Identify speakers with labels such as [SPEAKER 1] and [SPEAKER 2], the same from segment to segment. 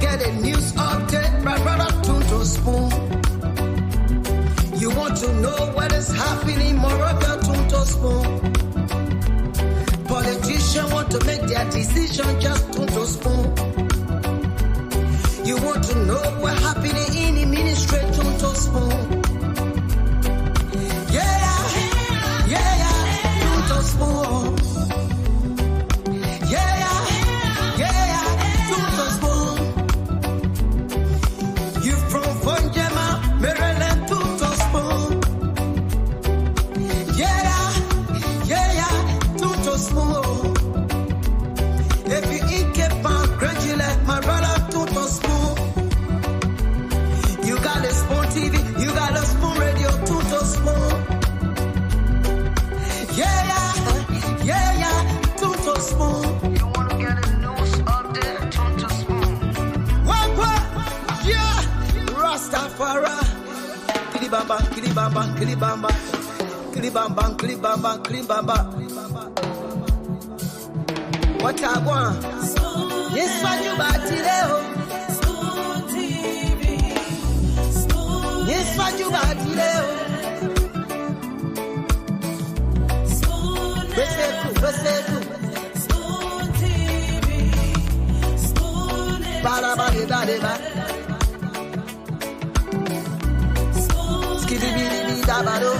[SPEAKER 1] get a news update, brother, to spoon. You want to know what is happening, Moravia, to spoon. Politicians want to make their decision, just to spoon. You want to know what happening in the ministry, to spoon. Yeah, to spoon. Kilibamba. What I want? Yes, what you about today? Spoon TV. Yes, what you about today? Spoon TV. Spoon. Skibidi-bidi-dabado.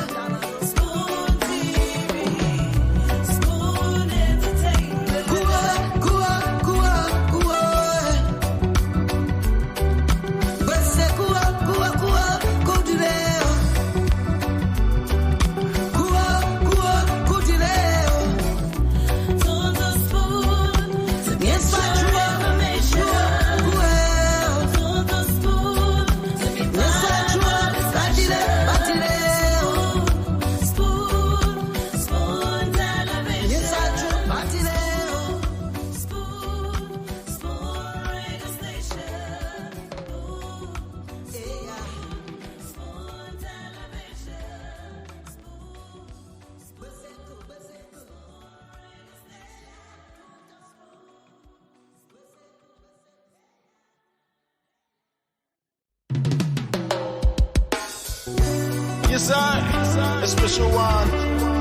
[SPEAKER 2] Yes, a special one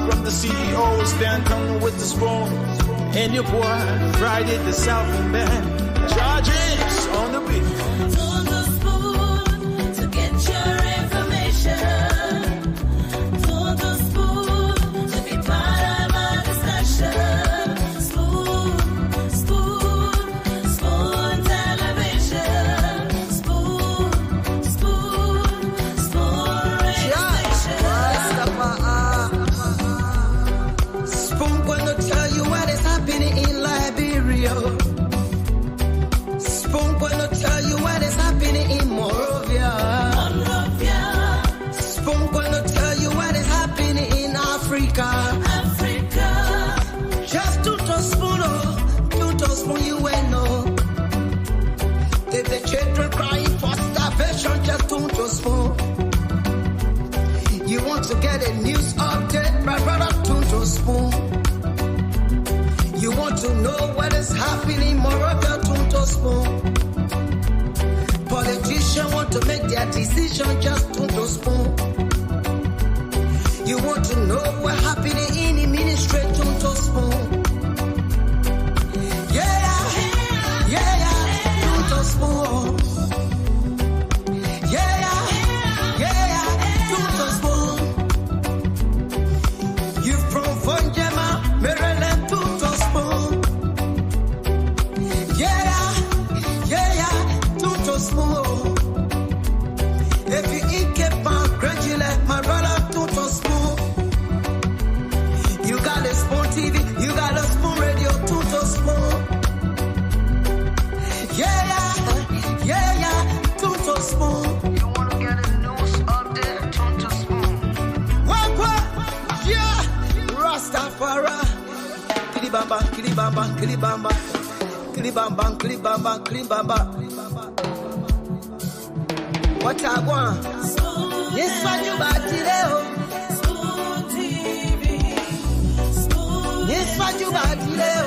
[SPEAKER 2] from the CEO, Stan coming with the spoon. And your boy, Friday the Southern Band. Charges on the beat.
[SPEAKER 3] To the spoon to get your information. To the spoon to be part of our discussion. Spoon television. Spoon radio station.
[SPEAKER 1] Spoon gonna tell you what is happening in Liberia. Spoon gonna tell you what is happening in Moravia. Spoon gonna tell you what is happening in Africa. Just to spoon, you will know. If the children crying for starvation, just to spoon. You want to get a news update, brother, to spoon. You want to know what is happening, Moravia, to spoon. Politicians want to make their decision, just to spoon. You want to know what happening in the ministry, to spoon. To spoon. To spoon. You from Fonjema, Maryland, to spoon. To spoon. If you eat kepa, gradually, my brother, to spoon. You got a spoon TV, you got a spoon radio, to spoon. To spoon. You wanna get a news update, to spoon. What? Yeah, Rastafari. Kilibamba. What I want? Yes, what you about today?
[SPEAKER 3] Spoon TV.
[SPEAKER 1] Yes, what you about today?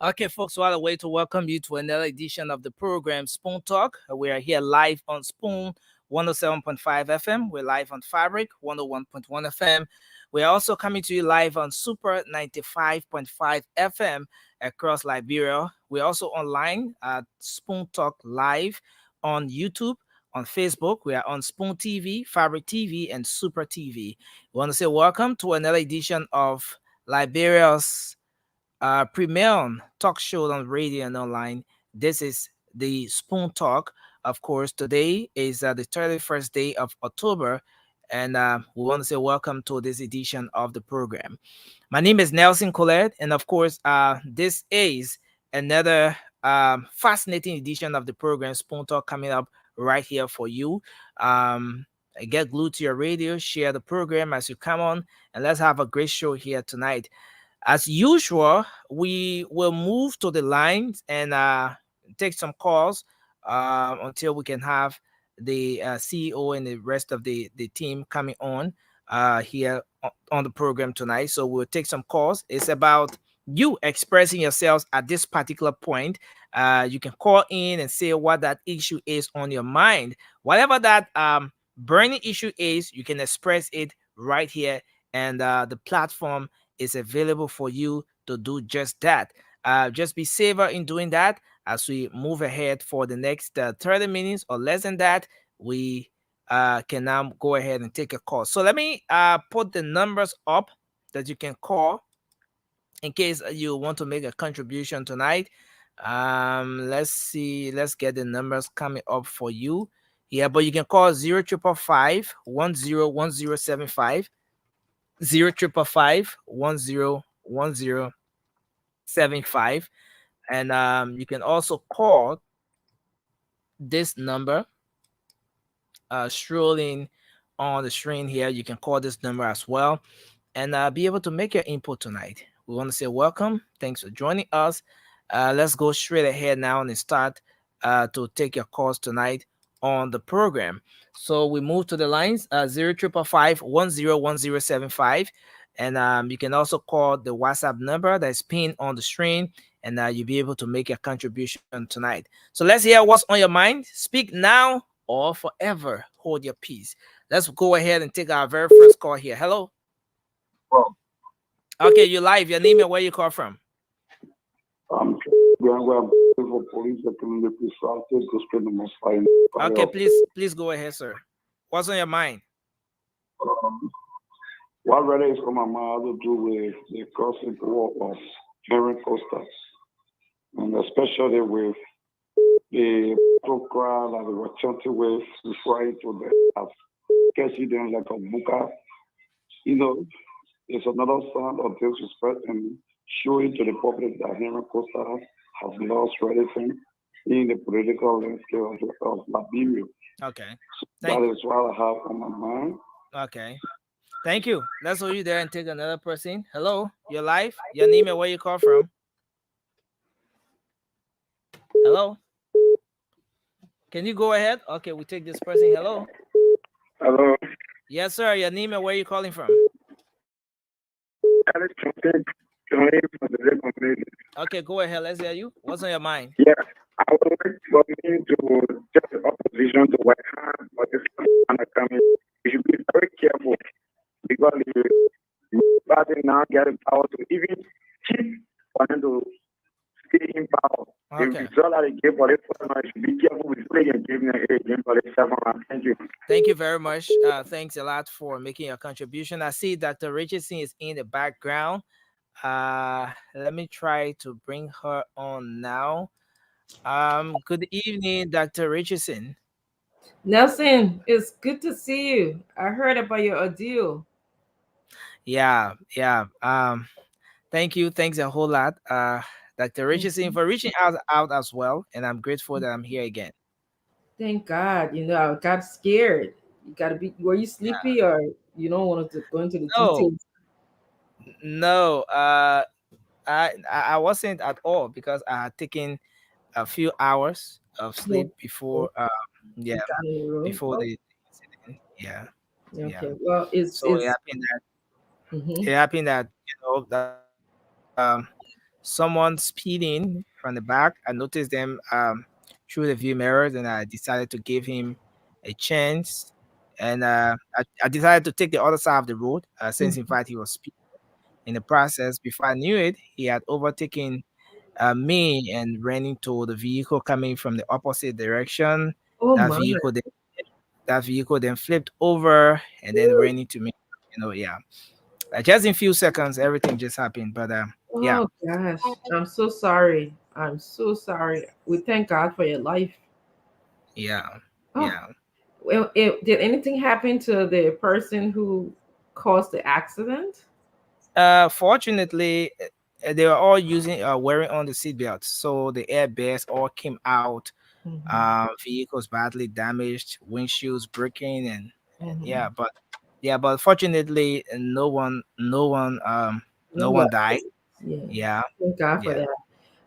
[SPEAKER 4] Okay, folks, what a way to welcome you to another edition of the program Spoon Talk. We are here live on Spoon 107.5 FM. We're live on Fabric 101.1 FM. We're also coming to you live on Super 95.5 FM across Liberia. We're also online at Spoon Talk Live on YouTube. On Facebook, we are on Spoon TV, Fabric TV, and Super TV. We want to say welcome to another edition of Liberia's premier talk show on radio and online. This is the Spoon Talk. Of course, today is the 31st day of October, and we want to say welcome to this edition of the program. My name is Nelson Colette, and of course, this is another fascinating edition of the program Spoon Talk coming up right here for you. Get glued to your radio, share the program as you come on, and let's have a great show here tonight. As usual, we will move to the lines and take some calls until we can have the CEO and the rest of the team coming on here on the program tonight. So we'll take some calls. It's about you expressing yourselves at this particular point. You can call in and say what that issue is on your mind. Whatever that burning issue is, you can express it right here. And the platform is available for you to do just that. Just be safer in doing that as we move ahead for the next 30 minutes or less than that. We can now go ahead and take a call. So let me put the numbers up that you can call in case you want to make a contribution tonight. Let's see. Let's get the numbers coming up for you. Yeah, but you can call 0555 0555 and you can also call this number strolling on the screen here. You can call this number as well and be able to make your input tonight. We want to say welcome. Thanks for joining us. Let's go straight ahead now and start to take your calls tonight on the program. So we move to the lines 0555 and you can also call the WhatsApp number that's pinned on the screen, and you'll be able to make a contribution tonight. So let's hear what's on your mind. Speak now or forever hold your peace. Let's go ahead and take our very first call here. Hello.
[SPEAKER 5] Well,
[SPEAKER 4] Okay, you're live. Your name and where you call from.
[SPEAKER 5] I'm going to for police that can be assaulted to spend the most fine.
[SPEAKER 4] Okay, please go ahead, sir. What's on your mind?
[SPEAKER 5] What really is from my mind to do with the crossing war of Henry Coasters, and especially with the battle cry that they were chanting with referring to the president like a Buka. You know, it's another sign of disrespect and showing to the public that Henry Costa has lost everything in the political landscape of Liberia.
[SPEAKER 4] Okay.
[SPEAKER 5] That is what I have on my mind.
[SPEAKER 4] Okay. Thank you. Let's hold you there and take another person. Hello, you're live. Your name and where you call from. Hello. Can you go ahead? Okay, we take this person. Hello.
[SPEAKER 5] Hello.
[SPEAKER 4] Yes, sir. Your name and where you calling from.
[SPEAKER 5] That is something coming from the Labour community.
[SPEAKER 4] Okay, go ahead. Let's hear you. What's on your mind?
[SPEAKER 5] Yeah, I would like for me to just the opposition to work hard, but this kind of coming, we should be very careful because the party now get the power to even keep for them to stay in power.
[SPEAKER 4] Okay.
[SPEAKER 5] If it's all that they give for this person, I should be careful with what they can give them again for this 7 round. Thank you.
[SPEAKER 4] Thank you very much. Thanks a lot for making your contribution. I see Dr. Richardson is in the background. Let me try to bring her on now. Good evening, Dr. Richardson.
[SPEAKER 6] Nelson, it's good to see you. I heard about your ordeal.
[SPEAKER 4] Yeah. Thank you. Thanks a whole lot, Dr. Richardson, for reaching out as well, and I'm grateful that I'm here again.
[SPEAKER 6] Thank God. You know, I got scared. You gotta be. Were you sleepy, or you don't want to go into the
[SPEAKER 4] No,
[SPEAKER 6] details?
[SPEAKER 4] no, I wasn't at all because I had taken a few hours of
[SPEAKER 6] No.
[SPEAKER 4] sleep before,
[SPEAKER 6] You
[SPEAKER 4] yeah,
[SPEAKER 6] got in the room.
[SPEAKER 4] before
[SPEAKER 6] Oh,
[SPEAKER 4] the incident. Yeah.
[SPEAKER 6] okay. Well,
[SPEAKER 4] So
[SPEAKER 6] it's. Mhm.
[SPEAKER 4] it happened that some someone speeding from the back. I noticed them through the view mirrors, and I decided to give him a chance. And I decided to take the other side of the road, since in fact he was speeding. In the process, before I knew it, he had overtaken me and ran into the vehicle coming from the opposite direction.
[SPEAKER 6] Oh
[SPEAKER 4] That
[SPEAKER 6] my.
[SPEAKER 4] vehicle then that vehicle then flipped over and then ran into me. Yeah. Just in few seconds, everything just happened. But yeah,
[SPEAKER 6] Oh gosh, I'm so sorry. I'm so sorry. We thank God for your life.
[SPEAKER 4] yeah,
[SPEAKER 6] Oh,
[SPEAKER 4] yeah.
[SPEAKER 6] well, did anything happen to the person who caused the accident?
[SPEAKER 4] Fortunately, they were all using wearing on the seatbelts, so the airbags all came out.
[SPEAKER 6] Mhm,
[SPEAKER 4] Vehicles badly damaged, windshields breaking, and
[SPEAKER 6] mhm.
[SPEAKER 4] yeah, but fortunately,
[SPEAKER 6] No
[SPEAKER 4] no
[SPEAKER 6] blood.
[SPEAKER 4] one died.
[SPEAKER 6] Yeah,
[SPEAKER 4] Yeah,
[SPEAKER 6] thank God for
[SPEAKER 4] yeah.
[SPEAKER 6] that.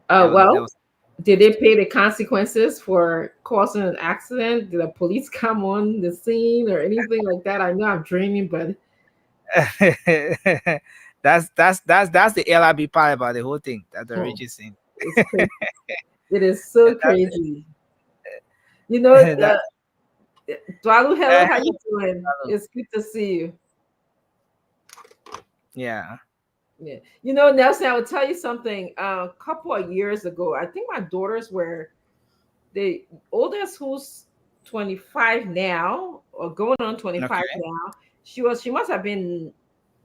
[SPEAKER 4] That
[SPEAKER 6] Well,
[SPEAKER 4] was
[SPEAKER 6] did they pay the consequences for causing an accident? Did the police come on the scene or anything like that? I know I'm dreaming, but
[SPEAKER 4] that's the LIB part about the whole thing. That's the
[SPEAKER 6] oh,
[SPEAKER 4] Richardson.
[SPEAKER 6] it's crazy. It is so
[SPEAKER 4] That's
[SPEAKER 6] crazy. You know,
[SPEAKER 4] that.
[SPEAKER 6] Dwalu, hello, how you
[SPEAKER 4] Hello,
[SPEAKER 6] doing?
[SPEAKER 4] hello.
[SPEAKER 6] It's good to see you.
[SPEAKER 4] Yeah.
[SPEAKER 6] Yeah. You know, Nelson, I will tell you something. A couple of years ago, I think my daughters were the oldest, who's 25 now, or going on 25
[SPEAKER 4] Okay.
[SPEAKER 6] now. She must have been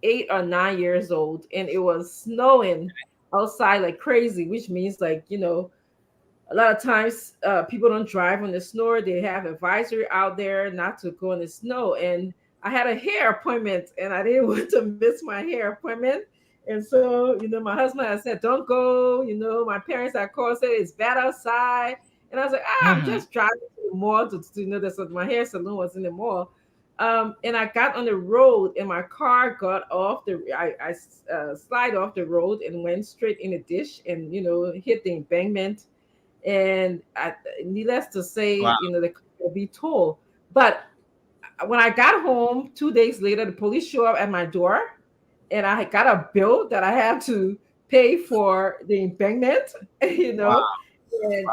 [SPEAKER 6] 8 or 9 years old, and it was snowing outside like crazy, which means, like, a lot of times people don't drive on the snow. They have advisory out there not to go in the snow. And I had a hair appointment, and I didn't want to miss my hair appointment. And so, my husband had said, "Don't go." My parents had called, said it's bad outside. And I was like, I'm
[SPEAKER 4] Mm-hmm.
[SPEAKER 6] just driving to the mall my hair salon was in the mall. And I got on the road, and my car got off I slide off the road and went straight in a ditch, and hit the embankment. And needless to
[SPEAKER 4] Wow.
[SPEAKER 6] say, the car will be told. But when I got home 2 days later, the police show up at my door, and I got a bill that I had to pay for the embankment, you
[SPEAKER 4] Wow.
[SPEAKER 6] know, and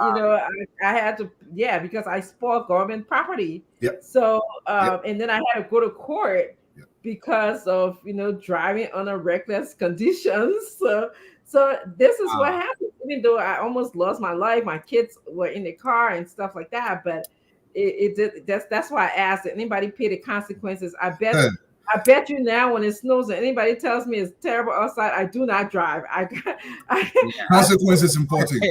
[SPEAKER 6] I had to, yeah, because I spoiled government property.
[SPEAKER 7] Yep.
[SPEAKER 6] So
[SPEAKER 7] Yep.
[SPEAKER 6] and then I had to go to court
[SPEAKER 7] Yep.
[SPEAKER 6] because of driving under reckless conditions. So this is what
[SPEAKER 4] Wow.
[SPEAKER 6] happened. Even though I almost lost my life, my kids were in the car and stuff like that, but it did. That's why I asked, did anybody pay the consequences? I bet you now, when it snows and anybody tells me it's terrible outside, I do not drive. I,
[SPEAKER 4] Yeah.
[SPEAKER 6] I,
[SPEAKER 7] Consequence is important.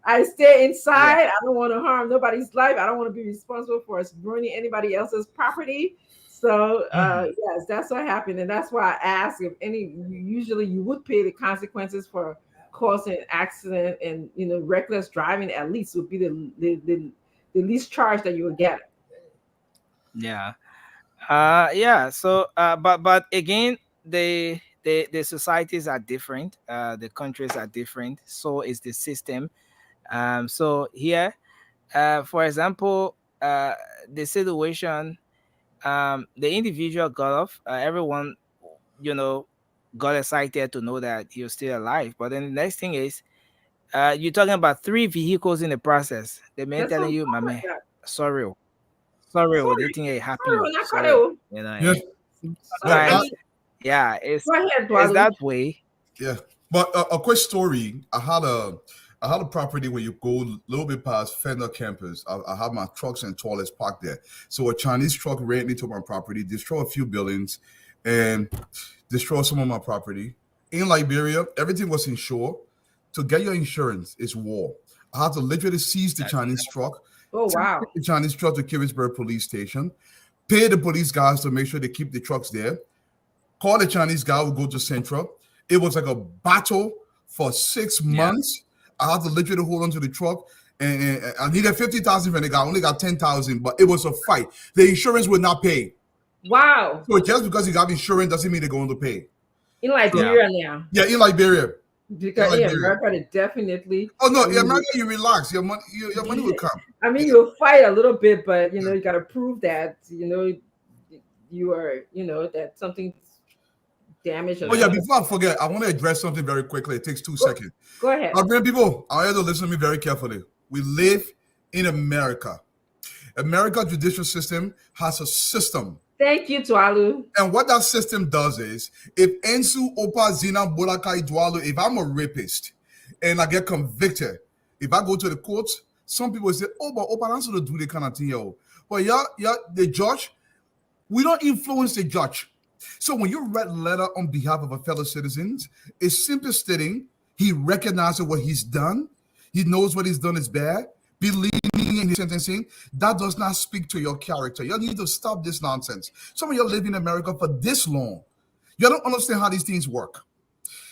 [SPEAKER 6] I stay
[SPEAKER 4] Yeah.
[SPEAKER 6] inside. I don't want to harm nobody's life. I don't want to be responsible for ruining anybody else's property. So
[SPEAKER 4] Mm-hmm.
[SPEAKER 6] yes, that's what happened, and that's why I asked if usually you would pay the consequences for causing an accident, and reckless driving at least would be the least charge that you would get.
[SPEAKER 4] Yeah. Yeah. So but again, the societies are different. The countries are different. So is the system. So here, for example, the situation, the individual got off. Everyone, you know, got excited to know that he was still alive. But then the next thing is, you're talking about three vehicles in the process. The man
[SPEAKER 6] That's what
[SPEAKER 4] telling
[SPEAKER 6] I'm
[SPEAKER 4] you, my
[SPEAKER 6] talking
[SPEAKER 4] man,
[SPEAKER 6] about.
[SPEAKER 4] sorry, sorry, they
[SPEAKER 6] Sorry,
[SPEAKER 4] think it happened.
[SPEAKER 6] sorry,
[SPEAKER 4] Oh,
[SPEAKER 6] when I call
[SPEAKER 4] sorry.
[SPEAKER 6] it.
[SPEAKER 7] Yeah.
[SPEAKER 4] And
[SPEAKER 6] Sorry. I
[SPEAKER 7] Yeah.
[SPEAKER 4] sometimes,
[SPEAKER 6] mean,
[SPEAKER 4] yeah,
[SPEAKER 6] go ahead,
[SPEAKER 4] it's
[SPEAKER 6] Dwalu.
[SPEAKER 4] that way.
[SPEAKER 7] Yeah, but a quick story. I had a property where you go a little bit past Fender campus. I have my trucks and toilets parked there. So a Chinese truck ran into my property, destroyed a few buildings, and destroyed some of my property. In Liberia, everything was insured. To get your insurance is war. I had to literally seize the
[SPEAKER 4] That,
[SPEAKER 7] Chinese truck,
[SPEAKER 6] Oh
[SPEAKER 7] take
[SPEAKER 6] wow.
[SPEAKER 7] the Chinese truck to Kingsburg police station, pay the police guys to make sure they keep the trucks there, call the Chinese guy who go to Central. It was like a battle for six
[SPEAKER 4] yeah,
[SPEAKER 7] months. I had to literally hold on to the truck, and I needed 50,000 from the guy. I only got 10,000, but it was a fight. The insurance would not pay.
[SPEAKER 6] Wow.
[SPEAKER 7] So just because you got insurance doesn't mean they're going to pay.
[SPEAKER 6] In
[SPEAKER 7] So
[SPEAKER 4] yeah,
[SPEAKER 6] Liberia now.
[SPEAKER 7] yeah, in Liberia, in
[SPEAKER 6] Because in
[SPEAKER 7] Liberia.
[SPEAKER 6] America, they definitely.
[SPEAKER 7] Oh no,
[SPEAKER 6] I
[SPEAKER 7] in
[SPEAKER 6] mean,
[SPEAKER 7] America, you relax. Your money will come.
[SPEAKER 6] I mean,
[SPEAKER 7] Yeah,
[SPEAKER 6] you'll fight a little bit, but
[SPEAKER 7] yeah.
[SPEAKER 6] you got to prove that you are, that something damage.
[SPEAKER 7] Oh yeah, before I forget, I want to address something very quickly. It takes 2 seconds.
[SPEAKER 6] Go ahead.
[SPEAKER 7] Again, people, I want you to listen to me very carefully. We live in America. America judicial system has a system.
[SPEAKER 6] Thank you, Dwalu.
[SPEAKER 7] And what that system does is, if Ensu Opa Zina Bolakai Dwalu, if I'm a rapist and I get convicted, if I go to the courts, some people say, oh, but Opa answer to do the kind of thing, yo. But yeah, the judge, we don't influence the judge. So when you write a letter on behalf of a fellow citizens, it's simply stating he recognizes what he's done. He knows what he's done is bad. Believing in his sentencing, that does not speak to your character. You need to stop this nonsense. Some of you live in America for this long. You don't understand how these things work.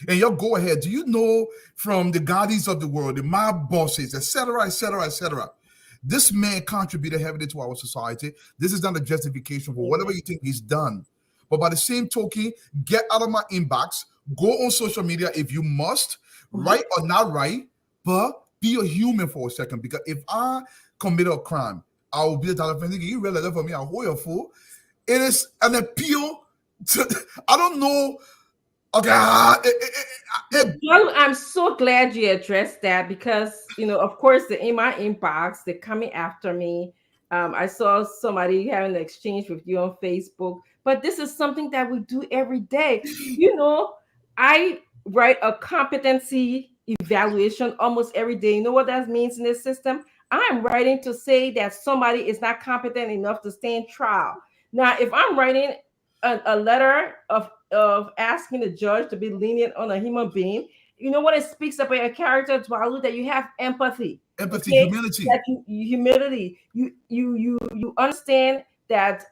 [SPEAKER 7] And you go ahead. Do you know from the Gaudis of the world, the mob bosses, etc., etc., etc., this man contributed heavily to our society. This is not a justification for whatever you think he's done. But by the same token, get out of my inbox. Go on social media if you must, right or not right, but be a human for a second. Because if I commit a crime, I will be a telephone. You realize that for me, I'll hold your fool. It is an appeal to, I don't know. Okay.
[SPEAKER 6] I'm so glad you addressed that because, of course, in my inbox, they're coming after me. I saw somebody having an exchange with you on Facebook, but this is something that we do every day. I write a competency evaluation almost every day. You know what that means in this system? I'm writing to say that somebody is not competent enough to stand trial. Now, if I'm writing a letter of asking the judge to be lenient on a human being, you know what it speaks about your character, Dwalu, that you have empathy.
[SPEAKER 7] Humility.
[SPEAKER 6] That humility. You understand that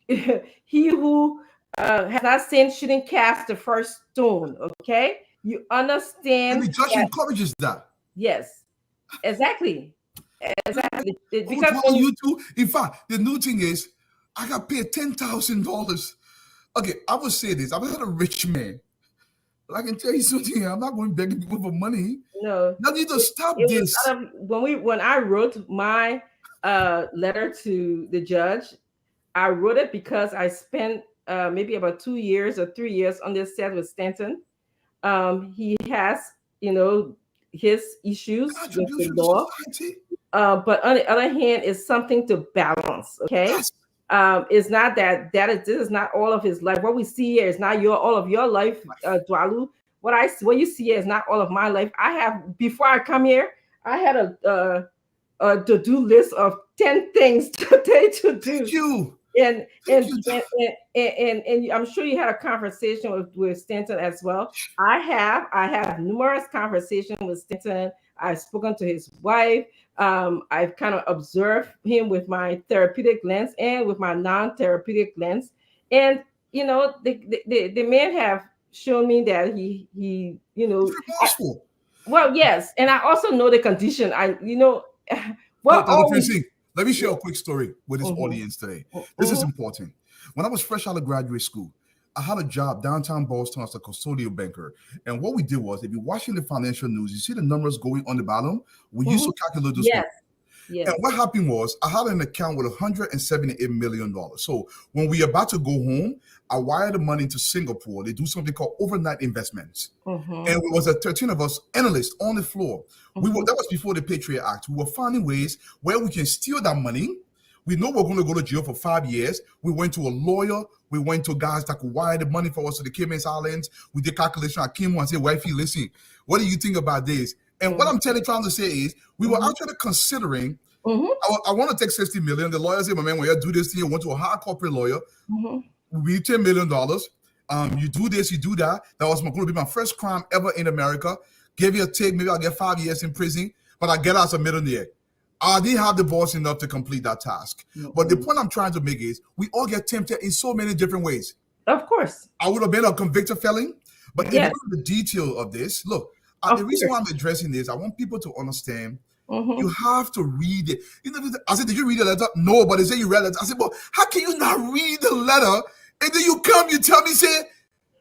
[SPEAKER 6] he who has not sinned shouldn't cast the first stone. Okay, you understand.
[SPEAKER 7] And the judge encourages that.
[SPEAKER 6] Yes, exactly.
[SPEAKER 7] Because on YouTube, in fact, the new thing is, I got paid $10,000. Okay, I would say this. I'm not a rich man. But I can tell you something. I'm not going begging people for money.
[SPEAKER 6] No.
[SPEAKER 7] You need to stop this.
[SPEAKER 6] When I wrote my letter to the judge, I wrote it because I spent maybe about 2 years or 3 years on this set with Stanton. He has, his issues with the law. But on the other hand, it's something to balance. Okay. Yes. It's not this is not all of his life. What we see here is not all of your life, Dwalu. What you see here is not all of my life. I have, before I come here, I had a to-do list of 10 things today to do.
[SPEAKER 7] Thank you.
[SPEAKER 6] And I'm sure you had a conversation with Stanton as well. I have numerous conversations with Stanton. I've spoken to his wife. I've kind of observed him with my therapeutic lens and with my non-therapeutic lens. And, the man have shown me that he
[SPEAKER 7] remorseful.
[SPEAKER 6] Well, yes. And I also know the condition. Let
[SPEAKER 7] me share a quick story with this audience today. This is important. When I was fresh out of graduate school, I had a job downtown Boston as a custodial banker. And what we did was, if you're watching the financial news, you see the numbers going on the bottom. We used to calculate those.
[SPEAKER 6] Yes. Yes.
[SPEAKER 7] And what happened was, I had an account with $178 million. So when we were about to go home, I wired the money to Singapore. They do something called overnight investments. And it was 13 of us analysts on the floor. That was before the Patriot Act. We were finding ways where we can steal that money. We know we're going to go to jail for 5 years. We went to a lawyer. We went to guys that could wire the money for us to the Cayman Islands. We did calculation. I came and said, wifey, listen, what do you think about this? And what I'm trying to say is, we were actually considering, I want to take $60 million. The lawyer said, my man, when you do this thing, you went to a high corporate lawyer. We $10 million. You do this, you do that. That was going to be my first crime ever in America. Give you a take, maybe I'll get 5 years in prison, but I get out as a millionaire. I didn't have the balls enough to complete that task. But the point I'm trying to make is, we all get tempted in so many different ways.
[SPEAKER 6] Of course.
[SPEAKER 7] I would have been a convicted felon, but if you know the detail of this, look, the reason why I'm addressing this, I want people to understand, you have to read it. I said, did you read the letter? No, but they say you read it. I said, but how can you not read the letter? And then you tell me,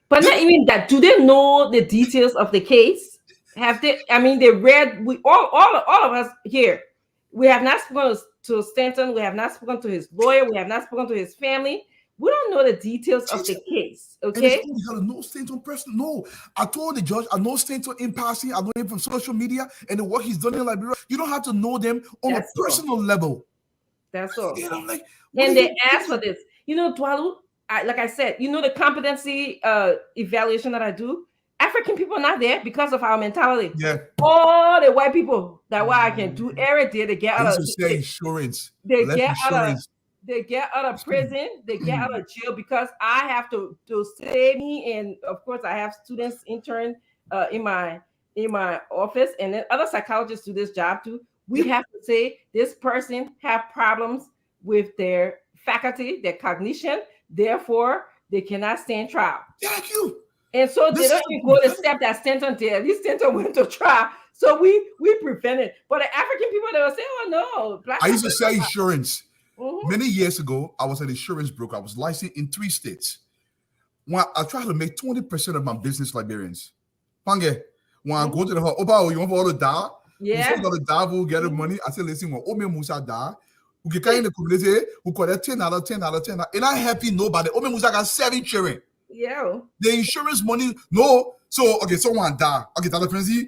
[SPEAKER 6] but not even that. Do they know the details of the case? Have they? I mean, they read. We all of us here. We have not spoken to Stanton. We have not spoken to his lawyer. We have not spoken to his family. We don't know the details of the case.
[SPEAKER 7] And
[SPEAKER 6] Okay.
[SPEAKER 7] it's, oh, you got a no Stanton person. No, I told the judge, I know Stanton in passing. I know him from social media and the work he's done in Liberia. You don't have to know them on
[SPEAKER 6] That's
[SPEAKER 7] a personal level.
[SPEAKER 6] That's all.
[SPEAKER 7] You know, like, what
[SPEAKER 6] And
[SPEAKER 7] are
[SPEAKER 6] they
[SPEAKER 7] you
[SPEAKER 6] ask for
[SPEAKER 7] doing?
[SPEAKER 6] this. You know, Dwalu, like I said, you know, the competency evaluation that I do, African people are not there because of our mentality.
[SPEAKER 7] Yeah.
[SPEAKER 6] All the white people that what I can do every day, they get
[SPEAKER 7] I
[SPEAKER 6] out
[SPEAKER 7] used
[SPEAKER 6] of
[SPEAKER 7] to say insurance.
[SPEAKER 6] they
[SPEAKER 7] Less
[SPEAKER 6] get out of
[SPEAKER 7] insurance.
[SPEAKER 6] they get out of prison, they get out of jail because I have to save me, and of course I have students intern in my office, and then other psychologists do this job too. We have to say this person have problems with their faculty, their cognition, therefore they cannot stand trial.
[SPEAKER 7] Thank you.
[SPEAKER 6] And so
[SPEAKER 7] This
[SPEAKER 6] they don't
[SPEAKER 7] is
[SPEAKER 6] even go the step that Stanton did. At least Stanton went to trial. So we prevent it. But the African people, they will say, oh no. Black
[SPEAKER 7] I used to
[SPEAKER 6] people-
[SPEAKER 7] say insurance.
[SPEAKER 6] Mhm.
[SPEAKER 7] Many years ago, I was an insurance broker. I was licensed in 3 states. When I tried to make 20% of my business Liberians. Pange, when I go to the house, Oba, you want all the da?
[SPEAKER 6] Yeah.
[SPEAKER 7] You got the da, we'll get the money. I said, listen, when Ome Musa da, who get in the community, who collect $10, $10. And I happy nobody. Ome Musa got 7 children.
[SPEAKER 6] Yeah.
[SPEAKER 7] The insurance money, no. So, okay, so one da. Okay, tell the friends, you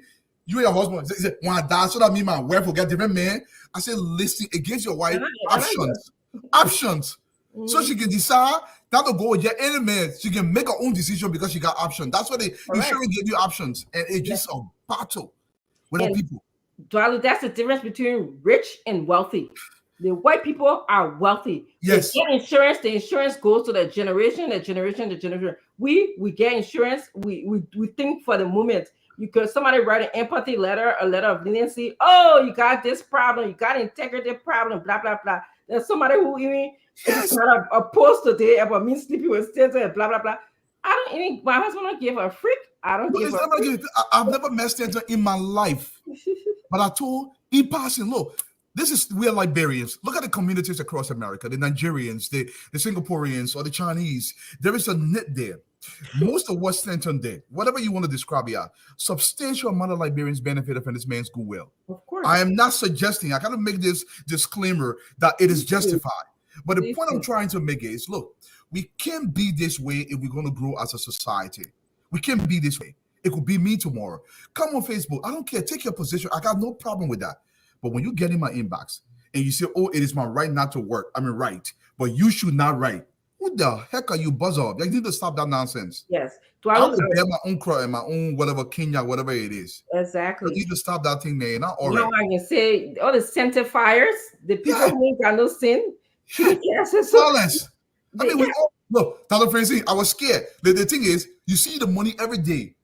[SPEAKER 7] and your husband, say, one da, so that means my wife will get different man. I said, listen, it gives your wife options. Options. So she can decide not to go with your any man. She can make her own decision because she got options. That's why the insurance give you options. And it's just a battle with our people.
[SPEAKER 6] Dwalu, that's the difference between rich and wealthy. The white people are wealthy.
[SPEAKER 7] Yes.
[SPEAKER 6] They get insurance. The insurance goes to the generation. We get insurance. We think for the moment. You could somebody write an empathy letter, a letter of leniency. Oh, you got this problem. You got integrity problem. Blah blah blah. There's somebody who even got a post today about me sleeping with Stanton and blah blah blah. I don't even. My husband don't give a freak. I don't give a freak.
[SPEAKER 7] I've never met Stanton in my life, but I told in passing, look, we are Liberians. Look at the communities across America, the Nigerians, the Singaporeans, or the Chinese. There is a knit there. Most of what Stanton did, whatever you want to describe it, substantial amount of Liberians benefited from this man's goodwill.
[SPEAKER 6] Of course.
[SPEAKER 7] I am not suggesting, I got to make this disclaimer that it is justified. But the point I'm trying to make is, look, we can't be this way if we're going to grow as a society. We can't be this way. It could be me tomorrow. Come on Facebook. I don't care. Take your position. I got no problem with that. But when you get in my inbox and you say, oh, it is my right not to work. I mean, right. But you should not write. Who the heck are you, buzz off? You need to stop that nonsense.
[SPEAKER 6] Yes.
[SPEAKER 7] I will bear my own cross and my own whatever Kenya, whatever it is.
[SPEAKER 6] Exactly.
[SPEAKER 7] You need to stop that thing, man. Not all
[SPEAKER 6] right.
[SPEAKER 7] right.
[SPEAKER 6] I can say all the center fires, the people who ain't got no sin.
[SPEAKER 7] Silence. I mean, we all look, Tyler Francine, I was scared. The thing is, you see the money every day.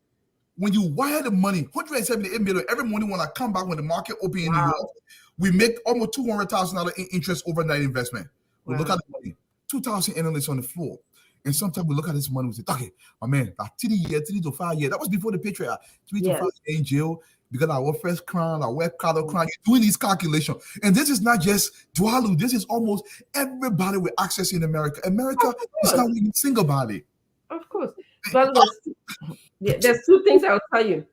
[SPEAKER 7] When you wire the money, 178 million every morning when I come back when the market open in New York, we make almost $200,000 in interest overnight investment. We look at the money, 2,000 analysts on the floor. And sometimes we look at this money and say, okay, my man, 3 to 5 years. That was before the Patriot. 3 to 5 years in jail because our first crime, our web color crime. You're doing these calculations. And this is not just Dwalu. This is almost everybody with access in America. America is not even single body.
[SPEAKER 6] Of course. But there's 2 things I will tell you.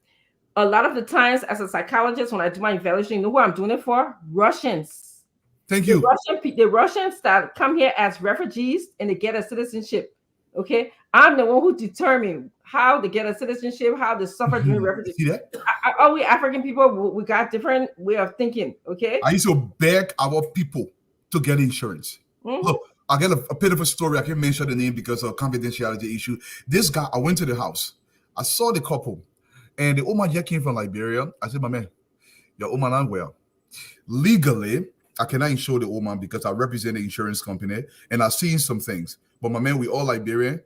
[SPEAKER 6] A lot of the times as a psychologist, when I do my evaluation, you know who I'm doing it for? Russians.
[SPEAKER 7] Thank you.
[SPEAKER 6] The Russians that come here as refugees and they get a citizenship. Okay, I'm the one who determine how to get a citizenship, how to suffer during refugee.
[SPEAKER 7] See that?
[SPEAKER 6] All we African people, we got different way of thinking. Okay,
[SPEAKER 7] I used to beg our people to get insurance. Look, I get a pitiful story. I can't mention the name because of confidentiality issue. This guy, I went to the house. I saw the couple, and the woman just came from Liberia. I said, my man, your woman not well. Legally, I cannot insure the woman because I represent the insurance company, and I've seen some things. But my man, we all Liberian.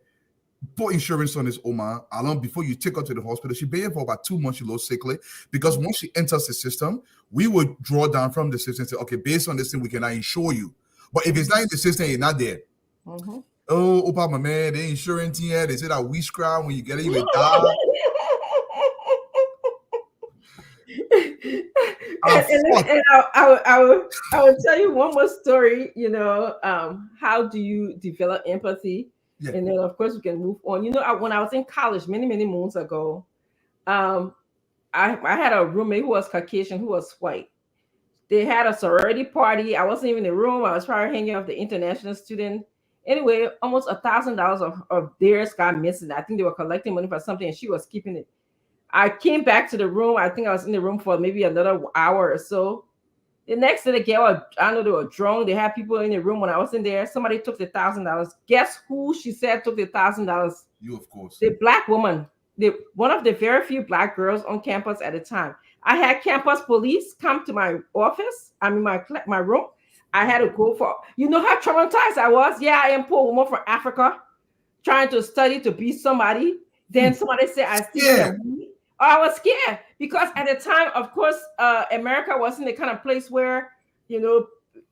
[SPEAKER 7] Put insurance on this woman. Along before you take her to the hospital, she paying for about 2 months. She lost sickly because once she enters the system, we will draw down from the system and say, okay, based on this thing, we cannot insure you. But if it's not in the system, you're not there. Oh, Opa, my man, the insurance here, they say that we scrap when you get it, you will die.
[SPEAKER 6] I will tell you one more story. You know, how do you develop empathy? Yeah. And then, of course, we can move on. You know, when I was in college many moons ago, I had a roommate who was Caucasian, who was white. They had a sorority party. I wasn't even in the room. I was probably hanging out with the international student. Anyway, almost $1,000 of theirs got missing. I think they were collecting money for something, and she was keeping it. I came back to the room. I think I was in the room for maybe another hour or so. The next day, the girl, I know they were drunk. They had people in the room when I was in there. Somebody took the $1,000. Guess who she said took the $1,000?
[SPEAKER 7] You, of course.
[SPEAKER 6] The black woman. One of the very few black girls on campus at the time. I had campus police come to my office. I mean, my room. I had to go for. You know how traumatized I was. Yeah, I am poor woman from Africa, trying to study to be somebody. Then somebody said I steal their money. Oh, I was scared because at the time, of course, America wasn't the kind of place where, you know,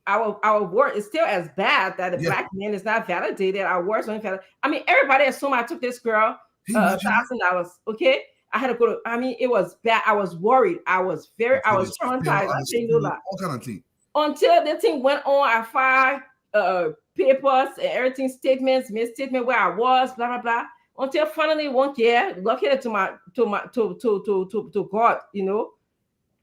[SPEAKER 6] our work is still as bad that the black man is not validated. Our words weren't validated. I mean, everybody assumed I took this girl $1,000. Okay, I had to go to. I mean, it was bad. I was worried. I was traumatized. I didn't know that.
[SPEAKER 7] All kind of thing.
[SPEAKER 6] Until the thing went on, I filed papers and everything, statements, made statement where I was, blah blah blah. Until finally one year, lucky to God, you know,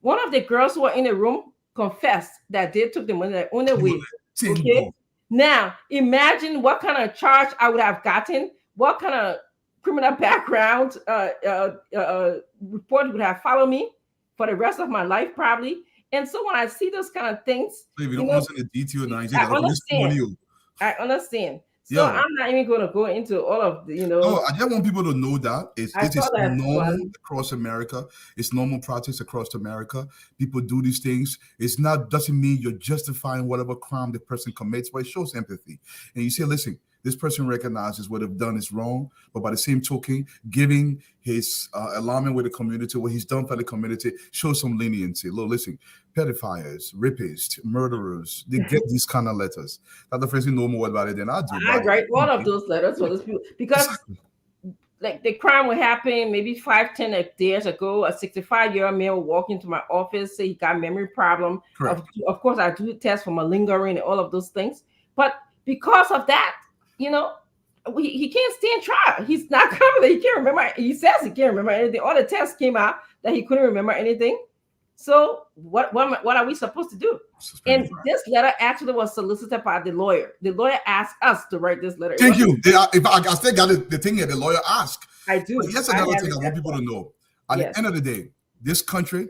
[SPEAKER 6] one of the girls who were in the room confessed that they took the money the only way. Okay. Now imagine what kind of charge I would have gotten, what kind of criminal background report would have followed me for the rest of my life, probably. And so when I see those kind of things,
[SPEAKER 7] so if you don't understand the detail now,
[SPEAKER 6] I understand. So I'm not even going to go into all of the, you know.
[SPEAKER 7] No, I just want people to know that it is normal across America. It's normal practice across America. People do these things. It's not doesn't mean you're justifying whatever crime the person commits, but it shows empathy. And you say, listen, this person recognizes what they've done is wrong, but by the same token, giving his alignment with the community, what he's done for the community, shows some leniency. Look, listen, pedophiles, rapists, murderers, they get these kind of letters. That's the first thing know more about it than I do.
[SPEAKER 6] I write one of those letters for those people because like the crime would happen maybe 5-10 years ago. A 65-year-old man will walk into my office, say he got memory problem. Of course, I do tests for malingering and all of those things. But because of that, you know, he can't stand trial. He's not coming. He can't remember. He says he can't remember anything. All the tests came out that he couldn't remember anything. So what are we supposed to do? And this letter actually was solicited by the lawyer. The lawyer asked us to write this letter.
[SPEAKER 7] Thank you. If I still got the thing here, the lawyer asked.
[SPEAKER 6] I do.
[SPEAKER 7] But here's another thing I want people to know. At the end of the day, this country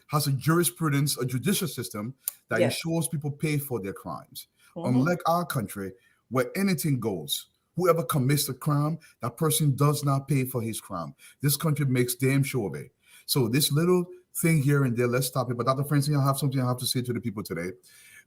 [SPEAKER 7] has a jurisprudence, a judicial system that ensures people pay for their crimes. Unlike our country, where anything goes. Whoever commits a crime, that person does not pay for his crime. This country makes damn sure of it. So this little thing here and there, let's stop it. But Dr. Francine, I have something I have to say to the people today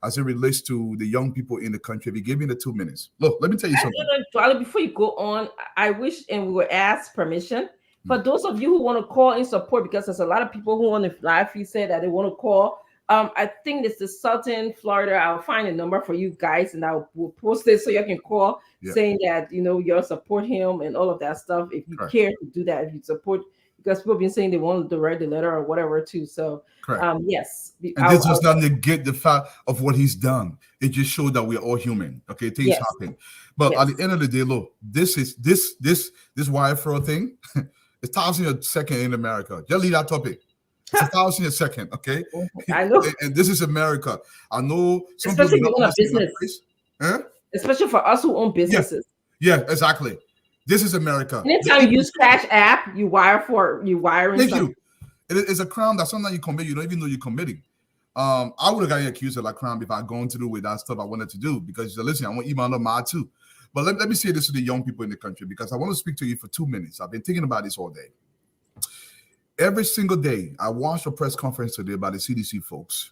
[SPEAKER 7] as it relates to the young people in the country. If you give me the 2 minutes. Look, let me tell you something.
[SPEAKER 6] Charlie, before you go on, I wish and we will ask permission for those of you who want to call in support, because there's a lot of people who on the live feed said that they want to call. I think this is Southern Florida. I'll find a number for you guys and I will post it so you can call saying that, you know, you'll support him and all of that stuff. If you care to do that, if you support, because people have been saying they want to write the letter or whatever too. So, yes.
[SPEAKER 7] And this does not negate the fact of what he's done. It just showed that we're all human. Okay, things happen. But at the end of the day, look, this wire fraud thing, it's $1,000 a second in America. Just leave that topic. It's $1,000 a second, okay?
[SPEAKER 6] I know.
[SPEAKER 7] And this is America. I know some
[SPEAKER 6] especially
[SPEAKER 7] people
[SPEAKER 6] own a business. Especially for us who own businesses.
[SPEAKER 7] Yeah, exactly. This is America.
[SPEAKER 6] Anytime you use Cash App, you wire
[SPEAKER 7] Thank you. It's a crime that sometimes you commit, you don't even know you're committing. I would have gotten accused of that crime if I had gone through with that stuff I wanted to do, because you said, listen, I want email them out too. But let me say this to the young people in the country, because I want to speak to you for 2 minutes. I've been thinking about this all day. Every single day, I watched a press conference today by the CDC folks.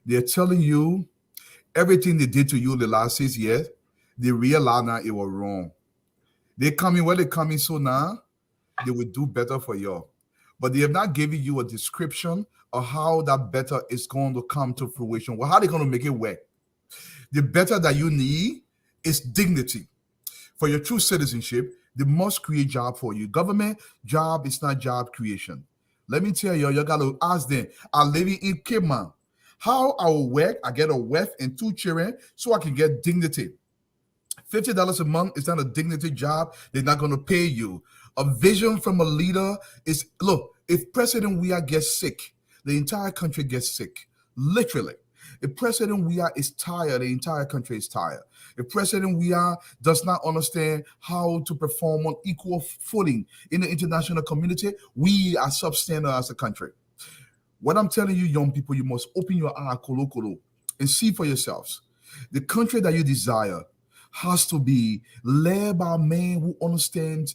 [SPEAKER 7] They're telling you everything they did to you the last 6 years, they realize now it was wrong. They coming where they coming, so now they will do better for you. But they have not given you a description of how that better is going to come to fruition. Well, how are they going to make it work? The better that you need is dignity. For your true citizenship, they must create job for you. Government job is not job creation. Let me tell you, you got to ask them, I'm living in Cape Man. How I will work, I get a wife and 2 children so I can get dignity. $50 a month is not a dignity job. They're not going to pay you. A vision from a leader is, look, if President Weah gets sick, the entire country gets sick, literally. If President we are is tired, the entire country is tired. If President we are does not understand how to perform on equal footing in the international community, we are substandard as a country. What I'm telling you, young people, you must open your eye, kolo, and see for yourselves. The country that you desire has to be led by a man who understands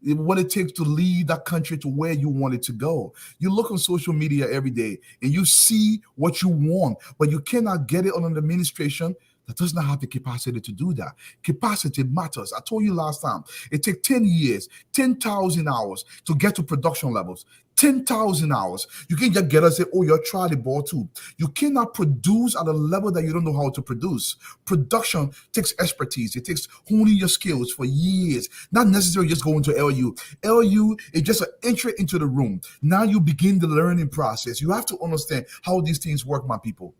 [SPEAKER 7] what it takes to lead that country to where you want it to go. You look on social media every day and you see what you want, but you cannot get it on an administration that does not have the capacity to do that. Capacity matters. I told you last time, it takes 10 years, 10,000 hours to get to production levels. 10,000 hours. You can just get us and say, oh, you're trying the ball too. You cannot produce at a level that you don't know how to produce. Production takes expertise. It takes honing your skills for years. Not necessarily just going to LU. LU is just an entry into the room. Now you begin the learning process. You have to understand how these things work, my people.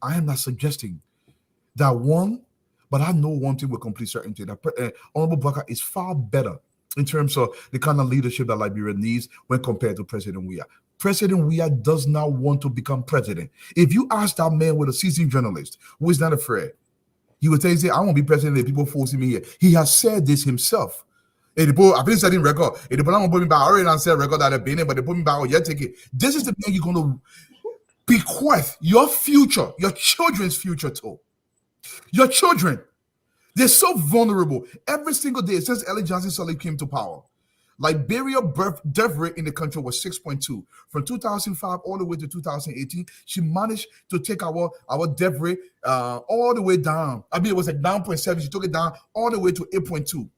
[SPEAKER 7] I am not suggesting that one, but I know one thing with complete certainty, that Honorable Baka is far better in terms of the kind of leadership that Liberia needs when compared to President Weah. President Weah does not want to become president. If you ask that man with a seasoned journalist who is not afraid, he would tell you, I won't be president if people forcing me here. He has said this himself. I've been setting record. If the put me back, I already said record that I've been in, but they put me back, yet take it. This is the thing you're going to bequeath your future, your children's future to. Your children. They're so vulnerable. Every single day since Ellen Johnson Sirleaf came to power, Liberia death rate in the country was 6.2. From 2005 all the way to 2018, she managed to take our death rate all the way down. I mean, it was like 9.7. She took it down all the way to 8.2.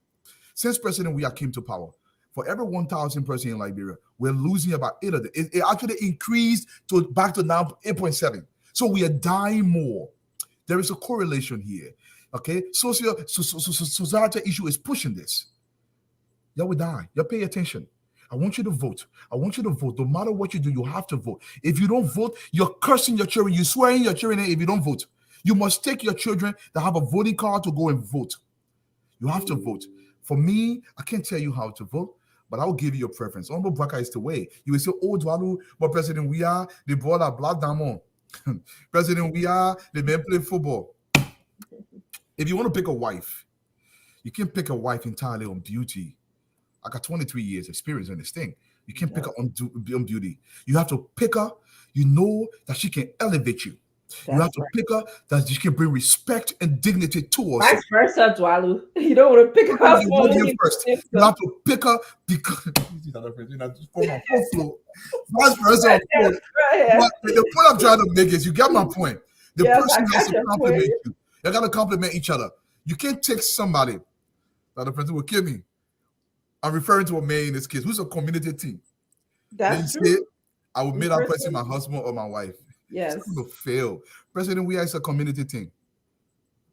[SPEAKER 7] Since President Weah came to power, for every 1,000 person in Liberia, we're losing about 8 of them. It actually increased back to now 8.7. So we are dying more. There is a correlation here. Okay, societal issue is pushing this. Y'all will die. Y'all pay attention. I want you to vote. I want you to vote. No matter what you do, you have to vote. If you don't vote, you're cursing your children. You're swearing your children if you don't vote. You must take your children that have a voting card to go and vote. You have to vote. For me, I can't tell you how to vote, but I will give you your preference. Honorable Baka is the way. You will say, oh, Dwalu, but President Weah, the ball are black diamond. President Weah, the men play football. If you want to pick a wife, you can't pick a wife entirely on beauty. I got 23 years experience in this thing. You can't pick her on beauty. You have to pick her, you know that she can elevate you. You have to pick her that she can bring respect and dignity to us.
[SPEAKER 6] Vice versa, Dwalu. You don't want to pick her
[SPEAKER 7] first. You have to pick her because vice versa. But the point I'm trying to make is, you get my point. The person has to compliment you. You got to compliment each other. You can't take somebody that the person will kill me. I'm referring to a man in this case who's a community team.
[SPEAKER 6] That's true.
[SPEAKER 7] I will make that person my husband or my wife.
[SPEAKER 6] Yes.
[SPEAKER 7] It's going to fail. President Weah is a community team.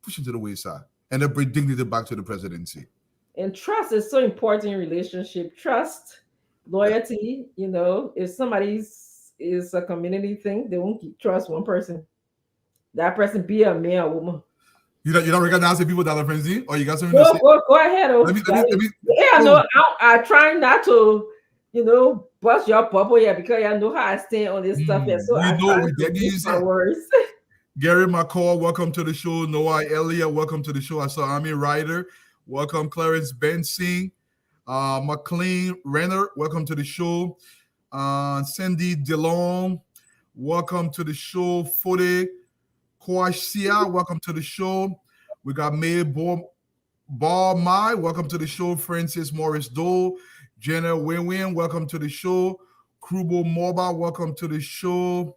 [SPEAKER 7] Push it to the wayside and then bring dignity back to the presidency.
[SPEAKER 6] And trust is so important in relationship. Trust, loyalty. You know, if somebody is a community thing, they won't trust one person. That person be a man or woman.
[SPEAKER 7] You don't recognize the people that are friends, or you got something
[SPEAKER 6] to
[SPEAKER 7] say?
[SPEAKER 6] Go ahead. I try not to, bust your bubble here because I know how I stand on this stuff here. So I try to use my words.
[SPEAKER 7] Gary McCall, welcome to the show. Noah Elliott, welcome to the show. I saw Ami Ryder, welcome. Clarence Bensing, McLean Renner, welcome to the show. Cindy DeLong, welcome to the show. Fode Kwashia, welcome to the show. We got May Mai, welcome to the show. Francis Morris Dole, Jenna Winwin, welcome to the show. Krubo Moba, welcome to the show.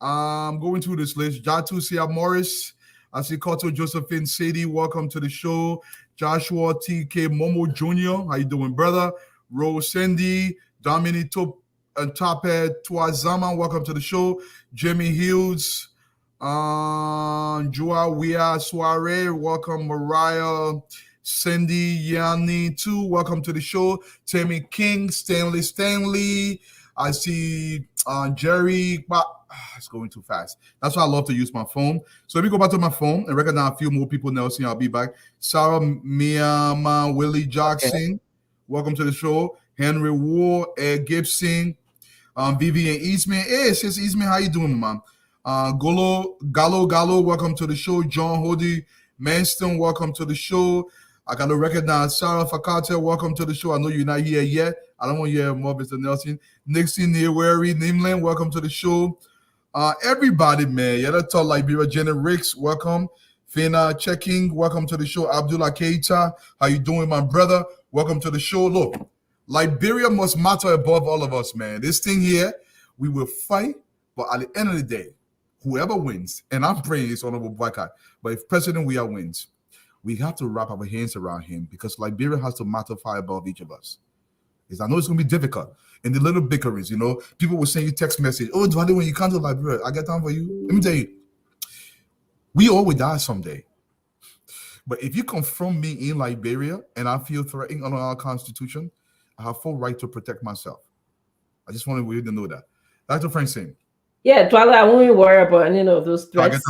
[SPEAKER 7] I'm going through this list. Jatu Sia Morris, Asikoto Josephine Sadie, welcome to the show. Joshua TK Momo Jr., how you doing, brother? Rose Sandy, Dominic Tape Tuazama, welcome to the show. Jimmy Hughes, Joa Wia Soiree, welcome. Mariah Cindy Yanni too, welcome to the show. Tammy King, Stanley. I see Jerry, but it's going too fast. That's why I love to use my phone. So let me go back to my phone and recognize a few more people. Nelson, I'll be back. Sarah Miyama, Willie Jackson, welcome to the show. Henry Ward, Ed Gibson, Vivian Eastman. Hey, sis Eastman, how you doing, man? Gallo, welcome to the show. John Hody Manston, welcome to the show. I got to recognize Sarah Fakate, welcome to the show. I know you're not here yet. I don't want you to hear more, Mr. Nelson. Nixon Newary, Nimland, welcome to the show. Everybody, man. Yeah, that's all Liberia. Jenna Ricks, welcome. Fina Checking, welcome to the show. Abdullah Keita, how you doing, my brother? Welcome to the show. Look, Liberia must matter above all of us, man. This thing here, we will fight, but at the end of the day, whoever wins, and I'm praying it's Honorable Boycott, but if President Weah wins, we have to wrap our hands around him because Liberia has to matter far above each of us. I know it's going to be difficult. And the little bickerings, people will send you text message. Oh, Dwale, when you come to Liberia, I get time for you. Let me tell you, we all will die someday. But if you confront me in Liberia and I feel threatened under our constitution, I have full right to protect myself. I just wanted you to know that. Dr. Francine.
[SPEAKER 6] Yeah, Dwale, I won't worry about any of those threats.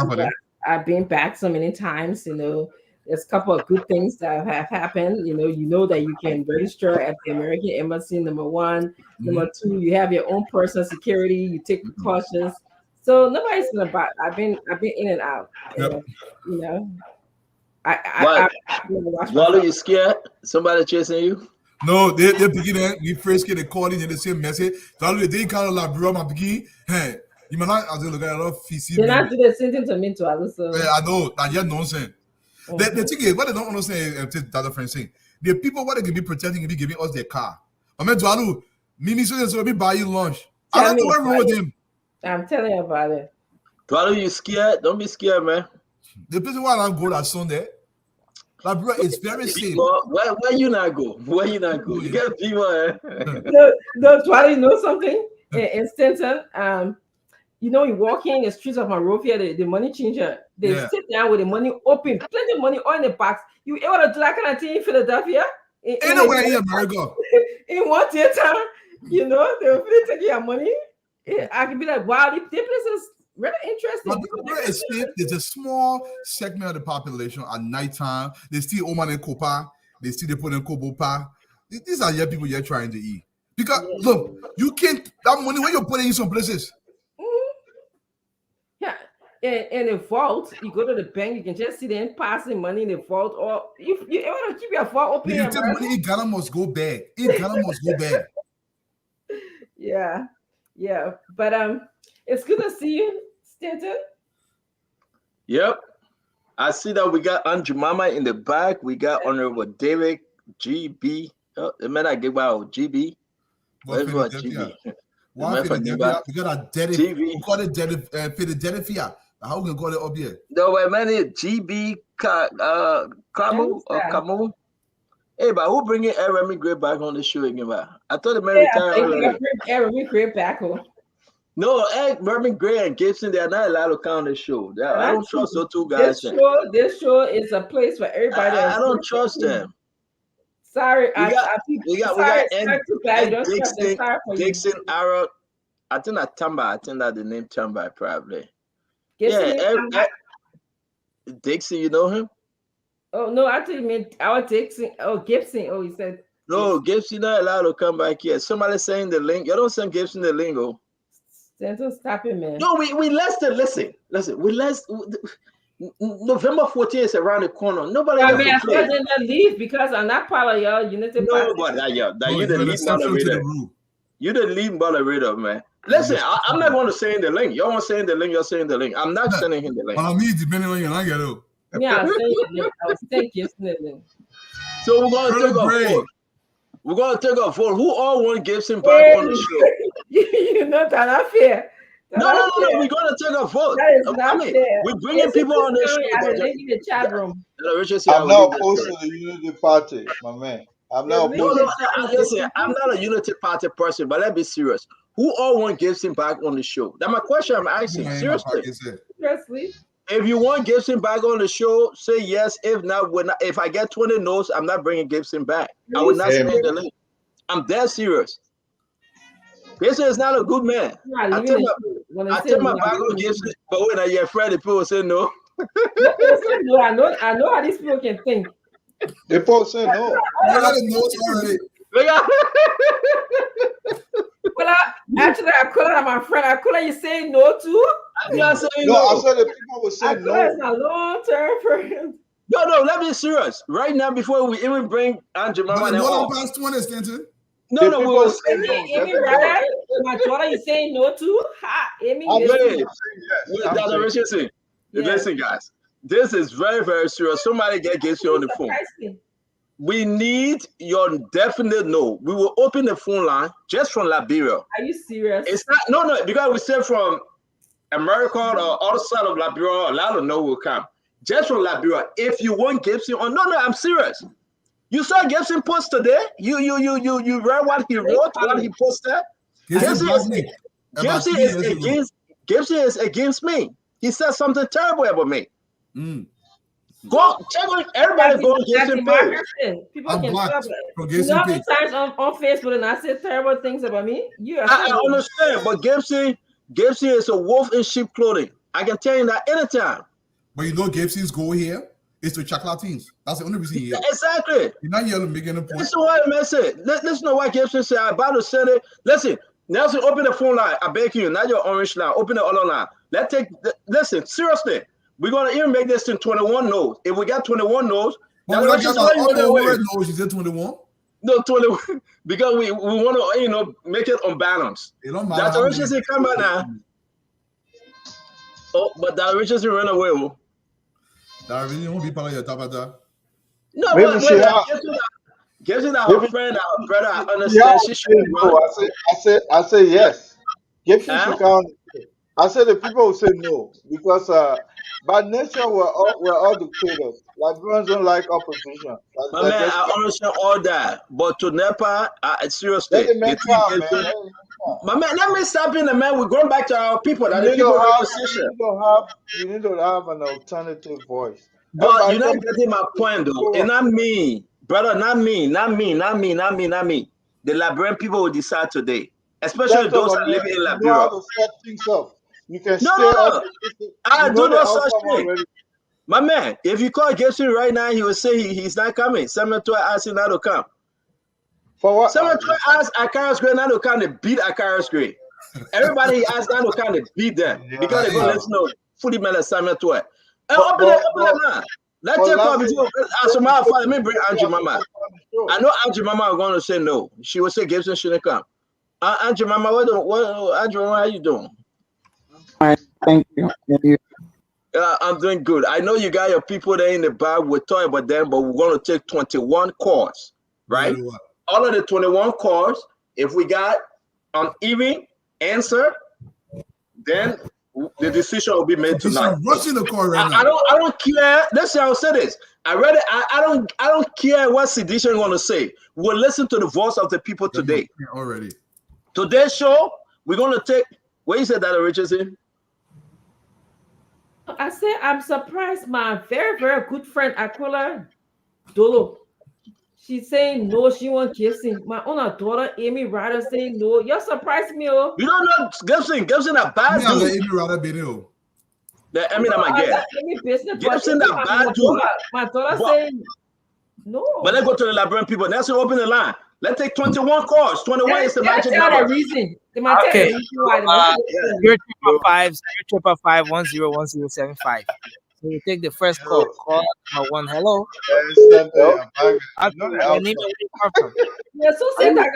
[SPEAKER 6] I've been back so many times, There's a couple of good things that have happened. You know that you can register at the American Embassy, number one. Number two, you have your own personal security. You take precautions. So nobody's gonna buy. I've been in and out.
[SPEAKER 7] Yep.
[SPEAKER 8] While you scared? Somebody chasing you?
[SPEAKER 7] No, they begin. We first get a call in the same message. They can't Liberia, my begin. Hey, you might not as look at a lot of feces.
[SPEAKER 6] They not do the same thing to me too.
[SPEAKER 7] I know that yet nonsense. The thing is, what they don't understand, Dr. Francine, the people what they can be protecting can be giving us their car. I mean, Dwalu, Mimi says so be buy you lunch. I don't know what's wrong with them.
[SPEAKER 6] I'm telling you about it.
[SPEAKER 8] Dwalu, you scared? Don't be scared, man.
[SPEAKER 7] The place why I go that Sunday, like bro, it's very safe.
[SPEAKER 8] Where you not go? Where you not go? You get people.
[SPEAKER 6] No, Dwalu, you know something? In Stanton, you walk in the streets of Monrovia, the money changer, they sit down with the money open, plenty of money on the box. You able to do that kind of thing in Philadelphia?
[SPEAKER 7] Anywhere in America.
[SPEAKER 6] In one theater, they will really take your money. I can be like, wow, this place is really interesting.
[SPEAKER 7] There's a small segment of the population at nighttime. They still Oman and Copa. They put in Kobopa. These are young people you're trying to eat. Because look, you can't that money when you're putting in some places.
[SPEAKER 6] In the vault, you go to the bank, you can just see them passing money in the vault, or if you want to keep your vault open.
[SPEAKER 7] You take money in Ghana must go back.
[SPEAKER 6] Yeah. But it's good to see you, Stanton.
[SPEAKER 8] Yep. I see that we got Aunt Jemima in the back. We got Honorable David GB. The man I give out GB. Where's what GB?
[SPEAKER 7] We got a Dedic. We got a Philadelphia. How we can call it up here?
[SPEAKER 8] No, wait, man, it's GB Kamu or Kamu. Hey, but who bringing Remy Gray back on the show again? Man? I thought the man retired already.
[SPEAKER 6] Remy Gray back on.
[SPEAKER 8] No, Remy Gray and Gibson, they are not allowed to come on the show. I don't trust those two guys.
[SPEAKER 6] This show is a place for everybody.
[SPEAKER 8] I don't trust them.
[SPEAKER 6] Sorry,
[SPEAKER 8] we got Dixon, Arrow. I think that Tamba. I think that the name Tamba probably. Gibson, Dixon, you know him?
[SPEAKER 6] Oh no, I thought you meant our Dixon. Oh, Gibson. Oh, he said
[SPEAKER 8] no. Gibson not allowed to come back here. Somebody saying the link. You don't send Gibson the link. Oh,
[SPEAKER 6] stop it, man.
[SPEAKER 8] No, we listen. November 14th is around the corner. Nobody.
[SPEAKER 6] I mean, I said they not leave because I'm not part of y'all Unity Party.
[SPEAKER 8] Nobody. You didn't leave moderator. You didn't leave moderator, man. Listen, I'm not going to send the link. Y'all want to send the link, you're saying the link. I'm not sending him the link.
[SPEAKER 7] On me, depending on your link,
[SPEAKER 6] yeah, I'll send you the link. I was thinking the link.
[SPEAKER 8] So we're going to take a vote. We're going to take a vote. Who all want Gibson back on the show?
[SPEAKER 6] You know that's not fair.
[SPEAKER 8] No. We're going to take a vote.
[SPEAKER 6] That is not fair.
[SPEAKER 8] We're bringing people on the show.
[SPEAKER 6] In the chat room.
[SPEAKER 9] I'm not opposed to the Unity Party, my man. I'm not opposed.
[SPEAKER 8] Listen, I'm not a Unity Party person, but let's be serious. Who all want Gibson back on the show? That's my question I'm asking. Seriously. If you want Gibson back on the show, say yes. If not, if I get 20 no's, I'm not bringing Gibson back. I will not send the link. I'm dead serious. Gibson is not a good man. I tell my back on Gibson, but when I get afraid, the people say no.
[SPEAKER 6] No, I know how these people can think.
[SPEAKER 9] They both say no.
[SPEAKER 6] Well, actually, I call out my friend. I call out you saying no too.
[SPEAKER 8] I'm not saying
[SPEAKER 9] No,
[SPEAKER 8] no.
[SPEAKER 9] I said the people will say
[SPEAKER 6] I
[SPEAKER 9] no.
[SPEAKER 6] it's a long term for him.
[SPEAKER 8] No, let me be serious. Right now, before we even bring Aunt Jemima
[SPEAKER 7] But
[SPEAKER 8] and
[SPEAKER 7] no,
[SPEAKER 8] all.
[SPEAKER 7] past 20, Stanton.
[SPEAKER 8] No,
[SPEAKER 9] The
[SPEAKER 8] we
[SPEAKER 9] people
[SPEAKER 8] will
[SPEAKER 9] will
[SPEAKER 8] say
[SPEAKER 9] say no.
[SPEAKER 6] Amy
[SPEAKER 9] Definitely.
[SPEAKER 6] Ryder, my daughter is saying no to. Ha, Amy,
[SPEAKER 9] I'm
[SPEAKER 6] yes.
[SPEAKER 9] saying
[SPEAKER 8] wait,
[SPEAKER 9] yes. I'm
[SPEAKER 8] Dr.
[SPEAKER 9] saying
[SPEAKER 8] Richardson.
[SPEAKER 6] Yes.
[SPEAKER 8] Listen, guys. This is very, very serious. Somebody gets you on the phone.
[SPEAKER 6] Surprise me.
[SPEAKER 8] We need your definite no. We will open the phone line just from Liberia.
[SPEAKER 6] Are you serious?
[SPEAKER 8] It's not no, because we say from America or other side of Liberia, a lot of no will come. Just from Liberia. If you want Gibson, or no, I'm serious. You saw Gibson post today. You read what he wrote, what he posted. Gibson is against me. He said something terrible about me. Go check on everybody. Go on Gibson page.
[SPEAKER 6] People
[SPEAKER 7] I'm
[SPEAKER 6] can
[SPEAKER 7] blocked
[SPEAKER 6] tell.
[SPEAKER 7] from
[SPEAKER 6] You know how
[SPEAKER 7] Gibson
[SPEAKER 6] many
[SPEAKER 7] page.
[SPEAKER 6] times on Facebook and I said terrible things about me?
[SPEAKER 8] I understand, but Gibson is a wolf in sheep clothing. I can tell you that anytime.
[SPEAKER 7] But you know Gibson's goal here is to check Latins. That's the only reason he's here.
[SPEAKER 8] Exactly.
[SPEAKER 7] You're not here to make any point.
[SPEAKER 8] Listen what I said. Listen to what Gibson said. I'm about to send it. Listen, Nelson, open the phone line. I beg you, not your orange line. Open the other line. Listen, seriously. We're going to even make this in 21 no's. If we got 21 no's,
[SPEAKER 7] but we got all you said 21.
[SPEAKER 8] No, 21. Because we want to, make it unbalanced.
[SPEAKER 7] It don't matter.
[SPEAKER 8] Dr. Richardson, come back now. Oh, but Dr. Richardson ran away.
[SPEAKER 7] That really won't be part of your top of that.
[SPEAKER 8] No, but Gibson, our friend, our brother, I understand. She should
[SPEAKER 9] no. I say yes. Gibson should come. I said the people will say no because by nature we're all dictators. Liberians don't like opposition.
[SPEAKER 8] My man, I understand all that, but to NEPA, seriously, my man, let me stop in the man. We're going back to our people that the people
[SPEAKER 9] you need to have an alternative voice.
[SPEAKER 8] But you're not getting my point though, and not me, brother, not me. The Liberian people will decide today, especially those that live in Liberia.
[SPEAKER 9] You know how to set things up. You can
[SPEAKER 8] I do no such thing. My man, if you call Gibson right now, he will say he's not coming. Cemetery asked him not to come.
[SPEAKER 9] For what?
[SPEAKER 8] Cemetery asked Akaris Gray not to come to beat Akaris Gray. Everybody asked not to come to beat them because they're going to listen to Fully Mela Cemetery. Open the line. Let's take off before Asomaya. Let me bring Aunt Jemima. I know Aunt Jemima is going to say no. She will say Gibson shouldn't come. Aunt Jemima, Aunt Jemima, how you doing?
[SPEAKER 10] Thank you.
[SPEAKER 8] I'm doing good. I know you got your people there in the back. We're talking about them, but we're going to take 21 calls, right? All of the 21 calls, if we got an even answer, then the decision will be made tonight.
[SPEAKER 7] I'm rushing the call right now.
[SPEAKER 8] I don't care. Let's see how I say this. I don't care what Sedition going to say. We'll listen to the voice of the people today.
[SPEAKER 7] Already.
[SPEAKER 8] Today's show, we're going to take. What you said, Dr. Richardson?
[SPEAKER 6] I said I'm surprised. My very, very good friend Aquila Dolo. She's saying no, she won't Gibson. My own daughter, Amy Ryder, saying no. You're surprised me, oh.
[SPEAKER 8] You don't know Gibson a bad dude.
[SPEAKER 7] Amy Ryder be no.
[SPEAKER 8] I mean, I'm again. Gibson a bad dude.
[SPEAKER 6] My daughter saying no.
[SPEAKER 8] But let's go to the Liberian people. Let's open the line. Let's take 21 calls. 21 is the magic number.
[SPEAKER 6] Reason.
[SPEAKER 4] Okay. 055101075. So we take the first call. Call number 1. Hello.
[SPEAKER 6] Yeah, so say that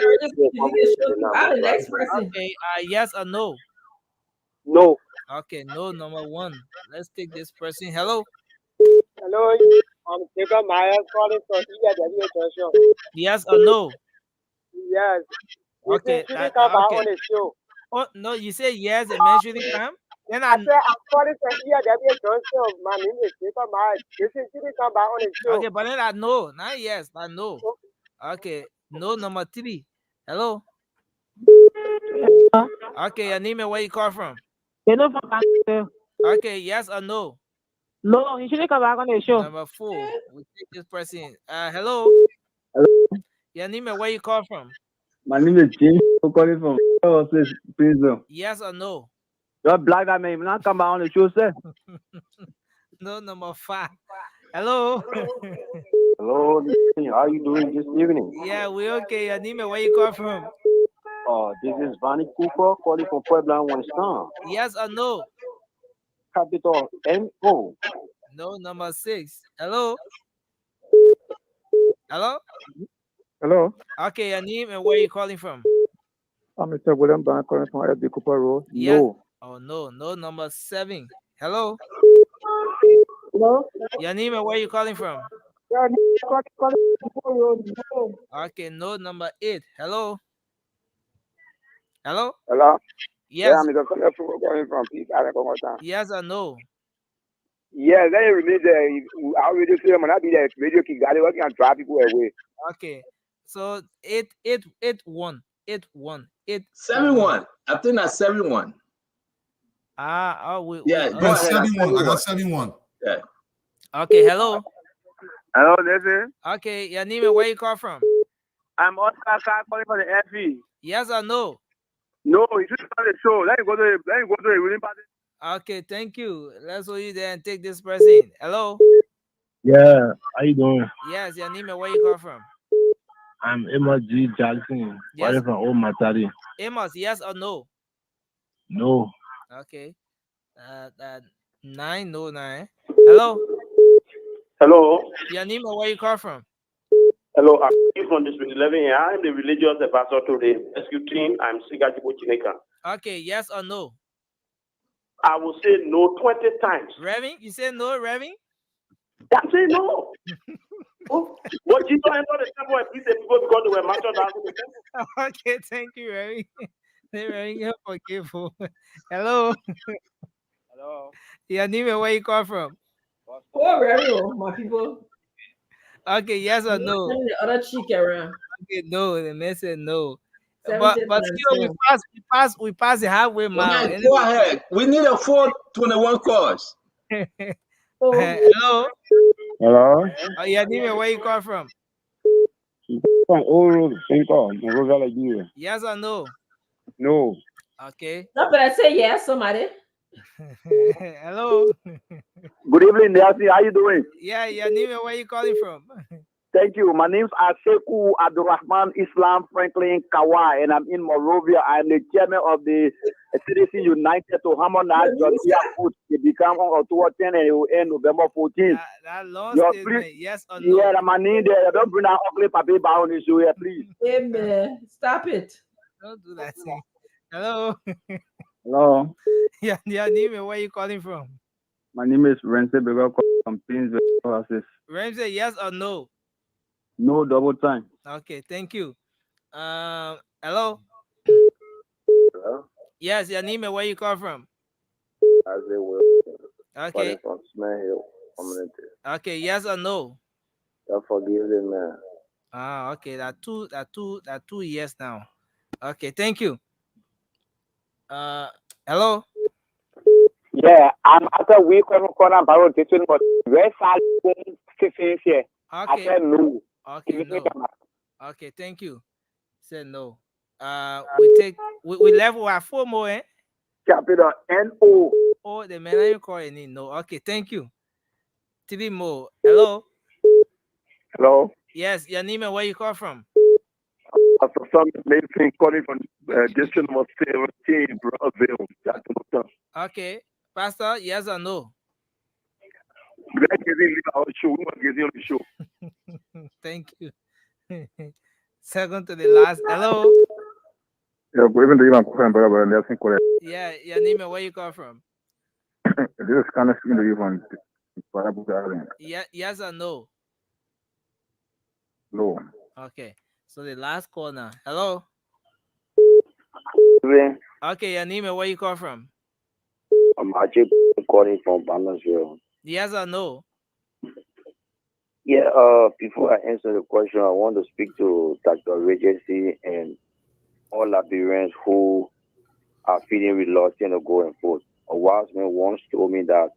[SPEAKER 6] the next person.
[SPEAKER 4] Okay. Yes or no?
[SPEAKER 11] No.
[SPEAKER 4] Okay. No. Number 1. Let's take this person. Hello.
[SPEAKER 11] Hello. I'm Jacob Myers calling from Iya.
[SPEAKER 4] Yes or no?
[SPEAKER 11] Yes.
[SPEAKER 4] Okay.
[SPEAKER 11] Come back on the show.
[SPEAKER 4] Oh no, you say yes, and man shouldn't come. Then
[SPEAKER 11] I said I'm calling from Iya. My name is Jacob Myers. You shouldn't come back on the show.
[SPEAKER 4] Okay, but then I know, not yes, I know. Okay, no. Number 3. Hello. Okay, your name and where you call from? Okay, yes or no?
[SPEAKER 11] No, he shouldn't come back on the show.
[SPEAKER 4] Number 4. We take this person. Hello.
[SPEAKER 10] Hello.
[SPEAKER 4] Your name and where you call from?
[SPEAKER 10] My name is James. I'm calling from prison.
[SPEAKER 4] Yes or no?
[SPEAKER 10] You're black that man. Not come back on the show, sir.
[SPEAKER 4] No. Number 5. Hello.
[SPEAKER 11] Hello. How are you doing this evening?
[SPEAKER 4] Yeah, we okay. Your name and where you call from?
[SPEAKER 11] This is Vanny Cooper calling from Puebla, Winston.
[SPEAKER 4] Yes or no?
[SPEAKER 11] capital N-O.
[SPEAKER 4] No, number 6. Hello? Hello?
[SPEAKER 12] Hello?
[SPEAKER 4] Okay, your name and where you calling from?
[SPEAKER 12] I'm Mr. William Bank calling from FB Cooper Road.
[SPEAKER 4] Yes.
[SPEAKER 12] No.
[SPEAKER 4] Oh, no. No, number 7. Hello?
[SPEAKER 11] Hello?
[SPEAKER 4] Your name and where you calling from?
[SPEAKER 11] Yeah, no.
[SPEAKER 4] Okay, no, number 8. Hello? Hello?
[SPEAKER 11] Hello?
[SPEAKER 4] Yes.
[SPEAKER 11] Yeah, I'm Mr. Philip calling from Peace Island, Kokotan.
[SPEAKER 4] Yes or no?
[SPEAKER 11] Yeah, then you remain there. I already say, man, I be there. Radio Kigali, we can drive people away.
[SPEAKER 4] Okay. So 8-1. 8-1.
[SPEAKER 8] 7-1. I think that's 7-1.
[SPEAKER 7] Yeah, go ahead. 7-1. I got 7-1.
[SPEAKER 8] Yeah.
[SPEAKER 4] Okay, hello.
[SPEAKER 11] Hello, listen.
[SPEAKER 4] Okay, your name and where you call from?
[SPEAKER 11] I'm Oscar calling for the FE.
[SPEAKER 4] Yes or no?
[SPEAKER 11] No, you should start the show. Let me go to the winning party.
[SPEAKER 4] Okay, thank you. Let's hold you there and take this person. Hello?
[SPEAKER 13] Yeah, how you doing?
[SPEAKER 4] Yes, your name and where you call from?
[SPEAKER 13] I'm Amos G. Jackson,
[SPEAKER 4] Yes.
[SPEAKER 13] calling from Old Matadi.
[SPEAKER 4] Amos, yes or no?
[SPEAKER 13] No.
[SPEAKER 4] Okay. 909. Hello?
[SPEAKER 14] Hello.
[SPEAKER 4] Your name and where you call from?
[SPEAKER 14] Hello, I'm from District 11 here. I'm the religious advisor to the rescue team. I'm Sigajibo Chineka.
[SPEAKER 4] Okay, yes or no?
[SPEAKER 14] I will say no 20 times.
[SPEAKER 4] Revin, you say no, Revin?
[SPEAKER 14] I'm saying no. What Jesus entered the temple and please the people because they were martyred out of the temple.
[SPEAKER 4] Okay, thank you, Revin. Revin, you're forgiveful. Hello?
[SPEAKER 11] Hello.
[SPEAKER 4] Your name and where you call from?
[SPEAKER 6] Oh, Revin, my people.
[SPEAKER 4] Okay, yes or no?
[SPEAKER 6] The other cheek around.
[SPEAKER 4] Okay, no, the man said no.
[SPEAKER 6] 70
[SPEAKER 4] But still, we pass the halfway mark.
[SPEAKER 8] Man, go ahead. We need a 421 course.
[SPEAKER 4] Hello?
[SPEAKER 13] Hello?
[SPEAKER 4] Your name and where you call from?
[SPEAKER 13] From Old Road, Monrovia, Nigeria.
[SPEAKER 4] Yes or no?
[SPEAKER 13] No.
[SPEAKER 4] Okay.
[SPEAKER 6] No, but I say yes, somebody.
[SPEAKER 4] Hello?
[SPEAKER 11] Good evening, Nancy. How you doing?
[SPEAKER 4] Yeah, your name and where you calling from?
[SPEAKER 11] Thank you. My name's Asheku Abdurrahman Islam Franklin Kawai, and I'm in Monrovia. I'm the chairman of the Citizen United to harmonize Georgia food. It become on October 10 and it will end November 14th.
[SPEAKER 4] That long statement, yes or no?
[SPEAKER 11] Yeah, my name there. Don't bring that ugly paper on the show here, please.
[SPEAKER 6] Amen. Stop it.
[SPEAKER 4] Don't do that thing. Hello?
[SPEAKER 13] Hello?
[SPEAKER 4] Yeah, your name and where you calling from?
[SPEAKER 13] My name is Ramsey Bega from Painesville.
[SPEAKER 4] Ramsey, yes or no?
[SPEAKER 13] No, double time.
[SPEAKER 4] Okay, thank you. Hello?
[SPEAKER 11] Hello?
[SPEAKER 4] Yes, your name and where you call from? Okay.
[SPEAKER 11] From Smith Hill community.
[SPEAKER 4] Okay, yes or no?
[SPEAKER 11] You're forgiven, man.
[SPEAKER 4] Okay, that two years now. Okay, thank you. Hello?
[SPEAKER 11] Yeah, I'm after we come on about teaching, but where far here? I
[SPEAKER 4] Okay.
[SPEAKER 11] said no.
[SPEAKER 4] Okay, no. Okay, thank you. Said no. We left with 4 more, eh?
[SPEAKER 11] Capital N-O.
[SPEAKER 4] Oh, the man you call any no. Okay, thank you. 3 more. Hello?
[SPEAKER 11] Hello?
[SPEAKER 4] Yes, your name and where you call from?
[SPEAKER 11] After some amazing calling from district number 17, Broadville.
[SPEAKER 4] Okay. Pastor, yes or no? Thank you. Second to the last. Hello?
[SPEAKER 12] Yeah, good evening to you, my friend, brother Nelson.
[SPEAKER 4] Yeah, your name and where you call from?
[SPEAKER 12] This is kind of speaking to you from Island.
[SPEAKER 4] Yeah, yes or no?
[SPEAKER 12] No.
[SPEAKER 4] Okay. So the last corner. Hello? Okay, your name and where you call from?
[SPEAKER 11] I'm actually calling from Bannersville.
[SPEAKER 4] Yes or no?
[SPEAKER 11] Yeah, before I answer the question, I want to speak to Dr. Richardson and all Liberians who are feeling reluctant to go and vote. A wise man once told me that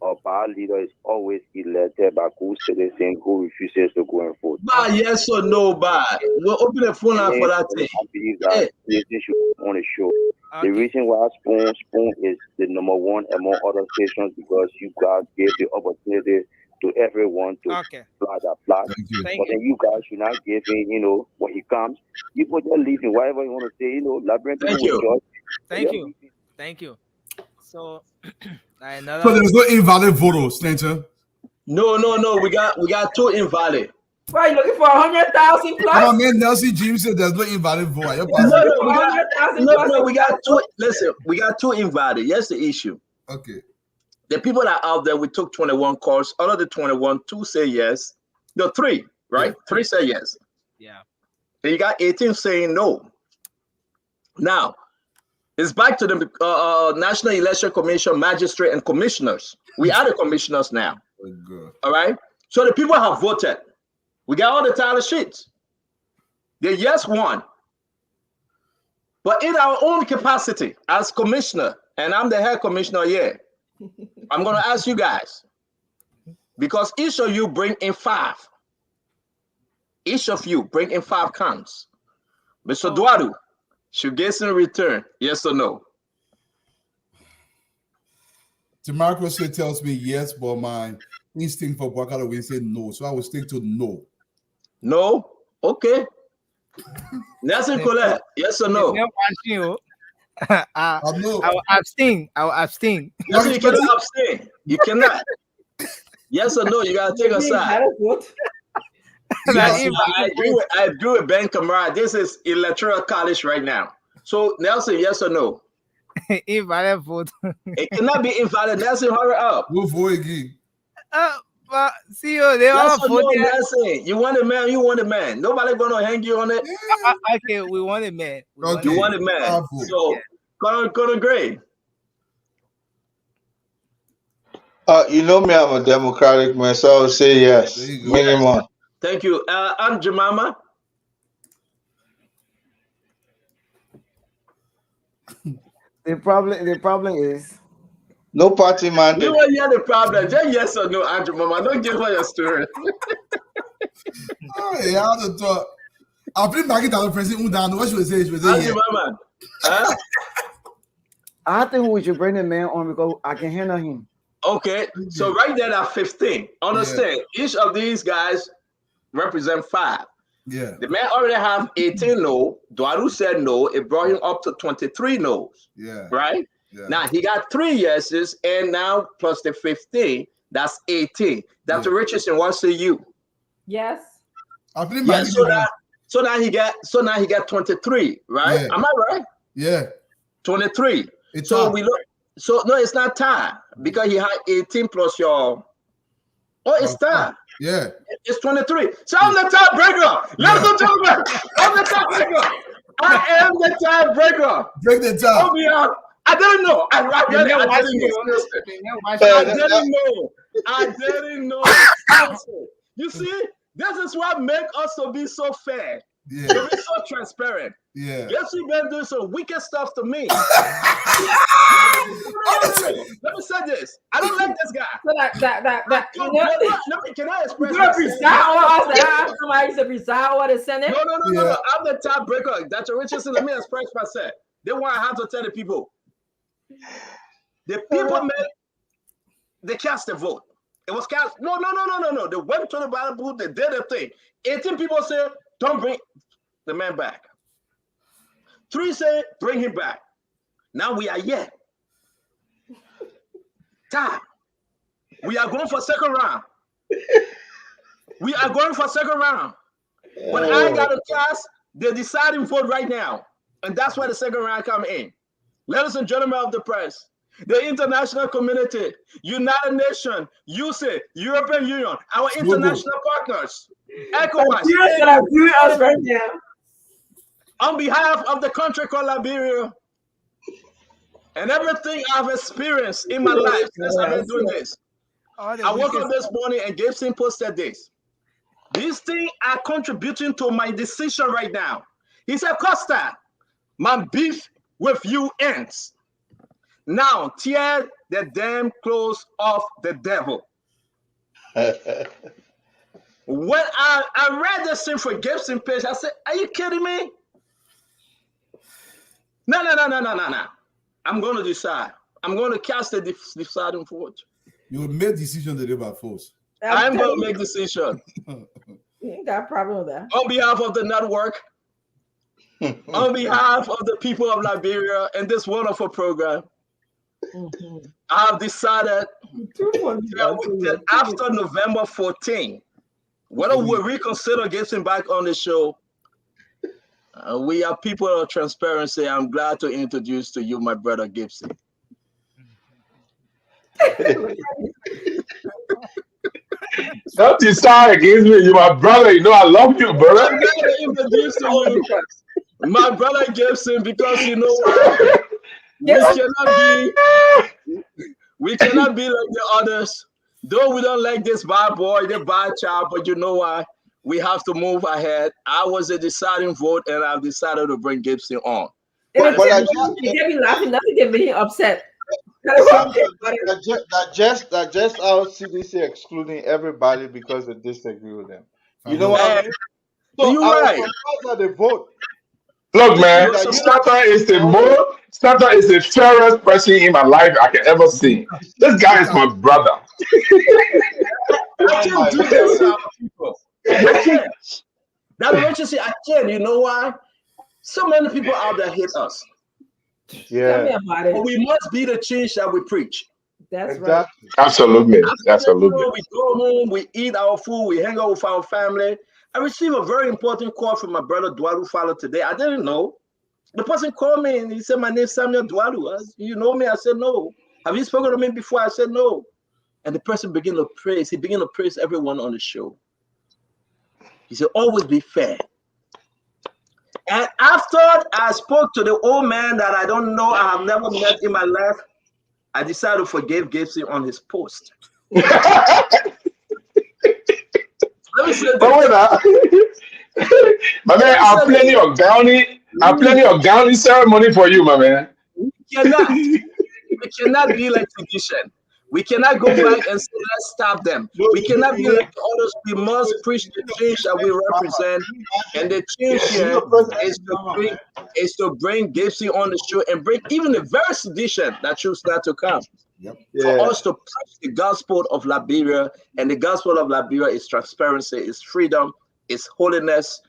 [SPEAKER 11] a power leader is always elected by good citizen who refuses to go and vote.
[SPEAKER 8] But yes or no, but we'll open the phone line for that thing.
[SPEAKER 11] I believe that citizens should be on the show. The reason why Spoon is the number one among other stations because you guys gave the opportunity to everyone to fly that flag. But then you guys should not give him, when he comes, you put your leave in whatever you want to say, Liberian people will judge.
[SPEAKER 4] Thank you. Thank you. So,
[SPEAKER 7] So there's no invalid vote, Stanton.
[SPEAKER 8] No. We got 2 invalid.
[SPEAKER 6] Why you looking for 100,000 plus?
[SPEAKER 7] Come on, man. Nelson James said there's no invalid vote.
[SPEAKER 8] No, we got 2. Listen, we got 2 invalid. Here's the issue.
[SPEAKER 7] Okay.
[SPEAKER 8] The people that are out there, we took 21 calls. Out of the 21, 2 say yes. No, 3, right? Yeah. 3 say yes.
[SPEAKER 4] Yeah.
[SPEAKER 8] And you got 18 saying no. Now, it's back to the National Election Commission, magistrate, and commissioners. We are the commissioners now.
[SPEAKER 7] Oh,
[SPEAKER 8] all right? So the people have voted. We got all the tally sheets. The yes won. But in our own capacity as commissioner, and I'm the head commissioner here, I'm going to ask you guys, because each of you bring in 5. Each of you bring in 5 counts. Mr. Duadu, should get in return, yes or no?
[SPEAKER 7] DeMarco tells me yes, but my instinct for Bwakala will say no. So I will stick to no.
[SPEAKER 8] No? Okay. Nelson Colette, yes or no?
[SPEAKER 4] I will abstain.
[SPEAKER 8] Nelson, you cannot abstain. You cannot. Yes or no? You gotta take a side. Yes, I agree with Ben Kamara. This is electoral college right now. So Nelson, yes or no?
[SPEAKER 4] Invalid vote.
[SPEAKER 8] It cannot be invalid. Nelson, hurry up.
[SPEAKER 7] We'll vote again.
[SPEAKER 4] But see, they all voted.
[SPEAKER 8] Nelson, you want a man. You want a man. Nobody gonna hang you on it.
[SPEAKER 4] Okay, we want a man.
[SPEAKER 8] You want a man. So gonna agree.
[SPEAKER 9] You know me, I'm a Democratic man, so I would say yes. Minimum.
[SPEAKER 8] Thank you. Aunt Jemima.
[SPEAKER 15] The problem is
[SPEAKER 9] no party mandate.
[SPEAKER 8] You want to hear the problem? Just yes or no, Aunt Jemima. Don't give her your story.
[SPEAKER 7] Oh, yeah, I thought. I'll bring back it to the president. What should we say?
[SPEAKER 8] Aunt Jemima.
[SPEAKER 15] I think we should bring the man on because I can handle him.
[SPEAKER 8] Okay, so right there at 15. Understand? Each of these guys represent 5.
[SPEAKER 7] Yeah.
[SPEAKER 8] The man already have 18 no. Duadu said no. It brought him up to 23 no's.
[SPEAKER 7] Yeah.
[SPEAKER 8] Right?
[SPEAKER 7] Yeah.
[SPEAKER 8] Now he got 3 yeses, and now plus the 15, that's 18. Dr. Richardson, what say you?
[SPEAKER 6] Yes.
[SPEAKER 8] Yes, so now he got 23, right?
[SPEAKER 7] Yeah.
[SPEAKER 8] Am I right?
[SPEAKER 7] Yeah.
[SPEAKER 8] 23.
[SPEAKER 7] It's
[SPEAKER 8] so
[SPEAKER 7] up.
[SPEAKER 8] we look. So no, it's not tie because he had 18 plus your. Oh, it's tie.
[SPEAKER 7] Yeah.
[SPEAKER 8] It's 23. So I'm the tiebreaker. Ladies and gentlemen, I'm the tiebreaker. I am the tiebreaker.
[SPEAKER 7] Break the tie.
[SPEAKER 8] I didn't know. I didn't know. You see, this is what makes us to be so fair.
[SPEAKER 7] Yeah.
[SPEAKER 8] To be so transparent.
[SPEAKER 7] Yeah.
[SPEAKER 8] Guess you been doing some wicked stuff to me. Let me say this. I don't like this guy. Can I express myself?
[SPEAKER 6] Somebody to resign or the Senate?
[SPEAKER 8] No. I'm the tiebreaker. Dr. Richardson, let me express myself. They want to have to tell the people. The people they cast a vote. It was cast. No. They went to the ballot booth. They did a thing. 18 people said, don't bring the man back. 3 say, bring him back. Now we are here. Time. We are going for second round. When I got a cast, they're deciding vote right now. And that's why the second round come in. Ladies and gentlemen of the press, the international community, United Nations, USAID, European Union, our international partners, ECOWAS, on behalf of the country called Liberia, and everything I've experienced in my life since I've been doing this, I woke up this morning and Gibson posted this. These things are contributing to my decision right now. He said, Costa, my beef with you ends. Now tear the damn clothes off the devil. When I read this thing for Gibson page, I said, are you kidding me? No. I'm going to decide. I'm going to cast the deciding vote.
[SPEAKER 7] You will make decision today by force.
[SPEAKER 8] I'm going to make decision.
[SPEAKER 6] You ain't got a problem with that.
[SPEAKER 8] On behalf of the network, on behalf of the people of Liberia and this wonderful program, I have decided that after November 14, whether we reconsider getting back on the show, we are people of transparency. I'm glad to introduce to you my brother Gibson.
[SPEAKER 16] Don't you start against me. You're my brother. You know I love you, brother.
[SPEAKER 8] I'm glad to introduce to you my brother Gibson, because you know what? We cannot be like the others. Though we don't like this bad boy, the bad child, but you know why? We have to move ahead. I was a deciding vote, and I've decided to bring Gibson on.
[SPEAKER 6] They get me laughing. Nothing get me upset.
[SPEAKER 9] That just our CDC excluding everybody because they disagree with them. You know what? So
[SPEAKER 8] you're
[SPEAKER 9] I
[SPEAKER 8] right.
[SPEAKER 9] was surprised that they vote.
[SPEAKER 16] Look, man, Stata is the fairest person in my life I can ever see. This guy is my brother.
[SPEAKER 8] I can't do this to our people. I can't. That Richardson, I can't. You know why? So many people out there hate us.
[SPEAKER 9] Yeah.
[SPEAKER 8] But we must be the change that we preach.
[SPEAKER 6] That's right.
[SPEAKER 16] Absolutely.
[SPEAKER 8] Absolutely. We go home, we eat our food, we hang out with our family. I received a very important call from my brother Dwalu Fowler today. I didn't know. The person called me and he said, "My name is Samuel Dwalu." You know me? I said, "No." "Have you spoken to me before?" I said, "No." And the person began to praise. He began to praise everyone on the show. He said, "Always be fair." And after I spoke to the old man that I don't know, I have never met in my life, I decided to forgive Gibson on his post. Let me say this.
[SPEAKER 16] My man, I've plenty of gowning ceremony for you, my man.
[SPEAKER 8] We cannot be like tradition. We cannot go back and say, let's stop them. We cannot be like others. We must preach the change that we represent. And the change here is to bring Gibson on the show and bring even the very sedition that choose not to come. For us to preach the gospel of Liberia. And the gospel of Liberia is transparency, is freedom, is holiness.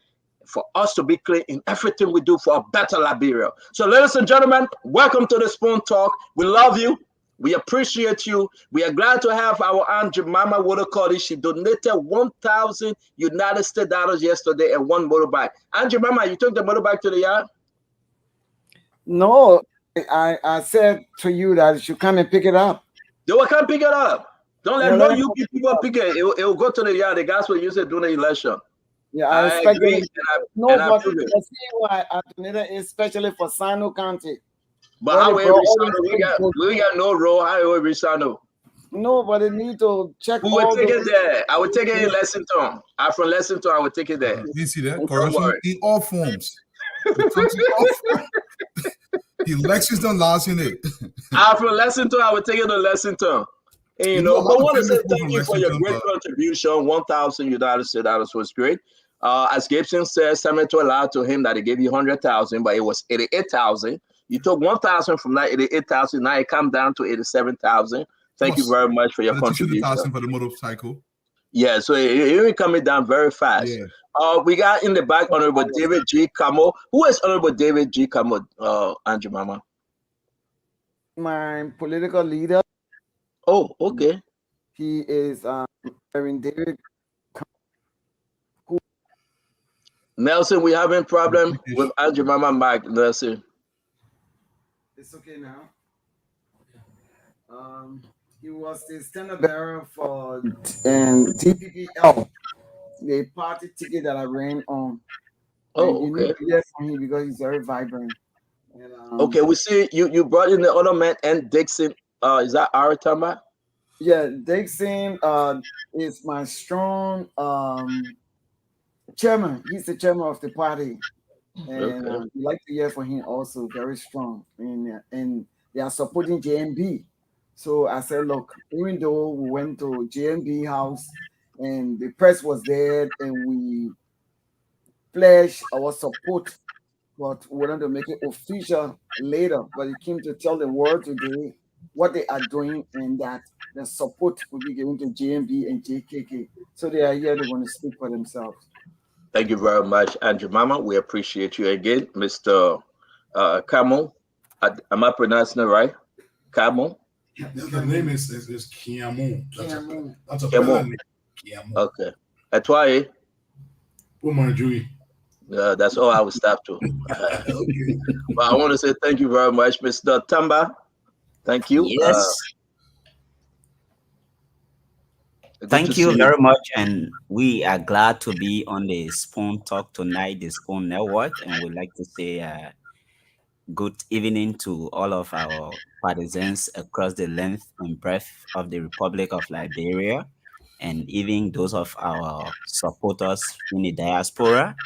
[SPEAKER 8] For us to be clean in everything we do for a better Liberia. So, ladies and gentlemen, welcome to the Spoon Talk. We love you. We appreciate you. We are glad to have our Aunt Jemima Woodacody. She donated 1,000 United States dollars yesterday and one motorbike. Aunt Jemima, you took the motorbike to the yard?
[SPEAKER 15] No, I said to you that you should come and pick it up.
[SPEAKER 8] They will come pick it up. Don't let no you people pick it. It will go to the yard. The guys will use it during the election.
[SPEAKER 15] Yeah, I expect it. No, but the thing why I donated especially for Sino County.
[SPEAKER 8] But how we got no role. How we reach Sino?
[SPEAKER 15] No, but they need to check.
[SPEAKER 8] We will take it there. I will take it in Lexington. I'm from Lexington. I will take it there.
[SPEAKER 7] You see that? Corruption in all forms. He Lexington last in it.
[SPEAKER 8] I'm from Lexington. I will take it to Lexington. And, you know, but I want to say thank you for your great contribution. 1,000 United States dollars was great. As Gibson said, Senator allowed to him that he gave you 100,000, but it was 88,000. You took 1,000 from that 88,000. Now it come down to 87,000. Thank you very much for your contribution.
[SPEAKER 7] 2,000 for the motorcycle.
[SPEAKER 8] Yeah, so it coming down very fast. Yeah. We got in the back Honorable David G. Camo. Who is Honorable David G. Camo, Andrew Mama?
[SPEAKER 15] My political leader.
[SPEAKER 8] Oh, okay.
[SPEAKER 15] He is David.
[SPEAKER 8] Nelson, we having problem with Andrew Mama Mike, Nelson.
[SPEAKER 15] It's okay now. He was the standard bearer for TPPL, the party ticket that I ran on.
[SPEAKER 8] Oh, okay.
[SPEAKER 15] Yes, because he's very vibrant. And,
[SPEAKER 8] okay, we see you brought in the other man and Dixon. Is that Aratama?
[SPEAKER 15] Yeah, Dixon is my strong chairman. He's the chairman of the party. And we like to hear from him also, very strong. And they are supporting JMB. So I said, look, even though we went to JMB house and the press was there and we pledged our support, but we wanted to make it official later. But it came to tell the world today what they are doing and that the support will be given to JMB and JKK. So they are here, they want to speak for themselves.
[SPEAKER 8] Thank you very much, Andrew Mama. We appreciate you again, Mr. Camo. Am I pronouncing it right? Camo?
[SPEAKER 17] The name is Kiamu. That's a
[SPEAKER 8] Camo.
[SPEAKER 17] Bella name. Kiamu.
[SPEAKER 8] Okay. Etoye?
[SPEAKER 17] Umarjui.
[SPEAKER 8] That's all I would stop to.
[SPEAKER 17] Okay.
[SPEAKER 8] Well, I want to say thank you very much, Mr. Tamba. Thank you.
[SPEAKER 18] Yes. Thank you
[SPEAKER 8] see
[SPEAKER 18] very much, and we are glad to be on the Spoon Talk tonight, the Spoon Network, and we'd like to say good evening to all of our partisans across the length and breadth of the Republic of Liberia, and even those of our supporters in the diaspora.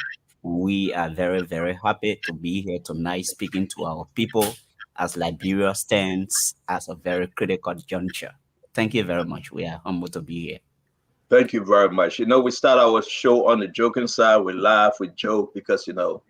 [SPEAKER 18] We are very, very happy to be here tonight speaking to our people as Liberia stands as a very critical juncture. Thank you very much. We are humbled to be here.
[SPEAKER 8] Thank you very much. You know, we start our show on the joking side. We laugh, we joke because, you know,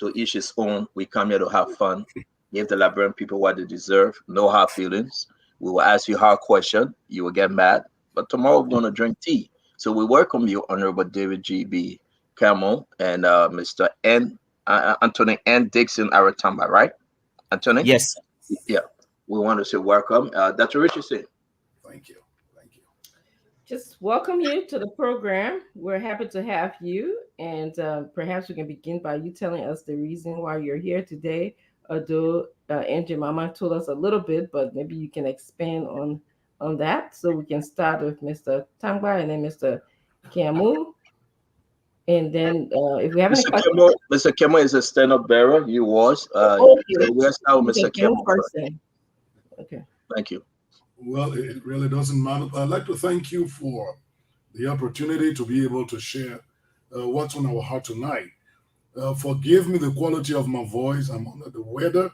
[SPEAKER 8] to each his own. We come here to have fun, give the Liberian people what they deserve, no hard feelings. We will ask you hard question. You will get mad. But tomorrow we're going to drink tea. So we welcome you, Honorable David G.B. Camel and Mr. Anthony N. Dixon Aratamba, right? Anthony?
[SPEAKER 18] Yes.
[SPEAKER 8] Yeah. We want to say welcome. Dr. Richardson.
[SPEAKER 17] Thank you.
[SPEAKER 6] Just welcome you to the program. We're happy to have you, and perhaps we can begin by you telling us the reason why you're here today. Although Angie Mama told us a little bit, but maybe you can expand on that. So we can start with Mr. Tangba and then Mr. Kiamu. And then if we have any questions.
[SPEAKER 8] Mr. Kemo is a stand-up bearer. He was.
[SPEAKER 6] Okay.
[SPEAKER 8] So we'll start with Mr. Kemo first.
[SPEAKER 6] Okay.
[SPEAKER 8] Thank you.
[SPEAKER 17] Well, it really doesn't matter. I'd like to thank you for the opportunity to be able to share what's on our heart tonight. Forgive me the quality of my voice. I'm under the weather,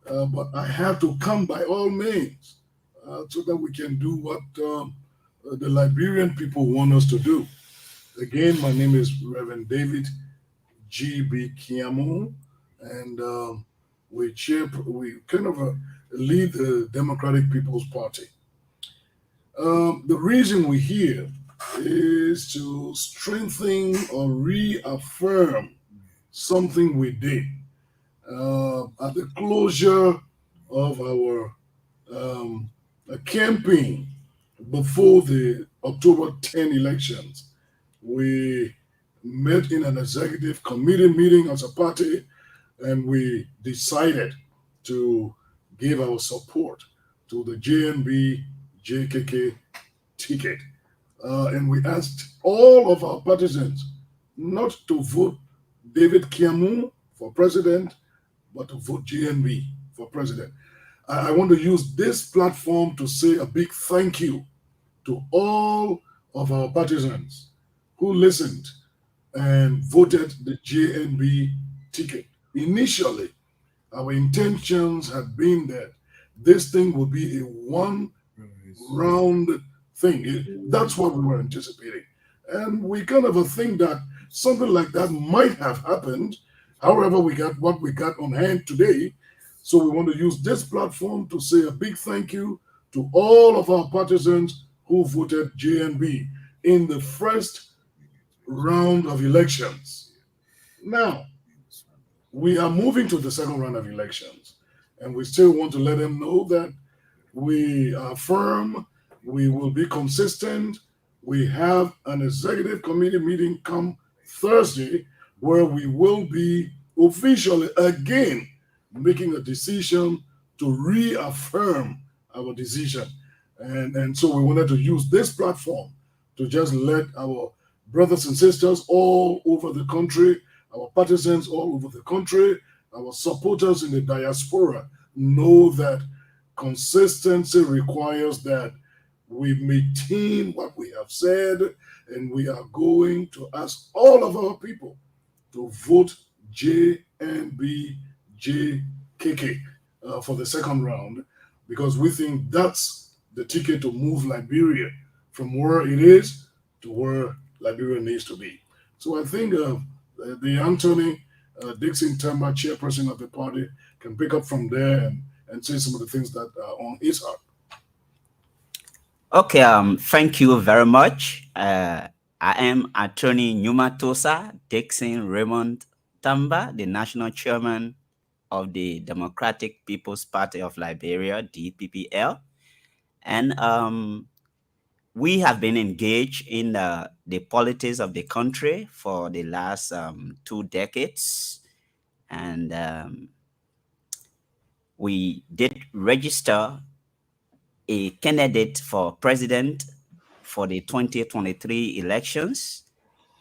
[SPEAKER 17] but I have to come by all means so that we can do what the Liberian people want us to do. Again, my name is Reverend David G.B. Kiamu, and we kind of lead the Democratic People's Party. The reason we're here is to strengthen or reaffirm something we did at the closure of our campaign before the October 10 elections. We met in an executive committee meeting as a party, and we decided to give our support to the JNB JKK ticket. And we asked all of our partisans not to vote David Kiamu for president, but to vote JNB for president. I want to use this platform to say a big thank you to all of our partisans who listened and voted the JNB ticket. Initially, our intentions had been that this thing would be a one-round thing. That's what we were anticipating. And we kind of think that something like that might have happened. However, we got what we got on hand today. So we want to use this platform to say a big thank you to all of our partisans who voted JNB in the first round of elections. Now, we are moving to the second round of elections, and we still want to let them know that we are firm, we will be consistent. We have an executive committee meeting come Thursday where we will be officially again making a decision to reaffirm our decision. And so we wanted to use this platform to just let our brothers and sisters all over the country, our partisans all over the country, our supporters in the diaspora know that consistency requires that we maintain what we have said, and we are going to ask all of our people to vote JNBJKK for the second round, because we think that's the ticket to move Liberia from where it is to where Liberia needs to be. So I think the Anthony Dixon Tamba, chairperson of the party, can pick up from there and say some of the things that are on his heart.
[SPEAKER 18] Okay, thank you very much. I am Attorney Nyuma Tosa Dixon Raymond Tamba, the national chairman of the Democratic People's Party of Liberia, DPPL. And we have been engaged in the politics of the country for the last 2 decades. And we did register a candidate for president for the 2023 elections.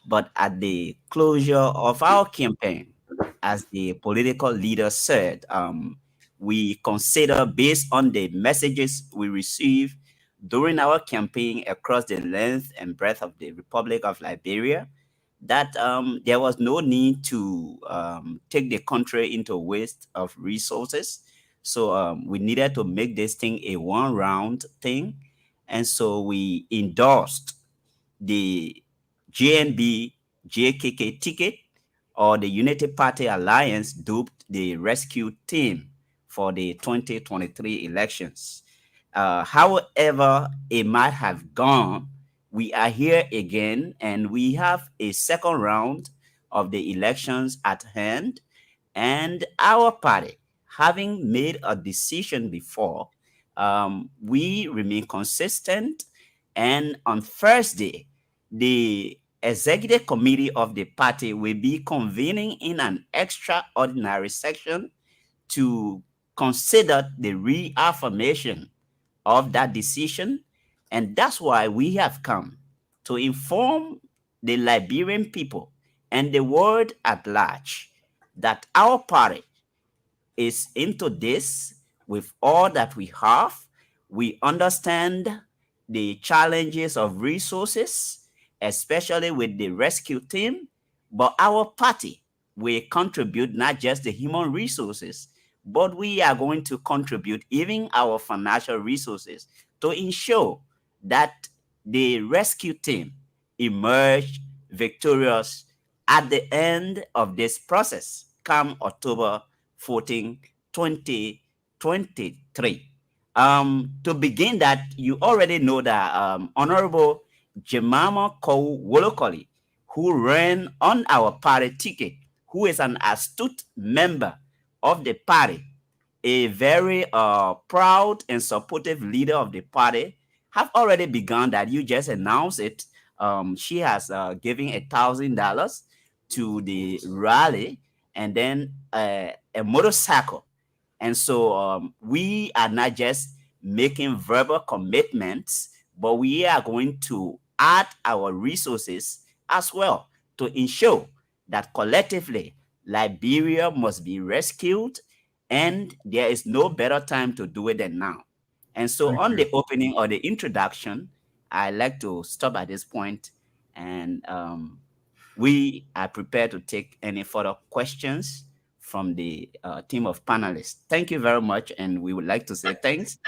[SPEAKER 18] But at the closure of our campaign, as the political leader said, we consider, based on the messages we received during our campaign across the length and breadth of the Republic of Liberia, that there was no need to take the country into waste of resources. So we needed to make this thing a one-round thing. And so we endorsed the JNB JKK ticket, or the Unity Party Alliance duped the rescue team for the 2023 elections. However it might have gone, we are here again, and we have a second round of the elections at hand. And our party, having made a decision before, we remain consistent. And on Thursday, the executive committee of the party will be convening in an extraordinary session to consider the reaffirmation of that decision. And that's why we have come to inform the Liberian people and the world at large that our party is into this with all that we have. We understand the challenges of resources, especially with the rescue team, but our party will contribute not just the human resources, but we are going to contribute even our financial resources to ensure that the rescue team emerge victorious at the end of this process come October 14, 2023. To begin that, you already know that Honorable Jemima Kow Wolokoli, who ran on our party ticket, who is an astute member of the party, a very proud and supportive leader of the party, have already begun that. You just announced it. She has given $1,000 to the rally, and then a motorcycle. And so we are not just making verbal commitments, but we are going to add our resources as well to ensure that collectively Liberia must be rescued, and there is no better time to do it than now. And so on the opening or the introduction, I like to stop at this point, and we are prepared to take any further questions from the team of panelists. Thank you very much, and we would like to say thanks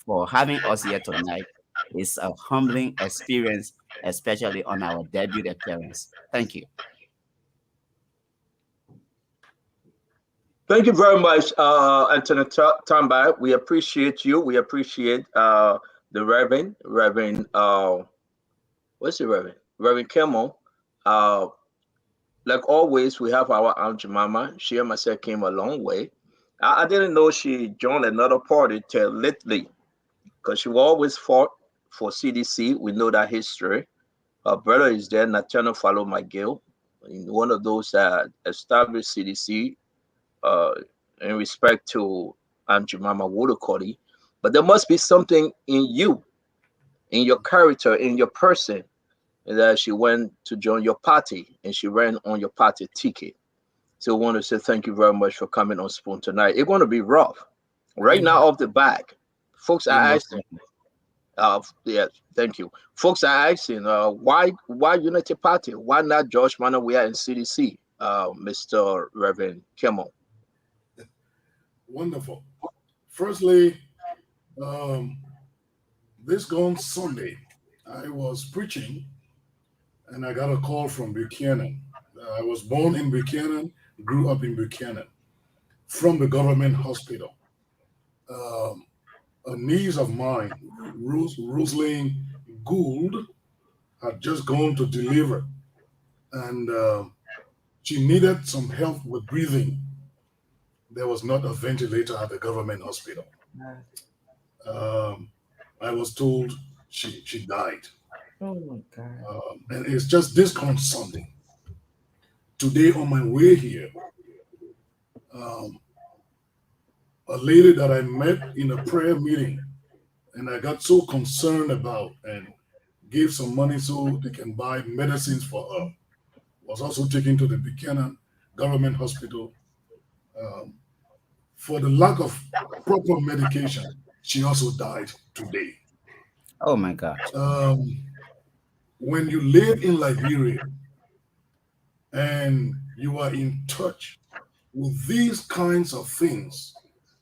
[SPEAKER 18] for having us here tonight. It's a humbling experience, especially on our debut appearance. Thank you.
[SPEAKER 8] Thank you very much, Anthony Tamba. We appreciate you. We appreciate the Reverend, what's the Reverend? Reverend Kimmel. Like always, we have our Aunt Jemima. She and myself came a long way. I didn't know she joined another party till lately, because she always fought for CDC. We know that history. Her brother is there, Nathaniel Follow McGill, one of those that established CDC in respect to Aunt Jemima Wolokoli. But there must be something in you, in your character, in your person, that she went to join your party and she ran on your party ticket. So I want to say thank you very much for coming on Spoon tonight. It's going to be rough. Right now, off the back, folks are asking. Yeah, thank you. Folks are asking, why Unity Party? Why not George Manawia and CDC, Mr. Reverend Kimmel?
[SPEAKER 17] Wonderful. Firstly, this gone Sunday, I was preaching and I got a call from Buchanan. I was born in Buchanan, grew up in Buchanan, from the government hospital. A niece of mine, Rosalind Gould, had just gone to deliver, and she needed some help with breathing. there was not a ventilator at the government hospital. I was told she died.
[SPEAKER 6] Oh my God.
[SPEAKER 17] And it's just disconcerting. Today on my way here, a lady that I met in a prayer meeting and I got so concerned about and gave some money so they can buy medicines for her, was also taken to the Buchanan Government Hospital. For the lack of proper medication, she also died today.
[SPEAKER 18] Oh my God.
[SPEAKER 17] When you live in Liberia and you are in touch with these kinds of things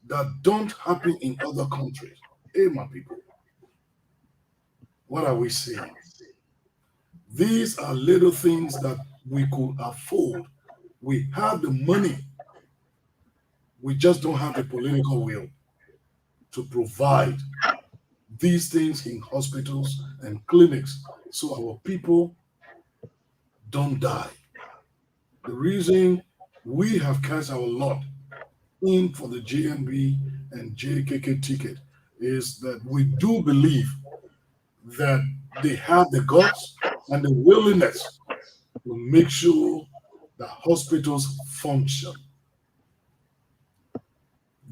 [SPEAKER 17] that don't happen in other countries, hey, my people, what are we saying? These are little things that we could afford. We have the money. We just don't have the political will to provide these things in hospitals and clinics so our people don't die. The reason we have cast our lot in for the JNB and JKK ticket is that we do believe that they have the guts and the willingness to make sure the hospitals function.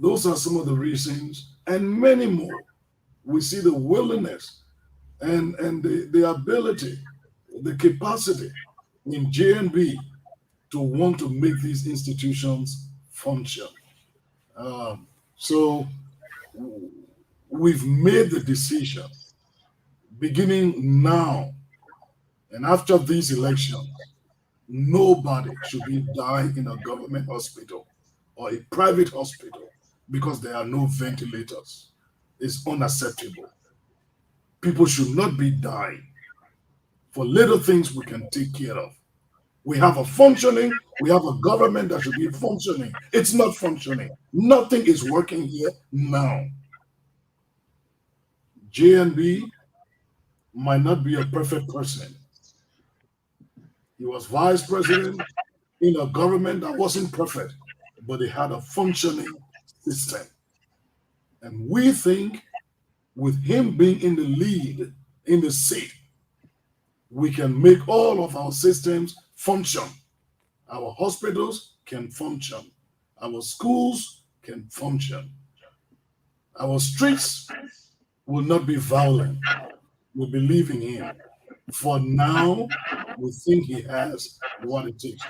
[SPEAKER 17] Those are some of the reasons, and many more. We see the willingness and the ability, the capacity in JNB to want to make these institutions function. So we've made the decision, beginning now and after these elections, nobody should be dying in a government hospital or a private hospital because there are no ventilators. It's unacceptable. People should not be dying for little things we can take care of. We have a government that should be functioning. It's not functioning. Nothing is working here now. JNB might not be a perfect person. He was vice president in a government that wasn't perfect, but it had a functioning system. And we think with him being in the lead, in the seat, we can make all of our systems function. Our hospitals can function. Our schools can function. Our streets will not be violent. We believe in him. For now, we think he has what it takes.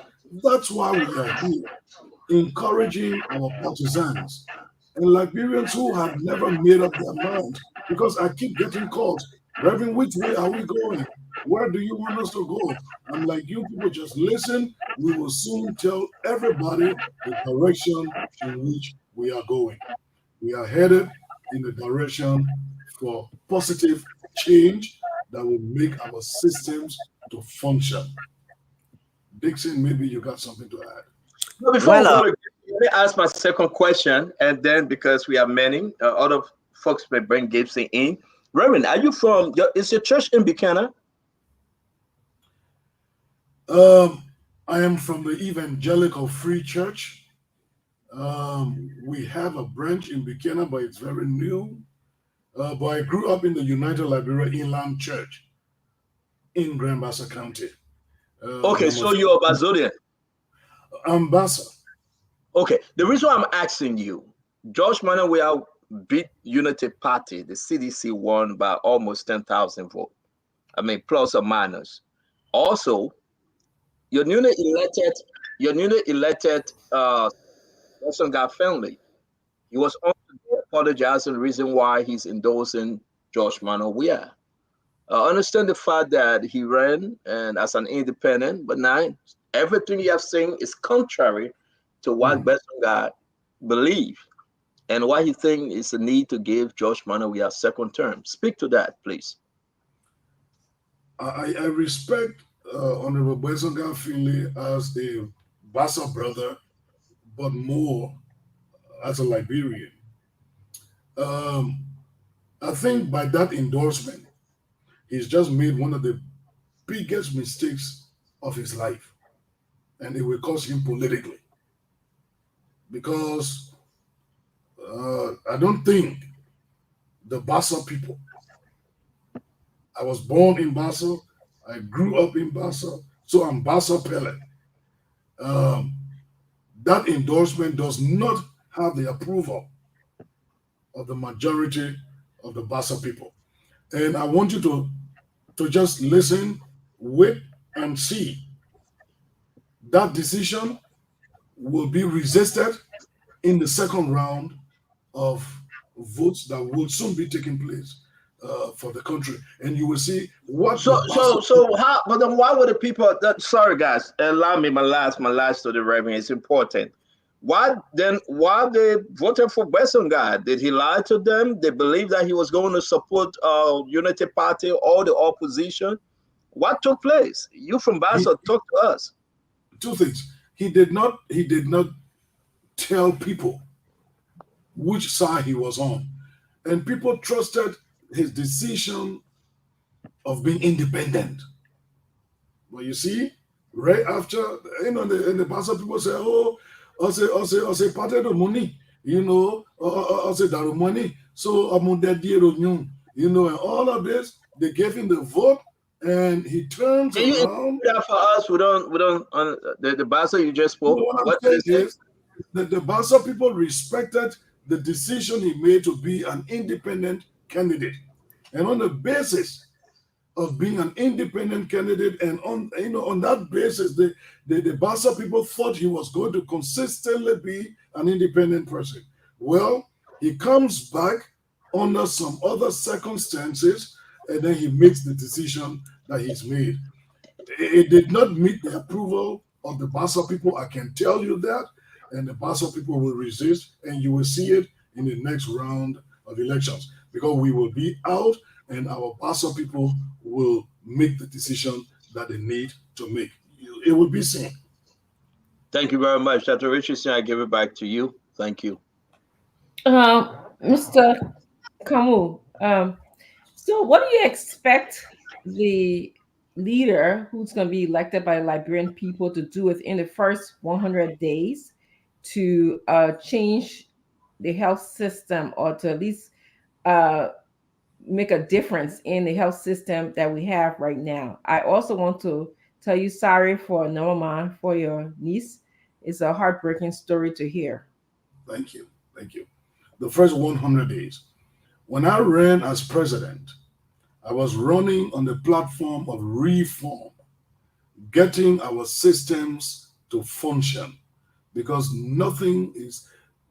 [SPEAKER 17] That's why we are here, encouraging our partisans and Liberians who have never made up their mind. Because I keep getting calls, Reverend, which way are we going? Where do you want us to go? I'm like, you people just listen. We will soon tell everybody the direction in which we are going. We are headed in the direction for positive change that will make our systems to function. Dixon, maybe you got something to add.
[SPEAKER 8] No, before we go, let me ask my second question, and then because we are many, other folks may bring Gibson in. Reverend, are you from? Is your church in Buchanan?
[SPEAKER 17] I am from the Evangelical Free Church. We have a branch in Buchanan, but it's very new. But I grew up in the United Liberia Inland Church in Grand Bassa County.
[SPEAKER 8] Okay, so you're a Bazodian.
[SPEAKER 17] I'm Bassa.
[SPEAKER 8] Okay, the reason I'm asking you, George Manawiya beat Unity Party. The CDC won by almost 10,000 votes. I mean, plus or minus. Also, your newly elected Wilson God family. He was also apologizing the reason why he's endorsing George Manawiya. Understand the fact that he ran and as an independent, but now everything you have seen is contrary to what God believe and why he thinks is the need to give George Manawiya a second term. Speak to that, please.
[SPEAKER 17] I respect Honorable Besonga Finley as a Bassa brother, but more as a Liberian. I think by that endorsement, he's just made one of the biggest mistakes of his life, and it will cost him politically. because I don't think the Bassa people. I was born in Bassa. I grew up in Bassa, so I'm Bassa Pele. That endorsement does not have the approval of the majority of the Bassa people. And I want you to just listen, wait, and see. That decision will be resisted in the second round of votes that will soon be taking place for the country, and you will see what.
[SPEAKER 8] So how? But then why would the people? Sorry, guys, allow me my last to the Reverend. It's important. Why they voted for Western guy? Did he lie to them? They believe that he was going to support Unity Party or the opposition. What took place? You from Bassa, talk to us.
[SPEAKER 17] Two things. He did not tell people which side he was on, and people trusted his decision of being independent. But you see, right after, in the Bassa people say, oh, I say party the money, I say that money, so I'm on that deal, and all of this, they gave him the vote, and he turns
[SPEAKER 8] Can you
[SPEAKER 17] around.
[SPEAKER 8] that for us? We don't the Bassa you just spoke.
[SPEAKER 17] What I'm saying is that the Bassa people respected the decision he made to be an independent candidate, and on the basis of being an independent candidate, and on that basis, the Bassa people thought he was going to consistently be an independent person. Well, he comes back under some other circumstances, and then he makes the decision that he's made. It did not meet the approval of the Bassa people, I can tell you that, and the Bassa people will resist, and you will see it in the next round of elections, because we will be out, and our Bassa people will make the decision that they need to make. It will be seen.
[SPEAKER 8] Thank you very much, Dr. Richardson. I give it back to you. Thank you.
[SPEAKER 6] Mr. Kamu, so what do you expect the leader who's going to be elected by the Liberian people to do within the first 100 days to change the health system, or to at least make a difference in the health system that we have right now? I also want to tell you sorry for Norma, for your niece. It's a heartbreaking story to hear.
[SPEAKER 17] Thank you. Thank you. The first 100 days. When I ran as president, I was running on the platform of reform, getting our systems to function, because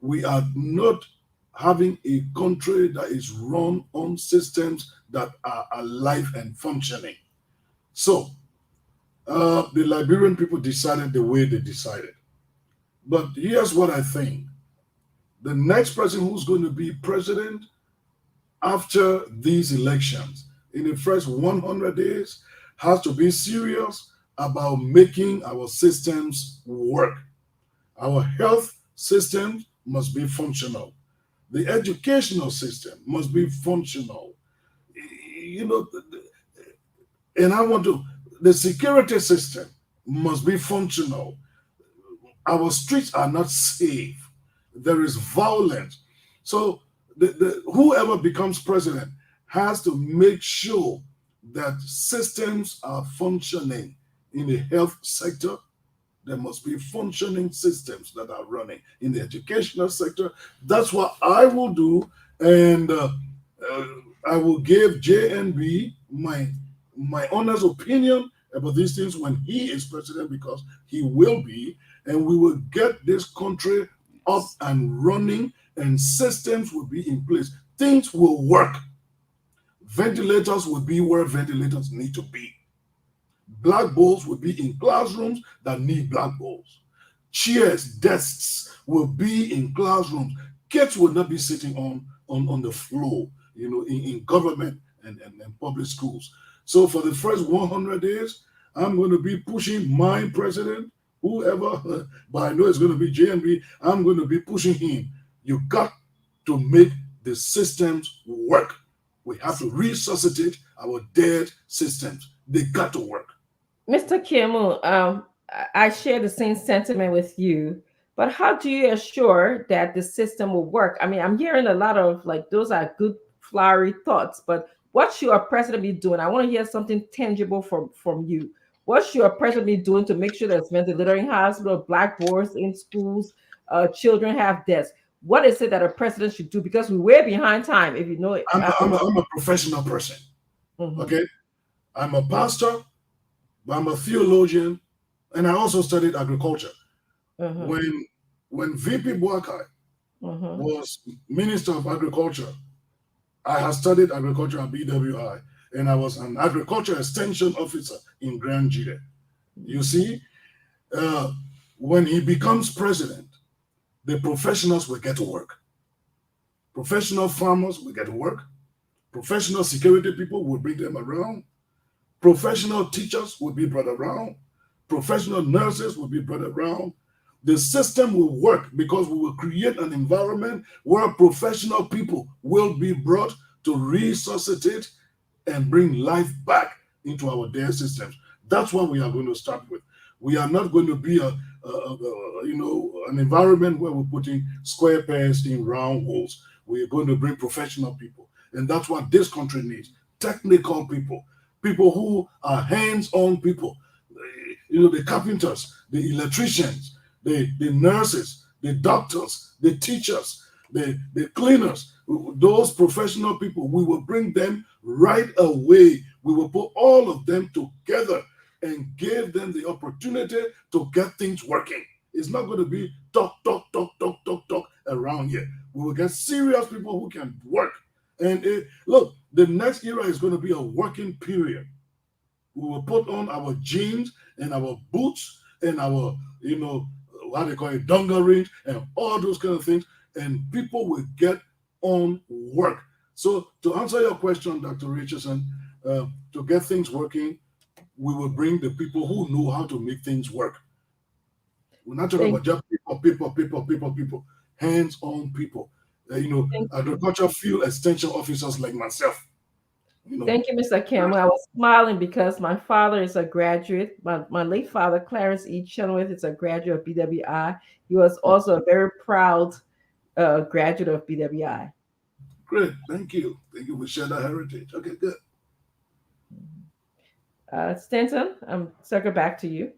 [SPEAKER 17] we are not having a country that is run on systems that are alive and functioning. So the Liberian people decided the way they decided. But here's what I think. The next person who's going to be president after these elections in the first 100 days has to be serious about making our systems work. Our health system must be functional. The educational system must be functional. And the security system must be functional. Our streets are not safe. There is violence. So whoever becomes president has to make sure that systems are functioning in the health sector. There must be functioning systems that are running in the educational sector. That's what I will do, and I will give JNB my honest opinion about these things when he is president, because he will be, and we will get this country up and running, and systems will be in place. Things will work. Ventilators will be where ventilators need to be. Blackboards will be in classrooms that need blackboards. Chairs, desks will be in classrooms. Kids will not be sitting on the floor, in government and public schools. So for the first 100 days, I'm going to be pushing my president, whoever, but I know it's going to be JNB. I'm going to be pushing him. You got to make the systems work. We have to resuscitate our dead systems. They got to work.
[SPEAKER 6] Mr. Kimmel, I share the same sentiment with you, But how do you assure that the system will work? I mean, I'm hearing a lot of like those are good flowery thoughts, but what should our president be doing? I want to hear something tangible from you. What should our president be doing to make sure there's ventilating hospital, blackboards in schools, children have desks? What is it that a president should do? Because we're way behind time. If you know it,
[SPEAKER 17] I'm a professional person. Okay, I'm a pastor, but I'm a theologian, and I also studied agriculture. When VP Boakai was Minister of Agriculture, I had studied agriculture at BWI, and I was an agriculture extension officer in Grand Jide. You see, when he becomes president, the professionals will get to work. Professional farmers will get to work. Professional security people will bring them around. Professional teachers will be brought around. Professional nurses will be brought around. The system will work because we will create an environment where professional people will be brought to resuscitate and bring life back into our dear systems. That's what we are going to start with. We are not going to be an environment where we're putting square pegs in round holes. We are going to bring professional people, and that's what this country needs: technical people, people who are hands-on people. The carpenters, the electricians, the nurses, the doctors, the teachers, the cleaners, those professional people, we will bring them right away. We will put all of them together and give them the opportunity to get things working. It's not going to be talk around here. We will get serious people who can work. And look, the next era is going to be a working period. We will put on our jeans and our boots and our, what they call it, dungarees and all those kind of things, and people will get on work. So to answer your question, Dr. Richardson, to get things working, we will bring the people who know how to make things work. We're not talking about just people, hands-on people. Agriculture field extension officers like myself.
[SPEAKER 6] Thank you, Mr. Campbell. I was smiling because my father is a graduate. My late father, Clarence E. Chenoweth, is a graduate of BWI. He was also a very proud graduate of BWI.
[SPEAKER 17] Great, thank you. Thank you. We share that heritage. Okay, good.
[SPEAKER 6] Stanton, I'm circle back to you.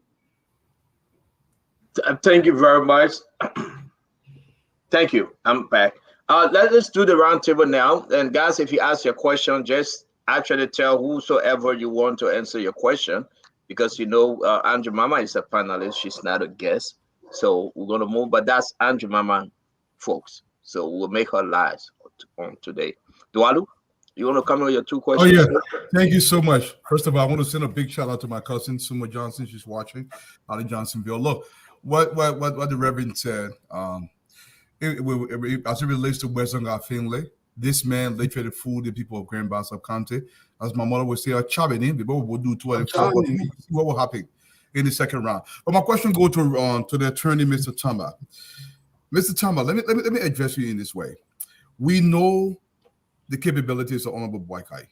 [SPEAKER 8] Thank you very much. Thank you. I'm back. Let's do the roundtable now. And guys, if you ask your question, just actually tell whosoever you want to answer your question, because Andrew Mama is a panelist. She's not a guest. So we're going to move, but that's Andrew Mama, folks. So we'll make her live on today. Dualu, you want to come with your two questions?
[SPEAKER 7] Oh, yeah. Thank you so much. First of all, I want to send a big shout out to my cousin, Suma Johnson. She's watching out of Johnsonville. Look, what the Reverend said, as it relates to Western Finley, this man literally fooled the people of Grand Bassa County. As my mother would say, a chabini, people will do what will happen in the second round. But my question goes to the attorney, Mr. Tamba. Mr. Tamba, let me address you in this way. We know the capabilities of Honorable Boakai.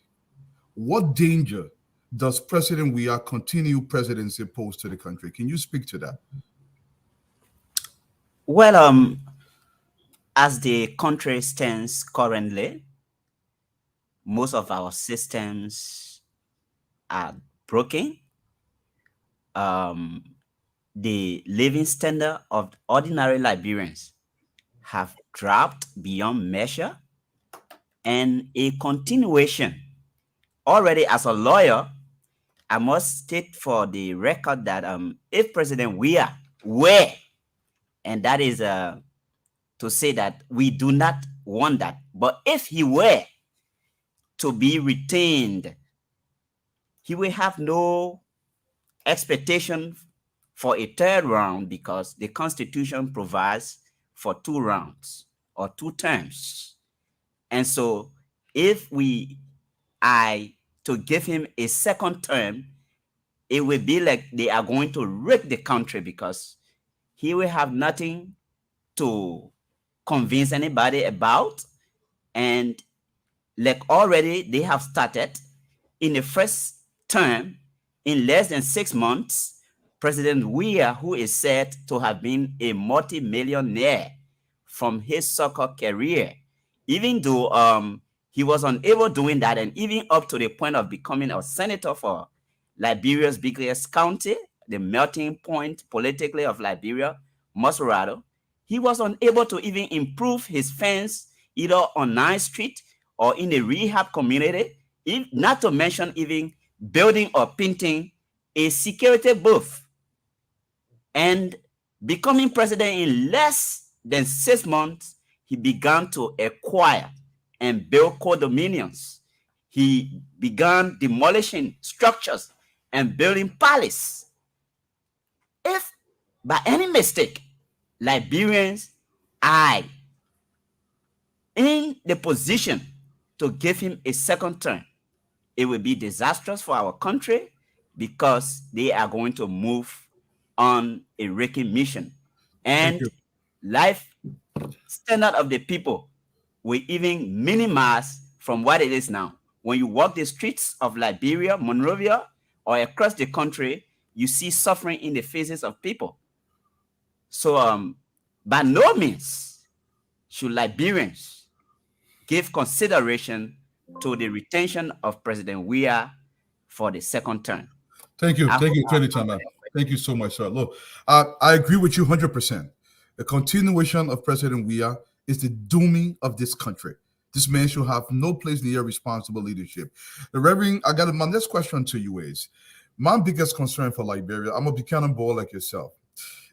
[SPEAKER 7] What danger does President Weah continue presidency pose to the country? Can you speak to that?
[SPEAKER 18] Well, as the country stands currently, most of our systems are broken. The living standard of ordinary Liberians have dropped beyond measure, and a continuation. Already as a lawyer, I must state for the record that if President Weah were, and that is to say that we do not want that, but if he were to be retained, he will have no expectation for a third round because the Constitution provides for 2 rounds or 2 terms. And so if to give him a second term, it will be like they are going to wreck the country because he will have nothing to convince anybody about. And like already they have started in the first term, in less than 6 months, President Weah, who is said to have been a multi-millionaire from his soccer career, even though he was unable doing that, and even up to the point of becoming a senator for Liberia's biggest county, the melting point politically of Liberia, Masurado, he was unable to even improve his fence either on 9th Street or in a rehab community, not to mention even building or painting a security booth. And becoming president in less than 6 months, he began to acquire and build condominiums. He began demolishing structures and building palaces. If by any mistake Liberians are in the position to give him a second term, it will be disastrous for our country because they are going to move on a wrecking mission. And life standard of the people will even minimize from what it is now. When you walk the streets of Liberia, Monrovia, or across the country, you see suffering in the faces of people. So by no means should Liberians give consideration to the retention of President Weah for the second term.
[SPEAKER 7] Thank you, Tama. Thank you so much, sir. Look, I agree with you 100%. The continuation of President Weah is the dooming of this country. This man should have no place near responsible leadership. The Reverend, my next question to you is, my biggest concern for Liberia, I'm a Buchanan boy like yourself,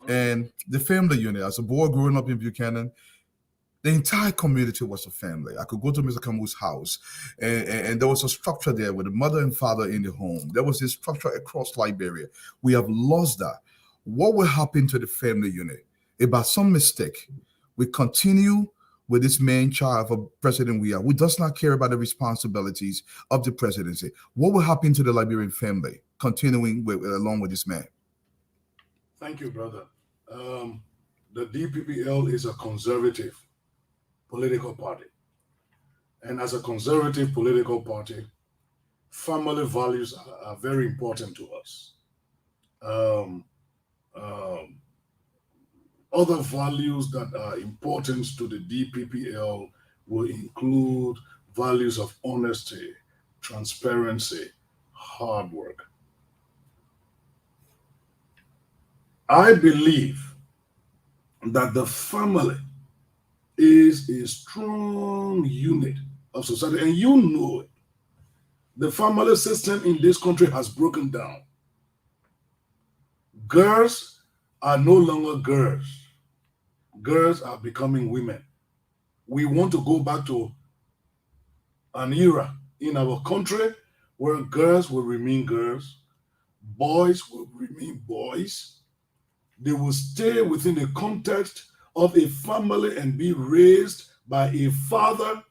[SPEAKER 7] and the family unit. As a boy growing up in Buchanan, the entire community was a family. I could go to Mr. Camus' house, and there was a structure there with a mother and father in the home. There was this structure across Liberia. We have lost that. What will happen to the family unit if by some mistake we continue with this man child of President Weah, who does not care about the responsibilities of the presidency? What will happen to the Liberian family continuing along with this man?
[SPEAKER 17] Thank you, brother. The DPPL is a conservative political party. And as a conservative political party, family values are very important to us. Other values that are important to the DPPL will include values of honesty, transparency, hard work. I believe that the family is a strong unit of society, and you know it. The family system in this country has broken down. Girls are no longer girls. Girls are becoming women. We want to go back to an era in our country where girls will remain girls, boys will remain boys. They will stay within the context of a family and be raised by a father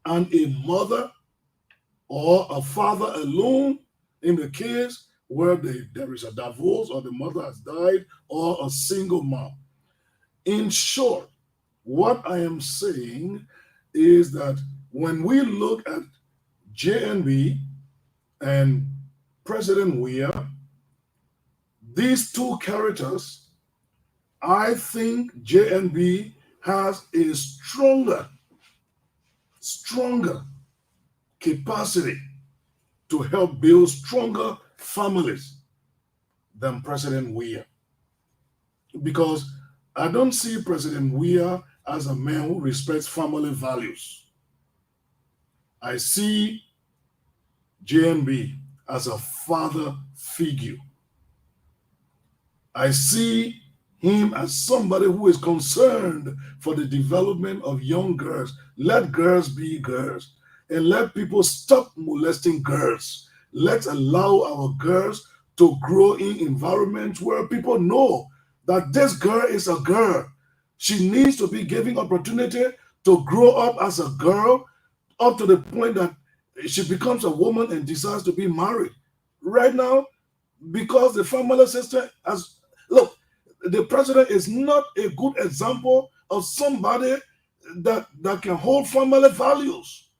[SPEAKER 17] and a mother, or a father alone in the case where there is a divorce or the mother has died, or a single mom. In short, what I am saying is that when we look at JNB and President Weah, these two characters, I think JNB has a stronger capacity to help build stronger families than President Weah. Because I don't see President Weah as a man who respects family values. I see JNB as a father figure. I see him as somebody who is concerned for the development of young girls. Let girls be girls, and let people stop molesting girls. Let's allow our girls to grow in environments where people know that this girl is a girl. She needs to be given opportunity to grow up as a girl up to the point that she becomes a woman and decides to be married. Right now, because the family system has, look, the president is not a good example of somebody that can hold family values.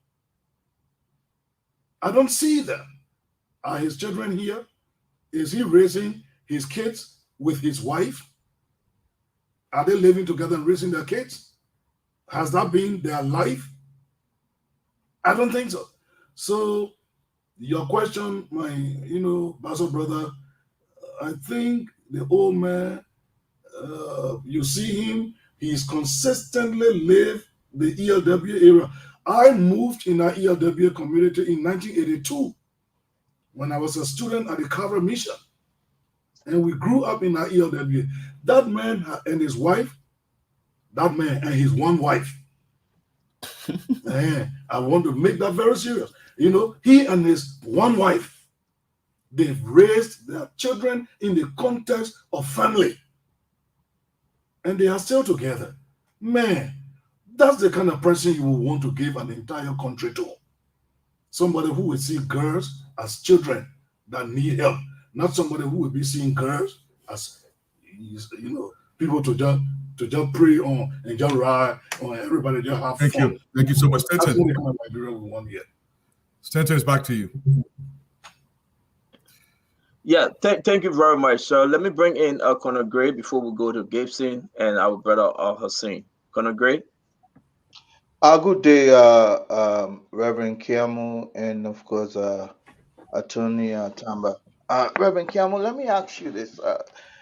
[SPEAKER 17] I don't see that. Are his children here? Is he raising his kids with his wife? Are they living together and raising their kids? Has that been their life? I don't think so. So your question, my, Basil brother, I think the old man, you see him, he's consistently lived the ELW era. I moved in our ELW community in 1982 when I was a student at the Calvary Mission. And we grew up in our ELW. That man and his wife, that man and his one wife. And I want to make that very serious. He and his one wife, they've raised their children in the context of family. And they are still together. Man, that's the kind of person you will want to give an entire country to. Somebody who will see girls as children that need help, not somebody who will be seeing girls as, people to just pray on and just ride on, everybody just have fun.
[SPEAKER 7] Thank you so much, Stanton.
[SPEAKER 17] That's not the kind of Nigeria we want yet.
[SPEAKER 7] Stanton, is back to you.
[SPEAKER 8] Yeah, thank you very much. So let me bring in Conor Gray before we go to Gibson and our brother Hussein. Conor Gray.
[SPEAKER 9] Good day, Reverend Kiamu, and of course, Attorney Tamba. Reverend Kiamu, let me ask you this.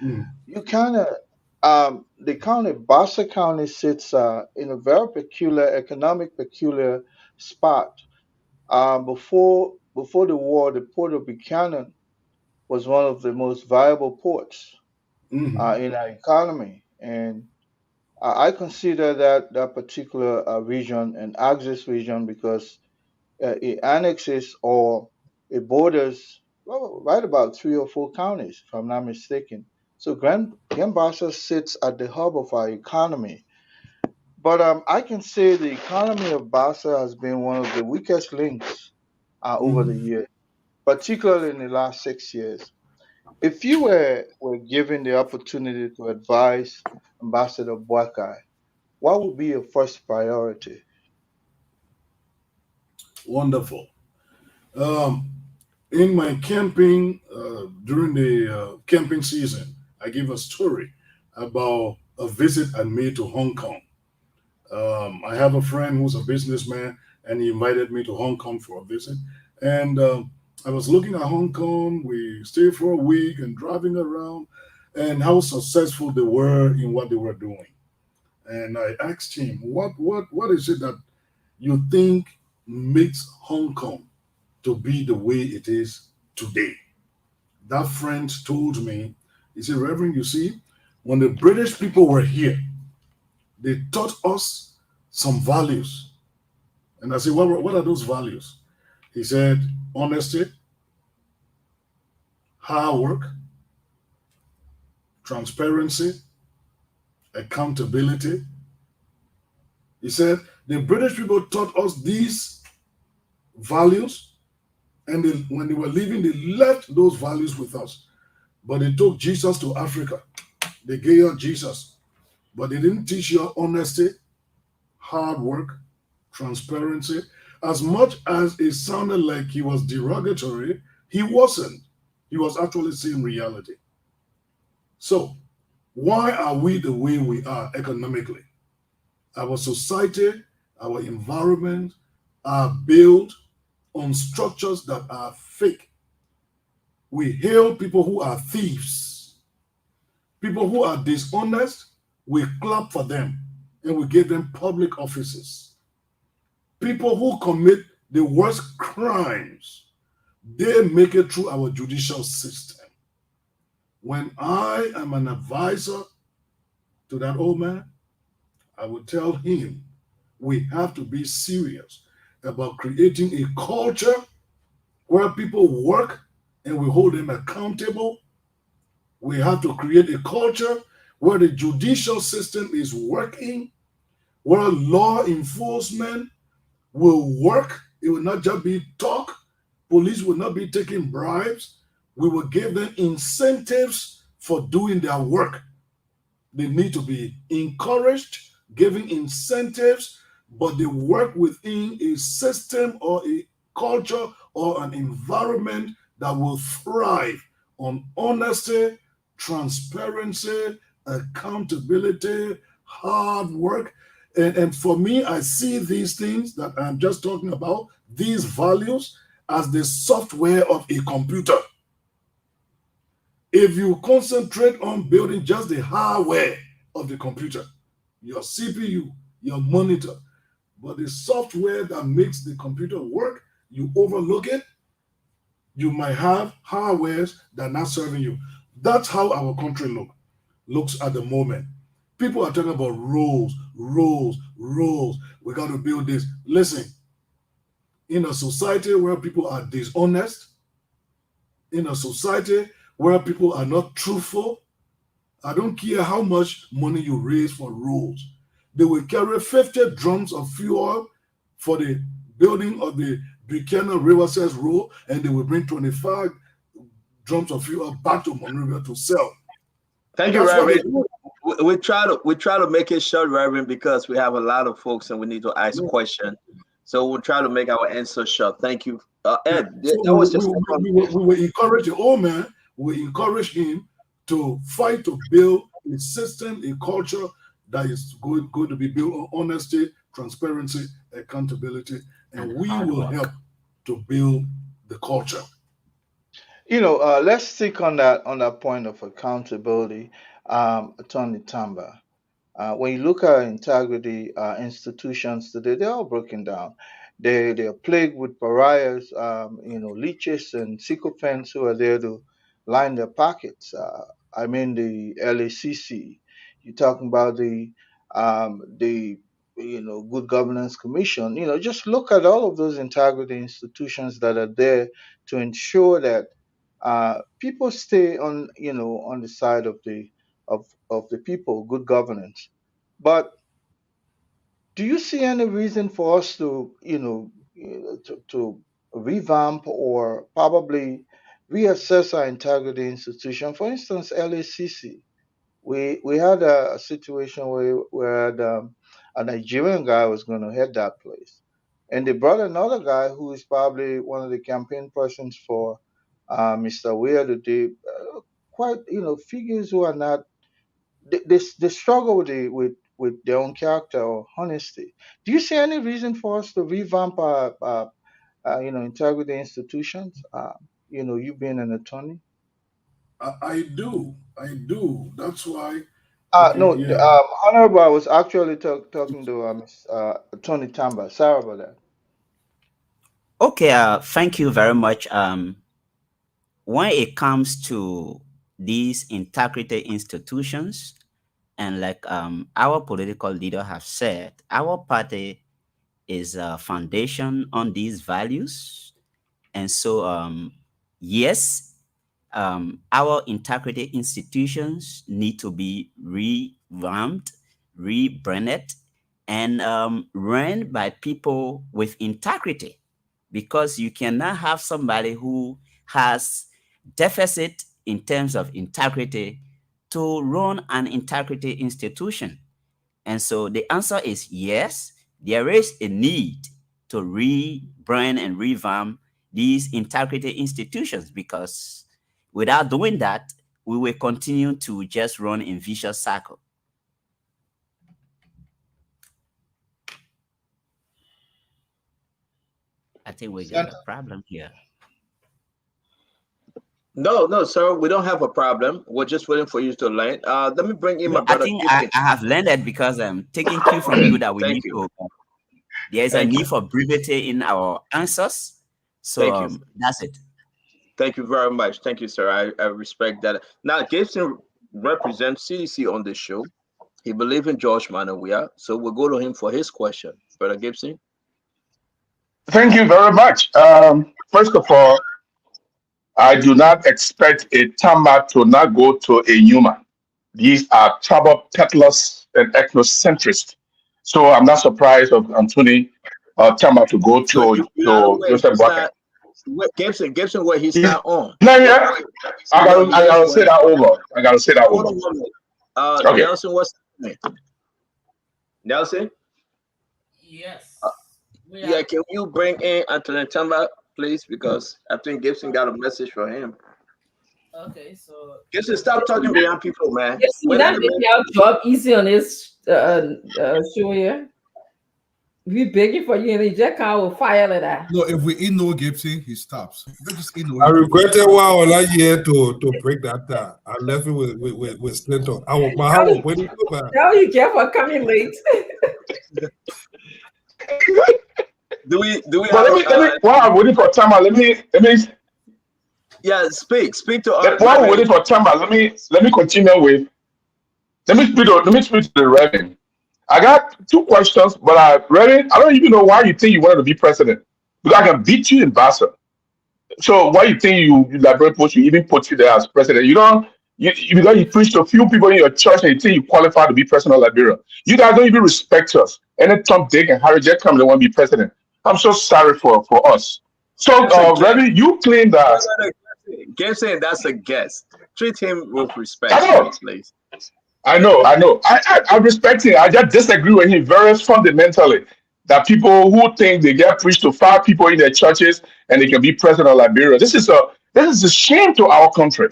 [SPEAKER 9] You kind of, the county, Bassa County sits in a very peculiar spot. Before the war, the port of Buchanan was one of the most viable ports in our economy, and I consider that particular region an axis region because it annexes or it borders right about 3 or 4 counties, if I'm not mistaken. So Grand Bassa sits at the hub of our economy. But I can say the economy of Bassa has been one of the weakest links over the years, particularly in the last 6 years. If you were given the opportunity to advise Ambassador Boakai, what would be your first priority?
[SPEAKER 17] Wonderful. In my camping, during the camping season, I give a story about a visit I made to Hong Kong. I have a friend who's a businessman, and he invited me to Hong Kong for a visit. And I was looking at Hong Kong. We stayed for a week and driving around, and how successful they were in what they were doing. And I asked him, what is it that you think makes Hong Kong to be the way it is today? That friend told me, he said, Reverend, you see, when the British people were here, they taught us some values. And I said, what are those values? He said, honesty, hard work, transparency, accountability. He said, the British people taught us these values, and when they were leaving, they left those values with us. But they took Jesus to Africa. They gave us Jesus, but they didn't teach you honesty, hard work, transparency. As much as it sounded like he was derogatory, he wasn't. He was actually saying reality. So, why are we the way we are economically? Our society, our environment are built on structures that are fake. We hail people who are thieves. People who are dishonest, we clap for them and we give them public offices. People who commit the worst crimes, they make it through our judicial system. When I am an advisor to that old man, I will tell him we have to be serious about creating a culture where people work and we hold them accountable. We have to create a culture where the judicial system is working, where law enforcement will work. It will not just be talk. Police will not be taking bribes. We will give them incentives for doing their work. They need to be encouraged, giving incentives, but they work within a system or a culture or an environment that will thrive on honesty, transparency, accountability, hard work. And for me, I see these things that I'm just talking about, these values, as the software of a computer. If you concentrate on building just the hardware of the computer, your CPU, your monitor, but the software that makes the computer work, you overlook it, you might have hardwares that are not serving you. That's how our country looks at the moment. People are talking about roles. We got to build this. Listen, in a society where people are dishonest, in a society where people are not truthful, I don't care how much money you raise for roads. They will carry 50 drums of fuel for the building of the Buchanan Riverside Road, and they will bring 25 drums of fuel back to Monrovia to sell.
[SPEAKER 8] Thank you, Reverend. We try to make it short, Reverend, because we have a lot of folks and we need to ask questions. So we'll try to make our answer short. Thank you, Ed.
[SPEAKER 17] So we will encourage the old man. We encourage him to fight to build a system, a culture that is going to be built on honesty, transparency, accountability, and we will help to build the culture.
[SPEAKER 9] Let's stick on that point of accountability, Attorney Tamba. When you look at integrity institutions today, they're all broken down. They are plagued with pariahs, leeches and sycophants who are there to line their pockets. I mean the LACC. You're talking about the Good Governance Commission. Just look at all of those integrity institutions that are there to ensure that people stay on the side of the people, good governance. But do you see any reason for us to to revamp or probably reassess our integrity institution? For instance, LACC. We had a situation where a Nigerian guy was going to head that place, and they brought another guy who is probably one of the campaign persons for Mr. Weir today. Quite figures who are not they struggle with their own character or honesty. Do you see any reason for us to revamp our integrity institutions? You being an attorney.
[SPEAKER 17] I do. That's why.
[SPEAKER 9] No, Honorable, I was actually talking to Attorney Tamba. Sorry about that.
[SPEAKER 18] Okay, thank you very much. When it comes to these integrity institutions, and like our political leader have said, our party is a foundation on these values. And so, yes, our integrity institutions need to be revamped, rebranded, and run by people with integrity, because you cannot have somebody who has deficit in terms of integrity to run an integrity institution. And so the answer is yes, there is a need to rebrand and revamp these integrity institutions, because without doing that, we will continue to just run in vicious cycle. I think we got a problem here.
[SPEAKER 8] No, sir. We don't have a problem. We're just waiting for you to land. Let me bring in my brother.
[SPEAKER 18] I think I have landed because I'm taking cue from you that we need to. There's a need for brevity in our answers. So that's it.
[SPEAKER 8] Thank you very much. Thank you, sir. I respect that. Now, Gibson represents CDC on this show. He believes in George Manawia. So we'll go to him for his question. Brother Gibson.
[SPEAKER 16] Thank you very much. First of all, I do not expect a Tamba to not go to a human. These are trouble peddlers and ethnocentrists. So I'm not surprised of Anthony Tamba to go to Joseph Bucket.
[SPEAKER 8] Gibson, where he's not on.
[SPEAKER 16] No, yeah. I gotta say that over.
[SPEAKER 8] Okay. Nelson, what's his name? Nelson?
[SPEAKER 4] Yes.
[SPEAKER 8] Yeah, can you bring in Anthony Tamba, please? Because I think Gibson got a message for him.
[SPEAKER 6] Okay, so
[SPEAKER 8] Just stop talking behind people, man.
[SPEAKER 6] yes, we not making our job easy on this show here. We begging for you and reject our fire like that.
[SPEAKER 7] No, if we ignore Gibson, he stops. We just ignore
[SPEAKER 19] I
[SPEAKER 7] him.
[SPEAKER 19] regretted why I was not here to break that down. I left it with Clinton. My heart was waiting for that.
[SPEAKER 6] Now you care for coming late.
[SPEAKER 8] Do we
[SPEAKER 16] But let me while I'm waiting for Tama, let me
[SPEAKER 8] yeah, speak to us.
[SPEAKER 16] While we're waiting for Tama, let me continue with let me speak to the Reverend. I got two questions, but Reverend, I don't even know why you think you wanted to be president. Because I can beat you in Bassa. So why you think you Liberal post you even put you there as president? You don't because you preached to a few people in your church and you think you qualify to be president of Liberia. You guys don't even respect us. Any Tom, Dick, and Harry just come they want to be president. I'm so sorry for us. So Reverend, you claim that
[SPEAKER 8] Gabe saying that's a guest. Treat him with respect, please.
[SPEAKER 16] I know. I respect him. I just disagree with him very fundamentally. That people who think they get preached to 5 people in their churches and they can be president of Liberia. This is a shame to our country.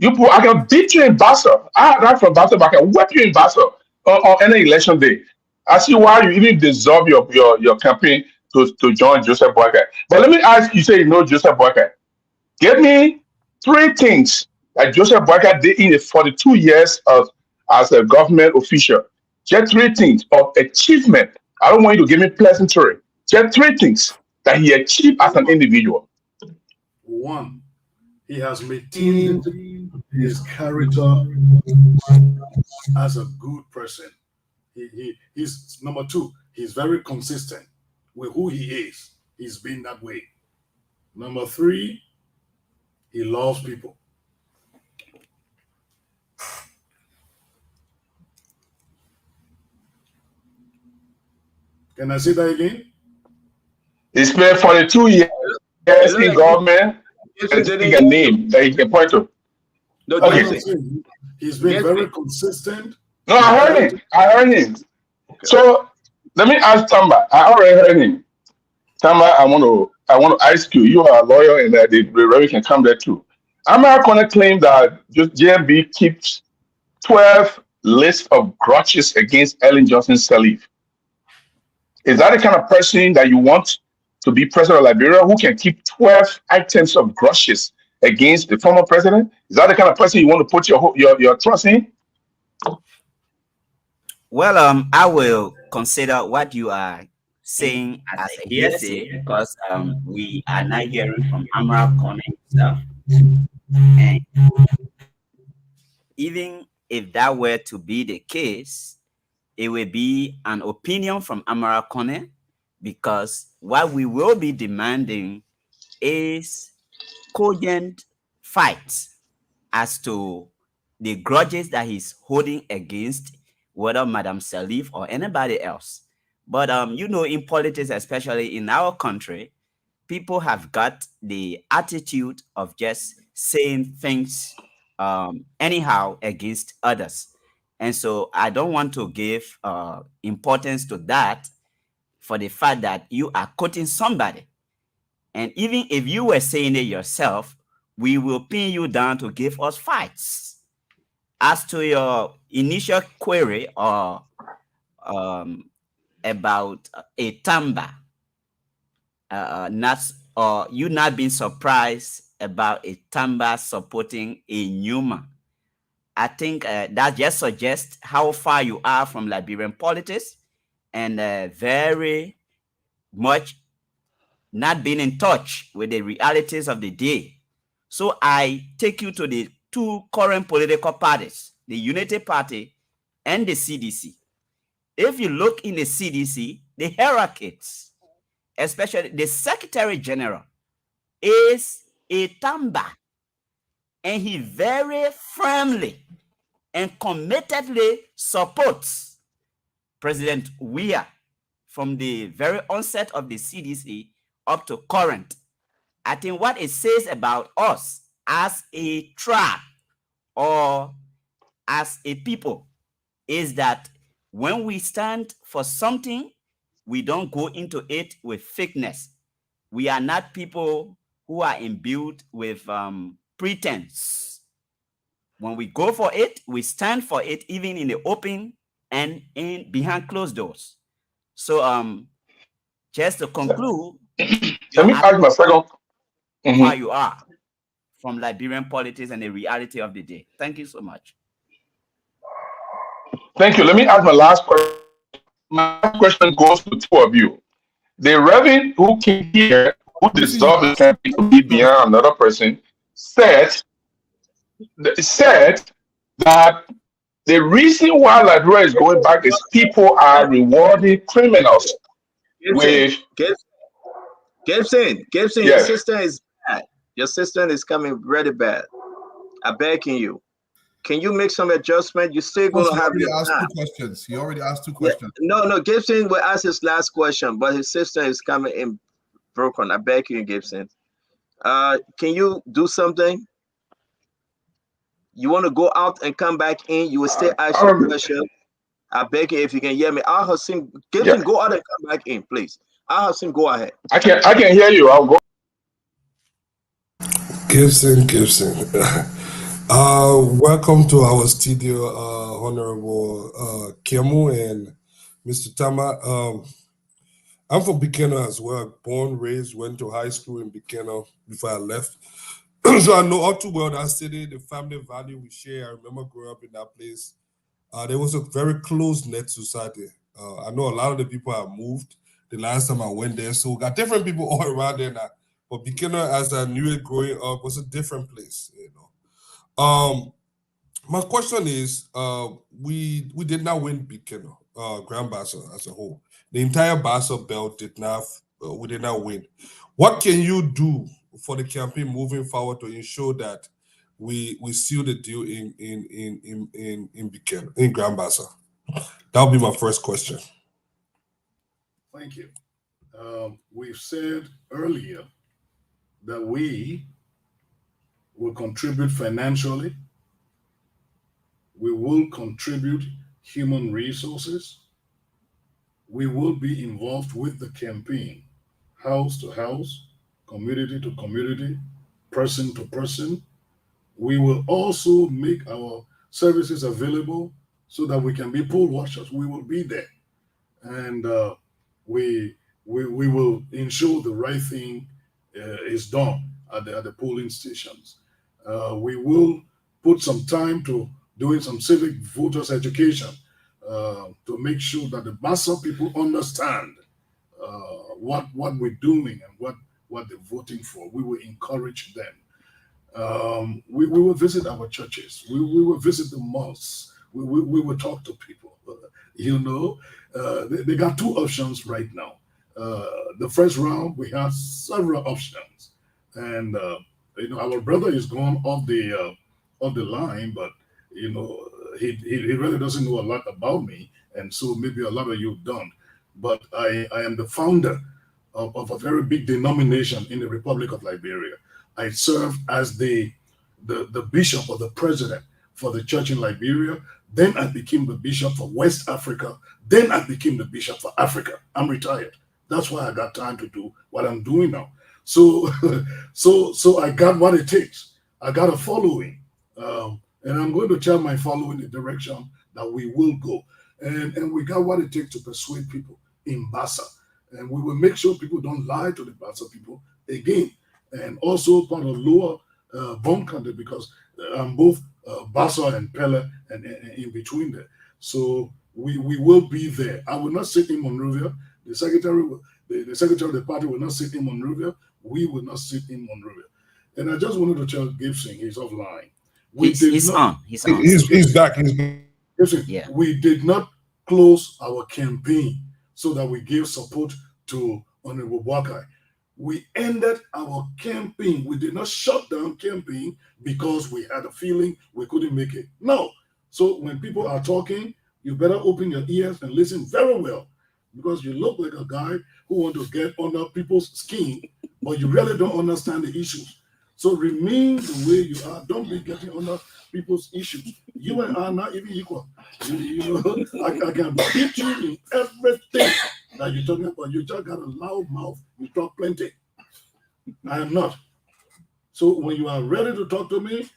[SPEAKER 16] I can beat you in Bassa. I'm from Bassa, but I can whip you in Bassa on any election day. I see why you even deserve your campaign to join Joseph Boyka. But let me ask you, say you know Joseph Boyka. Give me 3 things that Joseph Boyka did in the 42 years as a government official. Just 3 things of achievement. I don't want you to give me pleasantry. Just 3 things that he achieved as an individual.
[SPEAKER 17] 1, he has maintained his character as a good person. He's number 2. He's very consistent with who he is. He's been that way. Number 3, he loves people. Can I say that again?
[SPEAKER 16] He spent 42 years in government and speak a name that he can point to.
[SPEAKER 17] No, okay. He's been very consistent.
[SPEAKER 16] No, I heard him. Okay. So let me ask Tamba. I already heard him. Tamba, I want to ask you. You are a lawyer, and the Reverend can come there too. I'm not going to claim that just JMB keeps 12 lists of grudges against Ellen Johnson Sirleaf. Is that the kind of person that you want to be president of Liberia, who can keep 12 items of grudges against the former president? Is that the kind of person you want to put your trust in?
[SPEAKER 18] Well, I will consider what you are saying as a hearsay because we are not hearing from Amara Kone himself. And even if that were to be the case, it will be an opinion from Amara Kone, because what we will be demanding is cogent fights as to the grudges that he's holding against whether Madam Sirleaf or anybody else. But in politics, especially in our country, people have got the attitude of just saying things anyhow against others. And so I don't want to give importance to that for the fact that you are quoting somebody. And even if you were saying it yourself, we will pin you down to give us fights. As to your initial query or about a Tamba, you not being surprised about a Tamba supporting a Newman, I think that just suggests how far you are from Liberian politics and very much not being in touch with the realities of the day. So I take you to the 2 current political parties, the Unity Party and the CDC. If you look in the CDC, the hierarchies, especially the Secretary General, is a Tamba. And he very firmly and committedly supports President Weah from the very onset of the CDC up to current. I think what it says about us as a tribe or as a people is that when we stand for something, we don't go into it with fakeness. We are not people who are imbued with pretense. when we go for it, we stand for it, even in the open and in behind closed doors. So just to conclude,
[SPEAKER 16] let me ask my second.
[SPEAKER 18] How you are from Liberian politics and the reality of the day. Thank you so much.
[SPEAKER 16] Thank you. Let me ask my last question. My question goes to two of you. The Reverend who came here, who dissolved the campaign to be beyond another person, said that the reason why Liberia is going back is people are rewarding criminals with.
[SPEAKER 8] Gibson,
[SPEAKER 16] Yes.
[SPEAKER 8] your sister is bad. Your sister is coming really bad. I'm begging you. Can you make some adjustment? You're still going to have your
[SPEAKER 7] asked
[SPEAKER 8] time.
[SPEAKER 7] 2 questions. He already asked 2 questions.
[SPEAKER 8] No, Gibson will ask his last question, but his sister is coming in broken. I beg you, Gibson. Can you do something? You want to go out and come back in? You will still ask your question. I beg you, if you can hear me. I'll have him. Gibson, go out and come back in, please. I'll have him go ahead.
[SPEAKER 16] I can hear you. I'll go.
[SPEAKER 19] Gibson. Welcome to our studio, Honorable Kemu and Mr. Tama. I'm from Bikeno as well. Born, raised, went to high school in Bikeno before I left. So I know all too well that city, the family value we share. I remember growing up in that place. There was a very close-knit society. I know a lot of the people have moved the last time I went there. So we got different people all around there now. But Bikeno, as I knew it growing up, was a different place, you know. My question is, we did not win Bikeno, Grand Bassa as a whole. The entire Bassa belt we did not win. What can you do for the campaign moving forward to ensure that we seal the deal in Bikeno, in Grand Bassa? That'll be my first question.
[SPEAKER 17] Thank you. We've said earlier that we will contribute financially. We will contribute human resources. We will be involved with the campaign, house to house, community to community, person to person. We will also make our services available so that we can be poll watchers. We will be there. And we will ensure the right thing is done at the polling stations. We will put some time to doing some civic voters education to make sure that the Bassa people understand what we're doing and what they're voting for. We will encourage them. We will visit our churches. We will visit the mosques. We will talk to people. You know, they got 2 options right now. The first round, we had several options. And, you know, our brother is gone off the line, but, you know, he really doesn't know a lot about me. And so maybe a lot of you don't. But I am the founder of a very big denomination in the Republic of Liberia. I served as the bishop or the president for the church in Liberia. Then I became the bishop for West Africa. Then I became the bishop for Africa. I'm retired. That's why I got time to do what I'm doing now. So I got what it takes. I got a following. And I'm going to tell my following the direction that we will go. And we got what it takes to persuade people in Bassa. And we will make sure people don't lie to the Bassa people again. And also part of lower Bonkande, because I'm both Bassa and Pele and in between there. So we will be there. I will not sit in Monrovia. The secretary of the party will not sit in Monrovia. We will not sit in Monrovia. And I just wanted to tell Gibson, he's offline.
[SPEAKER 18] He's on.
[SPEAKER 19] He's back.
[SPEAKER 17] Listen,
[SPEAKER 18] yeah.
[SPEAKER 17] We did not close our campaign so that we gave support to Honorable Wakai. We ended our campaign. We did not shut down campaign because we had a feeling we couldn't make it. No. So when people are talking, you better open your ears and listen very well, because you look like a guy who wants to get under people's skin, but you really don't understand the issues. So remain the way you are. Don't be getting under people's issues. You and I are not even equal. You know, I can beat you in everything that you're talking about. You just got a loud mouth. You talk plenty. I am not. So when you are ready to talk to me,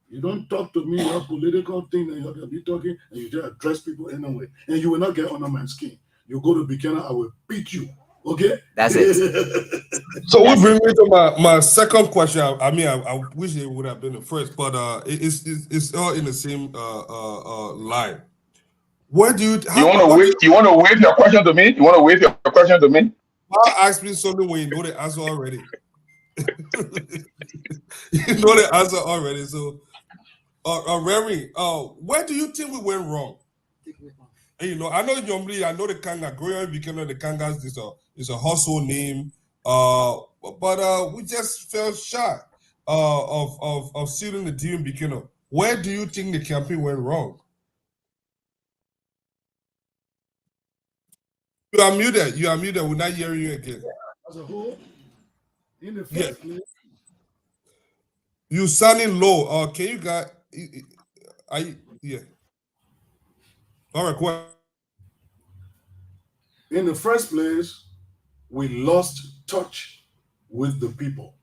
[SPEAKER 17] You don't talk to me your political thing, and you'll be talking, and you just address people anyway, and you will not get under my skin. You go to Buchanan, I will beat you. Okay?
[SPEAKER 18] That's it.
[SPEAKER 19] So we bring me to my second question. I mean, I wish it would have been the first, but it's all in the same line. Where do you?
[SPEAKER 16] You want to wave? You want to wave your question to me? You want to wave your question to me?
[SPEAKER 19] I'll ask me something when you know the answer already. You know the answer already. So, Remy, where do you think we went wrong? And, you know, I know normally I know the Kanga. Growing up, you know the Kangas is a household name. But we just fell short of sealing the deal in Buchanan. Where do you think the campaign went wrong? You are muted. You are muted. We're not hearing you again.
[SPEAKER 17] As a whole, in the first place.
[SPEAKER 19] You sounding low. Can you guys? Yeah. All right, go ahead.
[SPEAKER 17] In the first place, we lost touch with the people.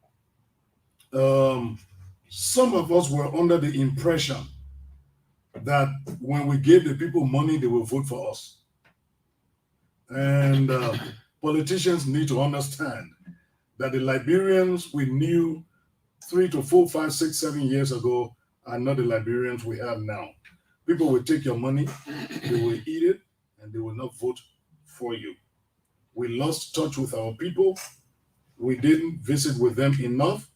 [SPEAKER 17] Some of us were under the impression that when we gave the people money, they will vote for us. And politicians need to understand that the Liberians we knew 3 to 4, 5, 6, 7 years ago are not the Liberians we have now. People will take your money, they will eat it, and they will not vote for you. We lost touch with our people. We didn't visit with them enough.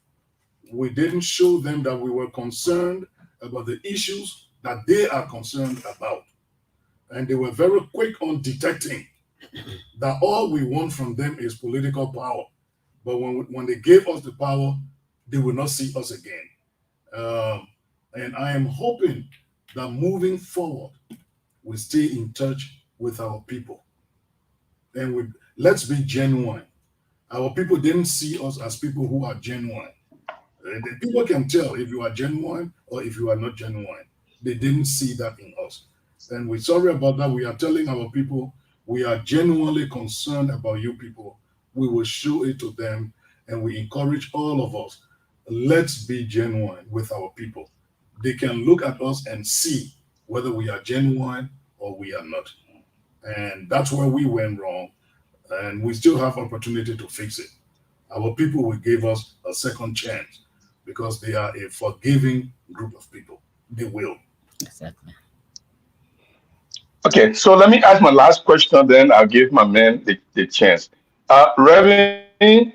[SPEAKER 17] We didn't show them that we were concerned about the issues that they are concerned about. And they were very quick on detecting that all we want from them is political power. But when they gave us the power, they will not see us again. And I am hoping that moving forward, we stay in touch with our people. And let's be genuine. Our people didn't see us as people who are genuine. People can tell if you are genuine or if you are not genuine. They didn't see that in us. And we're sorry about that. We are telling our people we are genuinely concerned about you people. We will show it to them, and we encourage all of us. Let's be genuine with our people. They can look at us and see whether we are genuine or we are not. And that's where we went wrong. And we still have opportunity to fix it. Our people will give us a second chance because they are a forgiving group of people. They will.
[SPEAKER 18] Exactly.
[SPEAKER 16] Okay, so let me ask my last question, then I'll give my man the chance. Reverend,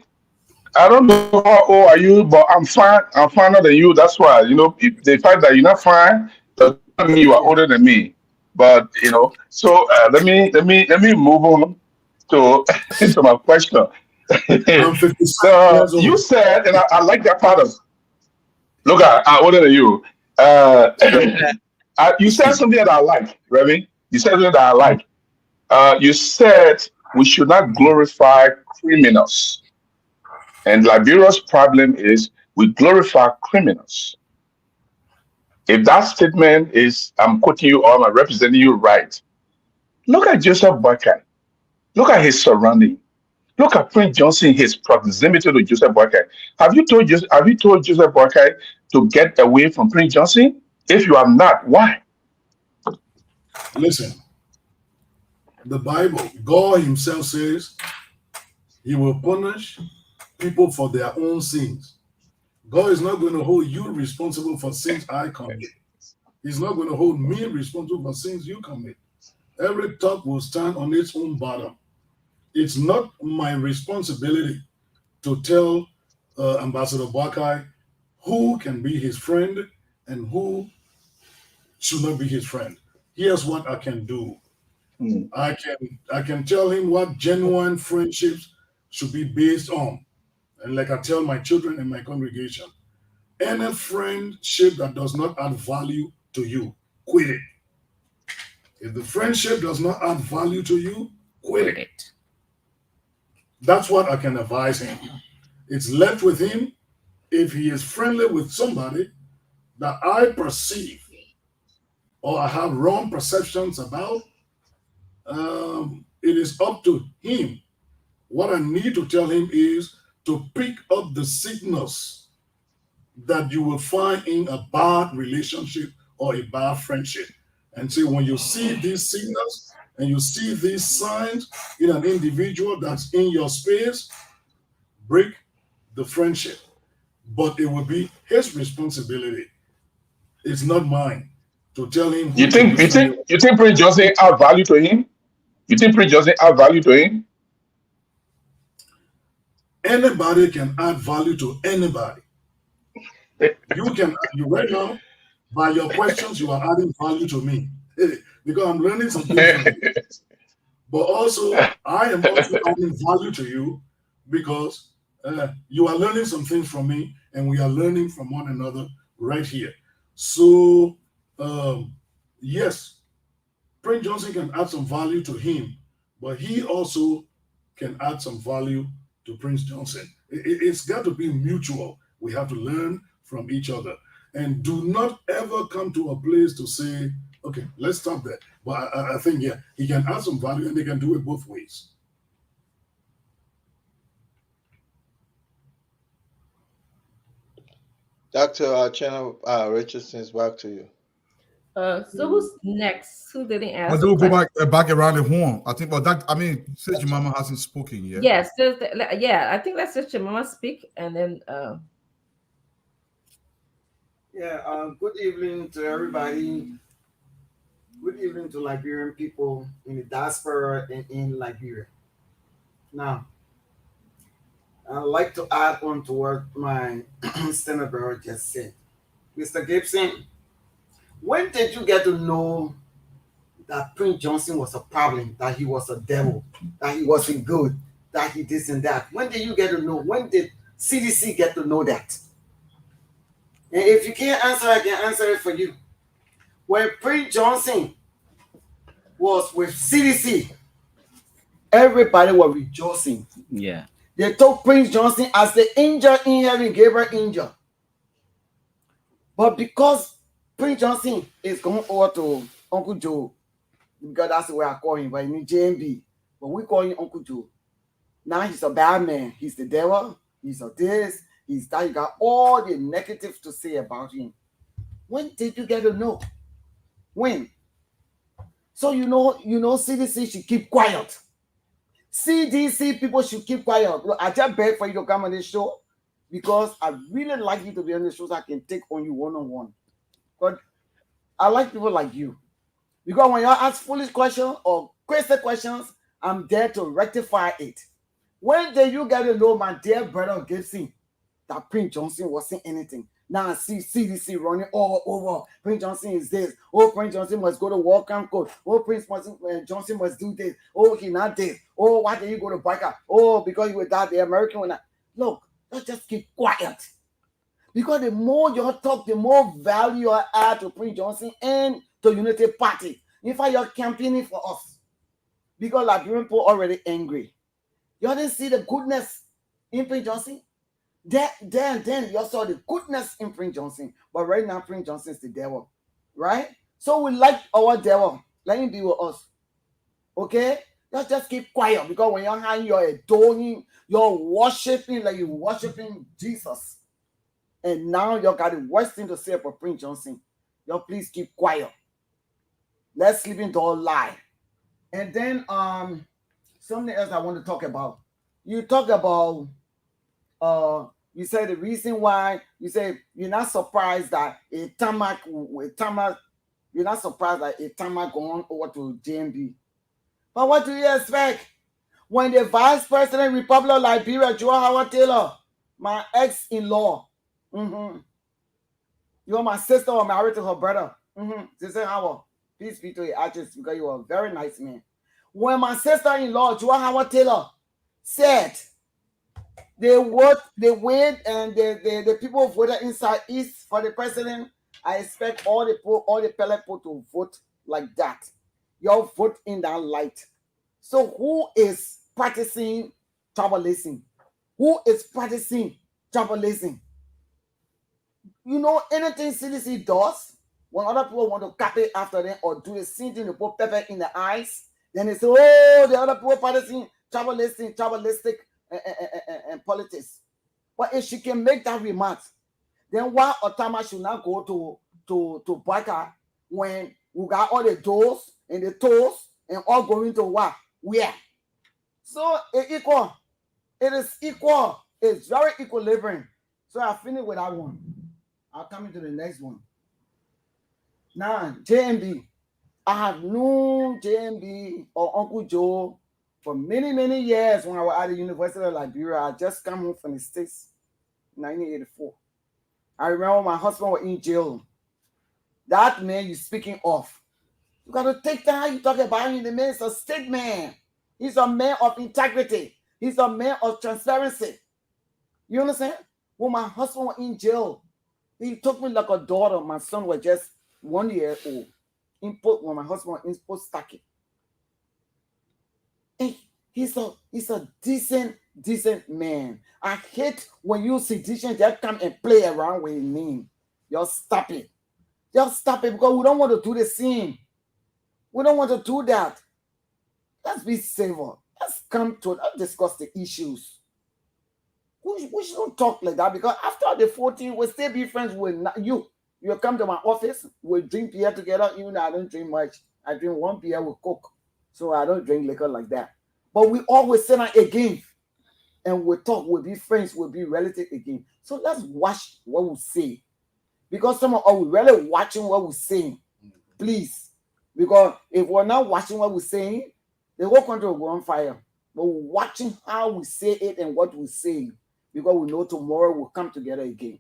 [SPEAKER 16] I don't know how old are you, but I'm fine. I'm finer than you. That's why, you know, the fact that you're not fine doesn't mean you are older than me. But you know, so let me move on to to my question. So you said, and I like that part of. Look, I'm older than you. You said something that I like, Remy. You said something that I like. You said we should not glorify criminals. And Liberia's problem is we glorify criminals. If that statement is, I'm quoting you or I'm representing you right, look at Joseph Boakai. Look at his surrounding. Look at Prince Johnson, his proximity to Joseph Boakai. Have you told Joseph Boakai to get away from Prince Johnson? If you have not, why?
[SPEAKER 17] Listen, the Bible, God himself says he will punish people for their own sins. God is not going to hold you responsible for sins I commit. He's not going to hold me responsible for sins you commit. Every top will stand on its own bottom. It's not my responsibility to tell Ambassador Boakai who can be his friend and who should not be his friend. Here's what I can do. I can tell him what genuine friendships should be based on. And like I tell my children in my congregation, any friendship that does not add value to you, quit it. If the friendship does not add value to you, quit it. That's what I can advise him. It's left with him. If he is friendly with somebody that I perceive or I have wrong perceptions about, it is up to him. What I need to tell him is to pick up the signals that you will find in a bad relationship or a bad friendship. And say, when you see these signals and you see these signs in an individual that's in your space, break the friendship. But it will be his responsibility. It's not mine to tell him who
[SPEAKER 16] You
[SPEAKER 17] to
[SPEAKER 16] think
[SPEAKER 17] listen to.
[SPEAKER 16] you think Prince Johnson add value to him? You think Prince Johnson add value to him?
[SPEAKER 17] Anybody can add value to anybody. You right now, by your questions, you are adding value to me because I'm learning some things from you. But also, I am also adding value to you because you are learning some things from me, and we are learning from one another right here. So, yes, Prince Johnson can add some value to him, but he also can add some value to Prince Johnson. It's got to be mutual. We have to learn from each other. And do not ever come to a place to say, okay, let's stop there. But I think, yeah, he can add some value and they can do it both ways.
[SPEAKER 9] Dr. Channel Richardson is back to you.
[SPEAKER 6] So who's next? Who didn't
[SPEAKER 7] I
[SPEAKER 6] ask?
[SPEAKER 7] do go back around the horn. I think, but that since your mama hasn't spoken yet.
[SPEAKER 6] Yes, yeah. I think let's let your mama speak, and then.
[SPEAKER 15] Good evening to everybody. Good evening to Liberian people in the diaspora and in Liberia. Now, I'd like to add on to what my senator just said. Mr. Gibson, when did you get to know that Prince Johnson was a problem, that he was a devil, that he wasn't good, that he this and that? When did you get to know? When did CDC get to know that? And if you can't answer, I can answer it for you. When Prince Johnson was with CDC, everybody was rejoicing.
[SPEAKER 18] Yeah.
[SPEAKER 15] They took Prince Johnson as the angel in heaven, Gabriel angel. But because Prince Johnson is going over to Uncle Joe, because that's the way I call him, but in JMB, but we call him Uncle Joe. Now he's a bad man. He's the devil. He's a this. He's that. You got all the negative to say about him. When did you get to know? When? So you know, CDC should keep quiet. CDC people should keep quiet. Look, I just beg for you to come on this show because I really like you to be on the show so I can take on you one-on-one. But I like people like you. Because when you ask foolish questions or crazy questions, I'm there to rectify it. When did you get to know, my dear brother Gibson, that Prince Johnson wasn't anything? Now I see CDC running all over. Prince Johnson is this. Oh, Prince Johnson must go to World Camp Code. Oh, Johnson must do this. Oh, he not this. Oh, why did you go to Biker? Oh, because you were that the American one. Look, let's just keep quiet. Because the more you talk, the more value you add to Prince Johnson and to Unity Party. In fact, you're campaigning for us. Because Liberian people already angry. You didn't see the goodness in Prince Johnson? Then you saw the goodness in Prince Johnson. But right now, Prince Johnson is the devil. Right? So we like our devil. Let him be with us. Okay? Let's just keep quiet. Because when you're high, you're adoring, you're worshiping like you're worshiping Jesus. And now you got the worst thing to say about Prince Johnson. Y'all please keep quiet. Let's sleep into all lie. And then something else I want to talk about. You talk about you said the reason why you say you're not surprised that a tarmac you're not surprised that a tarmac going over to JMB. But what do you expect? When the Vice President Republic of Liberia, Joe Howard Taylor, my ex-in-law, you are my sister or married to her brother. Sister Howard, please speak to your actress because you are a very nice man. When my sister-in-law, Joe Howard Taylor, said they went and the people voted inside East for the president, I expect all the pellet people to vote like that. Y'all vote in that light. So who is practicing tribalism? Who is practicing tribalism? You know, anything CDC does, when other people want to copy after them or do the same thing to put pepper in the eyes, then they say, oh, the other people practicing tribalistic and politics. But if she can make that remark, Then why Otama should not go to Baka when we got all the doors and the toes and all going to what? Where? So it's equal. It is equal. It's very equilibrium. So I finish with that one. I'll come into the next one. Now, JMB. I have known JMB or Uncle Joe for many, many years when I was at the University of Liberia. I just come home from the States in 1984. I remember my husband was in jail. That man you're speaking of, you got to take time you talk about him. The man is a state man. He's a man of integrity. He's a man of transparency. You understand? When my husband was in jail, he took me like a daughter. My son was just 1 year old. When my husband was input stacking. Hey, he's a decent man. I hate when you see decisions that come and play around with his name. Just stop it. Just stop it because we don't want to do the same. We don't want to do that. Let's be civil. Let's discuss the issues. We shouldn't talk like that because after the 14, we'll still be friends with you. You'll come to my office, we'll drink beer together, even though I don't drink much. I drink one beer with Coke. So I don't drink liquor like that. But we always sit down again and we'll talk, we'll be friends, we'll be relatives again. So let's watch what we say. Because some of us are really watching what we're saying. Please. Because if we're not watching what we're saying, the whole country will go on fire. But we're watching how we say it and what we say. Because we know tomorrow we'll come together again.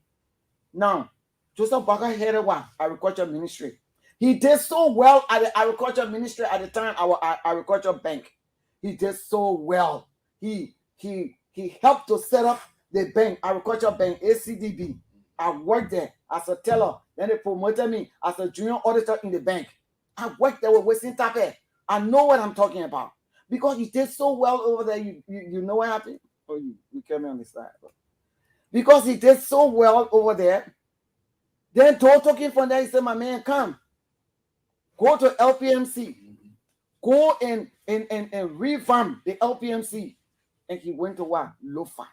[SPEAKER 15] Now, Joseph Baka headed what? Agriculture Ministry. He did so well at the agriculture ministry at the time, our agriculture bank. He did so well. He helped to set up the bank, agriculture bank, ACDB. I worked there as a teller. Then they promoted me as a junior auditor in the bank. I worked there with Weston Tape. I know what I'm talking about. Because he did so well over there. You know what happened? Oh, you came on the side. Because he did so well over there. Then talking from there, he said, my man, come. Go to LPMC. Go and revamp the LPMC. And he went to what? Lofa.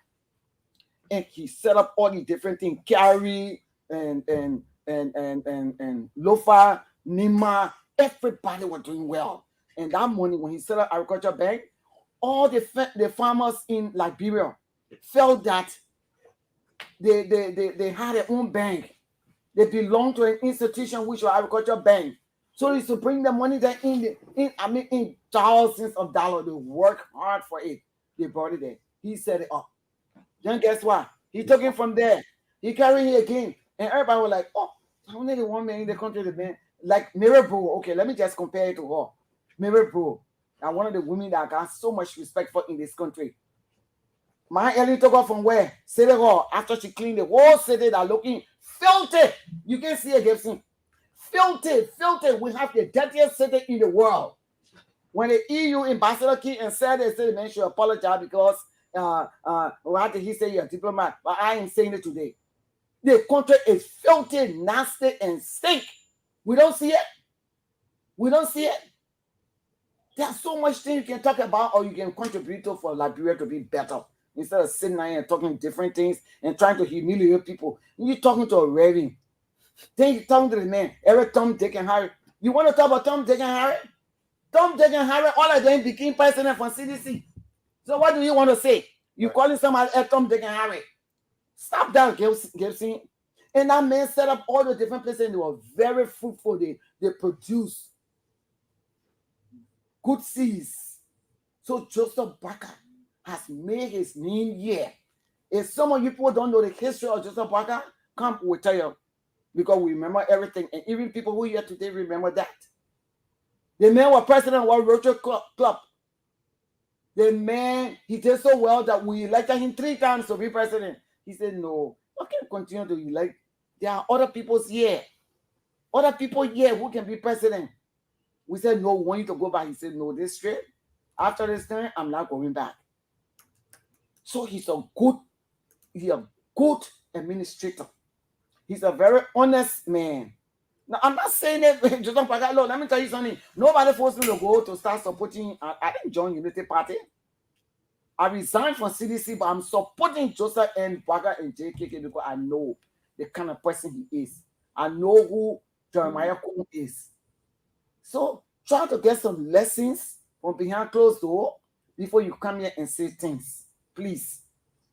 [SPEAKER 15] And he set up all the different things. Carry and Lofa, Nima. Everybody was doing well. And that money, when he set up Agriculture Bank, all the farmers in Liberia felt that they had their own bank. They belong to an institution which was Agriculture Bank. So they used to bring the money there in thousands of dollars. They work hard for it. They brought it there. He set it up. Then guess what? He took it from there. He carried it again. And everybody was like, oh, I only the one man in the country that been like Mirabel. Okay, let me just compare it to her. Mirabel. And one of the women that I got so much respect for in this country. My Ellie took her from where? City Hall. After she cleaned the whole city that looking filthy. You can see it, Gibson. Filthy. We have the dirtiest city in the world. When the EU ambassador came and said the man should apologize because what did he say? You're a diplomat. But I ain't saying it today. The country is filthy, nasty, and stink. We don't see it. There's so much things you can talk about or you can contribute to for Liberia to be better. Instead of sitting there and talking different things and trying to humiliate people. You're talking to a reverend. Then you're talking to the man. Every Tom, Dick, and Harry. You want to talk about Tom, Dick, and Harry? Tom, Dick, and Harry, all of them became president from CDC. So what do you want to say? You calling somebody Tom, Dick, and Harry? Stop that, Gibson. And that man set up all the different places and they were very fruitful. They produced good seeds. So Joseph Baka has made his name here. If some of you people don't know the history of Joseph Baka, come, we'll tell you. Because we remember everything. And even people who are here today remember that. The man was president of World Rotary Club. The man, he did so well that we elected him 3 times to be president. He said, no, I can't continue to elect. There are other people here. Other people here who can be president. We said, no, we want you to go back. He said, no, this straight. After this time, I'm not going back. So he's a good administrator. He's a very honest man. Now, I'm not saying that, Joseph Baka, let me tell you something. Nobody forced me to go to start supporting. I didn't join Unity Party. I resigned from CDC, but I'm supporting Joseph and Baka and JKK because I know the kind of person he is. I know who Jeremiah Kuhn is. So try to get some lessons from behind closed door before you come here and say things. Please.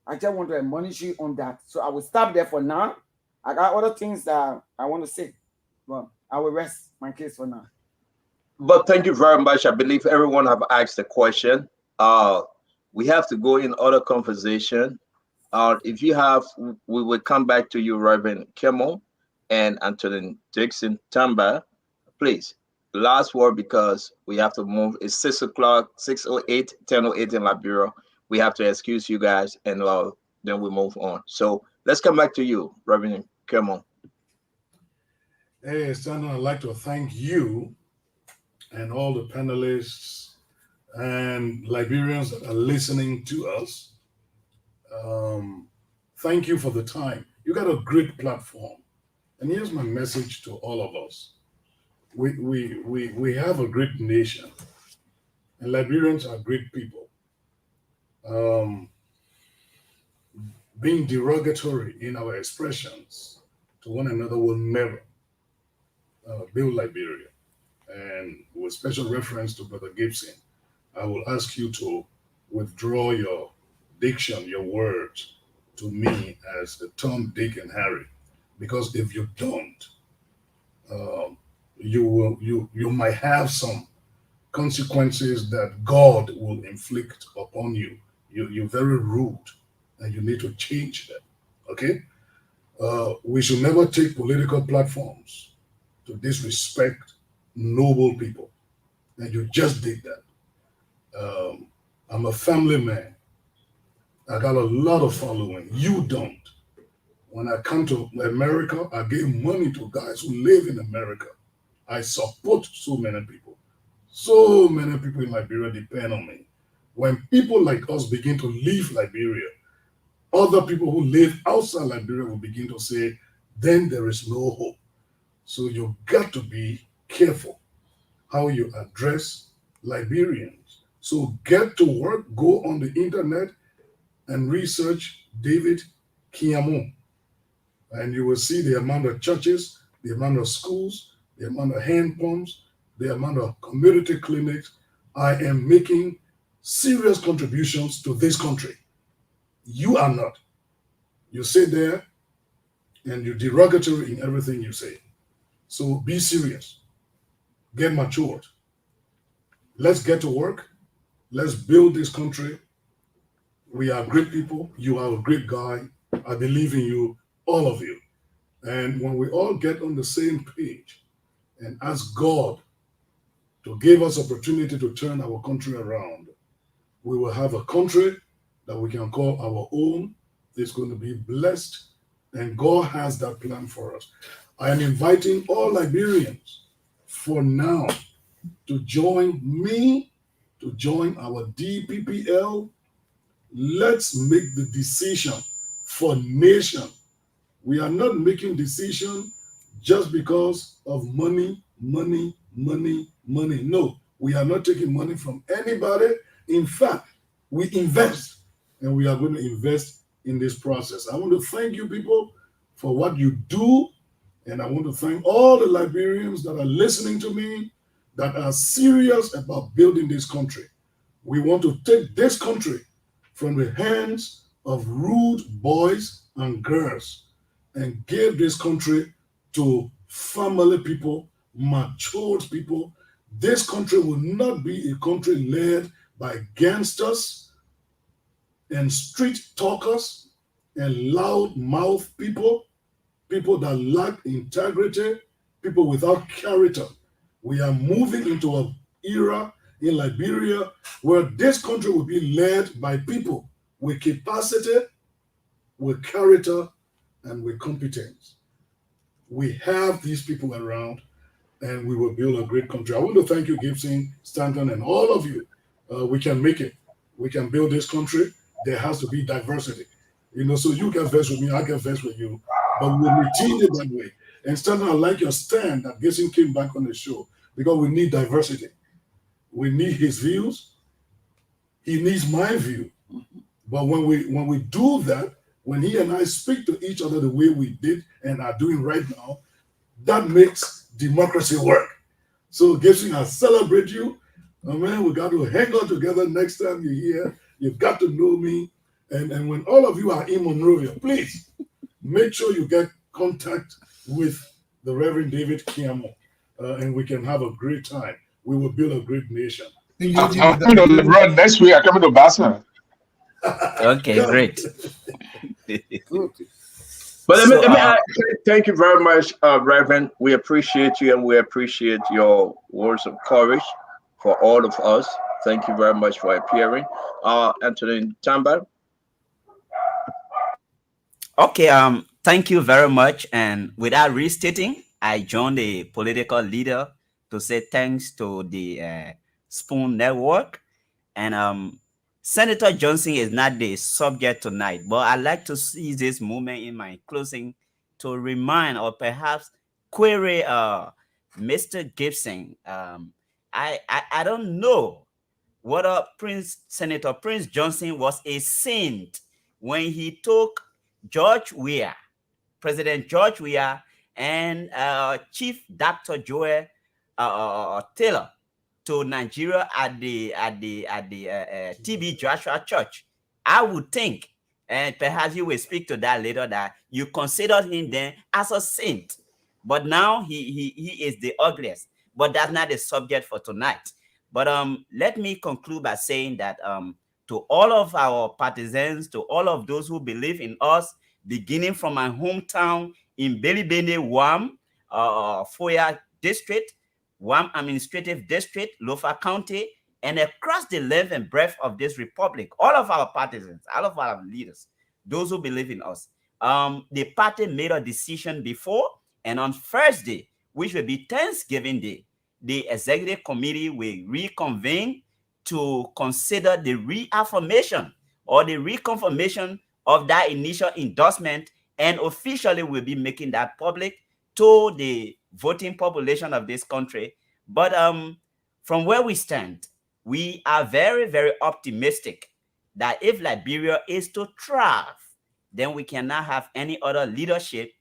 [SPEAKER 15] I just want to admonish you on that. So I will stop there for now. I got other things that I want to say. But I will rest my case for now.
[SPEAKER 8] But thank you very much. I believe everyone have asked a question. We have to go in other conversation. If you have, we will come back to you, Reverend Kimmel and Anthony Dixon Tamba. Please, last word, because we have to move. It's 6 o'clock, 6:08, 10:08 in Liberia. We have to excuse you guys, and then we move on. So let's come back to you, Reverend Kimmel.
[SPEAKER 17] Hey, Sandra, I'd like to thank you and all the panelists and Liberians that are listening to us. Thank you for the time. You got a great platform. And here's my message to all of us. We have a great nation, and Liberians are great people. Being derogatory in our expressions to one another will never build Liberia. And with special reference to Brother Gibson, I will ask you to withdraw your diction, your words to me as the Tom, Dick, and Harry, because if you don't, you might have some consequences that God will inflict upon you. You're very rude, and you need to change that. Okay? We should never take political platforms to disrespect noble people, and you just did that. I'm a family man. I got a lot of following. You don't. When I come to America, I give money to guys who live in America. I support so many people. So many people in Liberia depend on me. When people like us begin to leave Liberia, other people who live outside Liberia will begin to say, then there is no hope. So you've got to be careful how you address Liberians. So get to work, go on the internet and research David Kiamu. And you will see the amount of churches, the amount of schools, the amount of hand pumps, the amount of community clinics. I am making serious contributions to this country. You are not. You sit there and you're derogatory in everything you say. So be serious. Get matured. Let's get to work. Let's build this country. We are great people. You are a great guy. I believe in you, all of you. And when we all get on the same page and ask God to give us opportunity to turn our country around, we will have a country that we can call our own. It's going to be blessed, and God has that plan for us. I am inviting all Liberians for now to join me, to join our DPPL. Let's make the decision for nation. We are not making decision just because of money. No, we are not taking money from anybody. In fact, we invest, and we are going to invest in this process. I want to thank you people for what you do, and I want to thank all the Liberians that are listening to me, that are serious about building this country. We want to take this country from the hands of rude boys and girls and give this country to family people, matured people. This country will not be a country led by gangsters and street talkers and loud mouth people, people that lack integrity, people without character. We are moving into an era in Liberia where this country will be led by people with capacity, with character, and with competence. We have these people around, and we will build a great country. I want to thank you, Gibson, Stanton, and all of you. We can make it. We can build this country. There has to be diversity. So you get vexed with me, I get vexed with you, but we'll retain it that way. And Stanton, I like your stand that Gibson came back on the show, because we need diversity. We need his views. He needs my view. But when we do that, when he and I speak to each other the way we did and are doing right now, that makes democracy work. So Gibson, I celebrate you. Oh, man, we got to hang on together next time you're here. You've got to know me. And when all of you are in Monrovia, please make sure you get contact with the Reverend David Kiamo, and we can have a great time. We will build a great nation.
[SPEAKER 16] I'm coming to LeBron next week. I'm coming to Boston.
[SPEAKER 18] Okay, great.
[SPEAKER 8] But let me thank you very much, Reverend. We appreciate you and we appreciate your words of courage for all of us. Thank you very much for appearing. Anthony Tamba.
[SPEAKER 18] Okay, thank you very much. And without restating, I joined the political leader to say thanks to the Spoon Network. And Senator Johnson is not the subject tonight, but I'd like to seize this moment in my closing to remind or perhaps query Mr. Gibson. I don't know whether Senator Prince Johnson was a saint when he took George Weah, President George Weah, and Chief Dr. Joel Taylor to Nigeria at the TB Joshua Church. I would think, and perhaps you will speak to that later, that you considered him then as a saint, but now he is the ugliest. But that's not the subject for tonight. But let me conclude by saying that to all of our partisans, to all of those who believe in us, beginning from my hometown in Belibene, Wam, Foya District, Wam Administrative District, Lofa County, and across the length and breadth of this republic, all of our partisans, all of our leaders, those who believe in us. The party made a decision before, and on Thursday, which will be Thanksgiving Day, the executive committee will reconvene to consider the reaffirmation or the reconfirmation of that initial endorsement, and officially will be making that public to the voting population of this country. But from where we stand, we are very, very optimistic that if Liberia is to thrive, then we cannot have any other leadership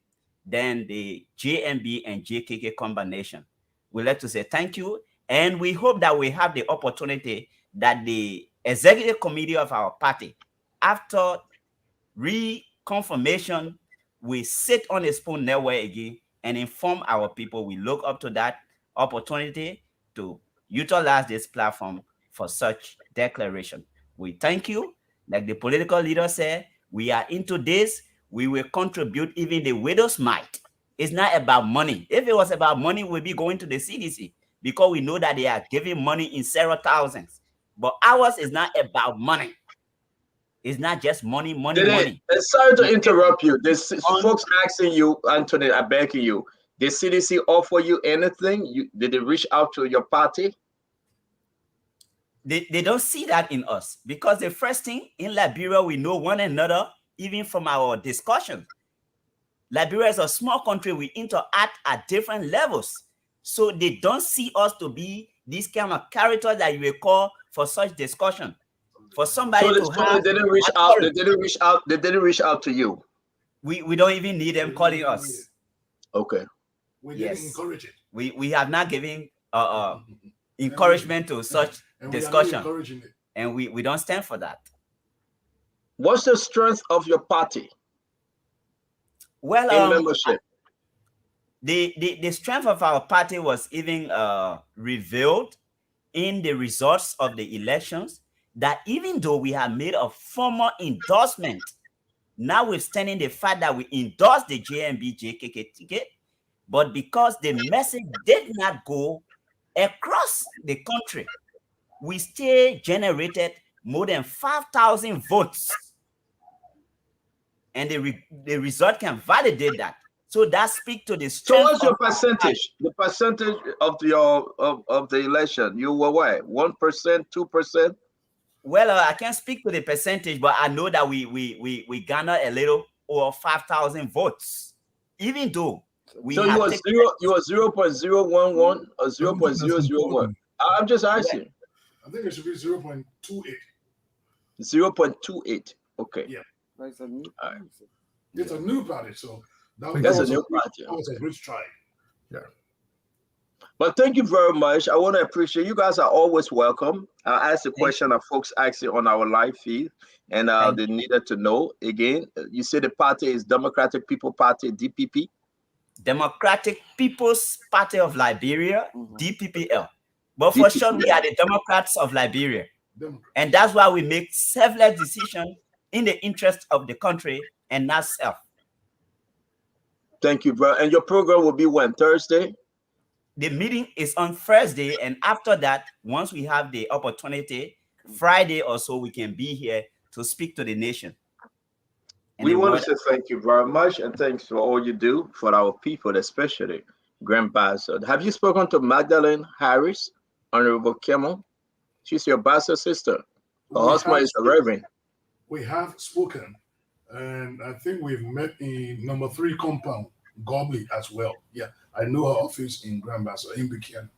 [SPEAKER 18] than the JMB and JKK combination. We'd like to say thank you, and we hope that we have the opportunity that the executive committee of our party, after reconfirmation, we sit on a Spoon Network again and inform our people. We look up to that opportunity to utilize this platform for such declaration. We thank you. Like the political leader said, we are into this. We will contribute even the widow's mite. It's not about money. If it was about money, we'd be going to the CDC because we know that they are giving money in several thousands. But ours is not about money. It's not just money.
[SPEAKER 8] Sorry to interrupt you. This folks asking you, Anthony, I'm begging you. Did CDC offer you anything? Did they reach out to your party?
[SPEAKER 18] They don't see that in us because the first thing in Liberia, we know one another, even from our discussion. Liberia is a small country. We interact at different levels. So they don't see us to be these kind of characters that you will call for such discussion. For somebody to have,
[SPEAKER 8] they didn't reach out. They didn't reach out. They didn't reach out to you.
[SPEAKER 18] We don't even need them calling us.
[SPEAKER 8] Okay.
[SPEAKER 17] We didn't encourage it.
[SPEAKER 18] We have not given encouragement to such discussion, and we don't stand for that.
[SPEAKER 8] What's the strength of your party?
[SPEAKER 18] Well,
[SPEAKER 8] in membership,
[SPEAKER 18] the strength of our party was even revealed in the results of the elections. That even though we have made a formal endorsement, notwithstanding the fact that we endorsed the JMB JKK ticket, but because the message did not go across the country, we still generated more than 5,000 votes. And the result can validate that. So that speaks to the strength.
[SPEAKER 8] So what's your percentage? The percentage of your of the election? You were what? 1%, 2%?
[SPEAKER 18] Well, I can't speak to the percentage, but I know that we garnered a little over 5,000 votes, even though we.
[SPEAKER 8] So you were 0.011 or 0.001. I'm just asking.
[SPEAKER 17] I think it should be 0.28.
[SPEAKER 8] 0.28. Okay.
[SPEAKER 17] Yeah.
[SPEAKER 15] That's a new party.
[SPEAKER 17] It's a new party, so
[SPEAKER 8] that's a new party.
[SPEAKER 17] That was a good strike.
[SPEAKER 7] Yeah.
[SPEAKER 8] But thank you very much. I want to appreciate you guys are always welcome. I asked the question that folks actually on our live feed, and they needed to know again. You say the party is Democratic People Party, DPP.
[SPEAKER 18] Democratic People's Party of Liberia, DPPL. But for sure, we are the Democrats of Liberia. And that's why we make selfless decisions in the interest of the country and not self.
[SPEAKER 8] Thank you, bro. And your program will be when? Thursday?
[SPEAKER 18] The meeting is on Thursday. And after that, once we have the opportunity, Friday or so, we can be here to speak to the nation.
[SPEAKER 8] We want to say thank you very much, and thanks for all you do for our people, especially Grandpa. Have you spoken to Magdalene Harris, Honorable Kimmel? She's your bastard sister. Her husband is a reverend.
[SPEAKER 17] We have spoken, and I think we've met in number 3 compound, Gobley as well. Yeah, I know her office in Grandmaster in Buchanan.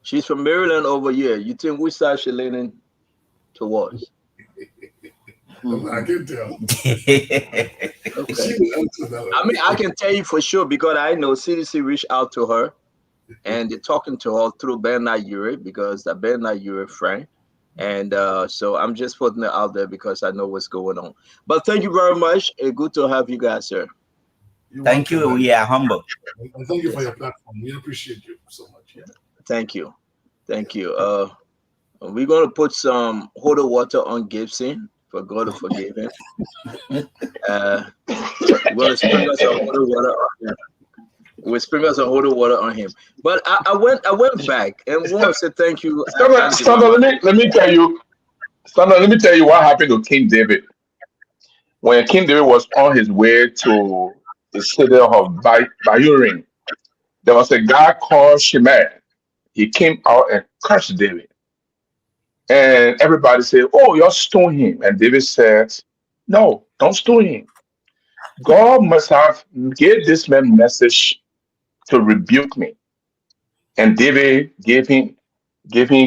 [SPEAKER 8] She's from Maryland over here. You think which side she's leaning towards?
[SPEAKER 17] I can tell.
[SPEAKER 8] Okay. I mean, I can tell you for sure because I know CDC reached out to her and they're talking to her through Bernard Ure because the Bernard Ure friend. And so I'm just putting it out there because I know what's going on. But thank you very much. Good to have you guys, sir.
[SPEAKER 18] Thank you. We are humble.
[SPEAKER 17] And thank you for your platform. We appreciate you so much. Yeah.
[SPEAKER 8] Thank you. Thank you. We're going to put some holy water on Gibson. For God to forgive him. We're going to sprinkle some holy water on him. We sprinkle some holy water on him. But I went back and want to say thank you.
[SPEAKER 16] Standard, let me tell you. Standard, let me tell you what happened to King David. When King David was on his way to the city of Bayurim, there was a guy called Shimei. He came out and cursed David. And everybody said, "Oh, you'll stone him." And David said, "No, don't stone him. God must have gave this man message to rebuke me." And David gave him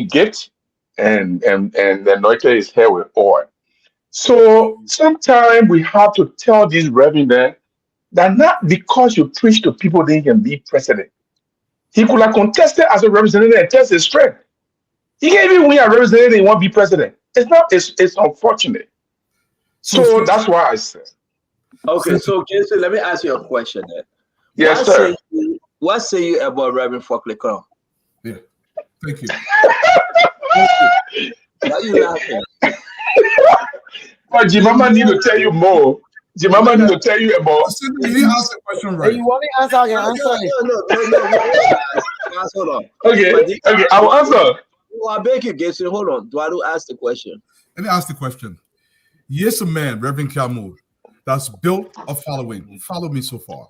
[SPEAKER 16] gift and anointed his hair with oil. So sometimes we have to tell these reverend that not because you preach to people, they can be president. He could have contested as a representative and test his strength. He can't even win a representative and won't be president. It's unfortunate. So that's why I said.
[SPEAKER 8] Okay, so Jason, let me ask you a question then.
[SPEAKER 16] Yes, sir.
[SPEAKER 8] What say you about Reverend Foklikon?
[SPEAKER 7] Yeah. Thank you.
[SPEAKER 8] Why you laughing?
[SPEAKER 16] But Jimama need to tell you more. Jimama need to tell you about.
[SPEAKER 7] You asked the question right.
[SPEAKER 15] You want to answer? I can answer.
[SPEAKER 8] No. Hold on.
[SPEAKER 16] Okay, I will answer.
[SPEAKER 8] Oh, I beg you, Jason. Hold on. Do I ask the question?
[SPEAKER 7] Let me ask the question. Yes, a man, Reverend Kalmud, that's built a following. Follow me so far.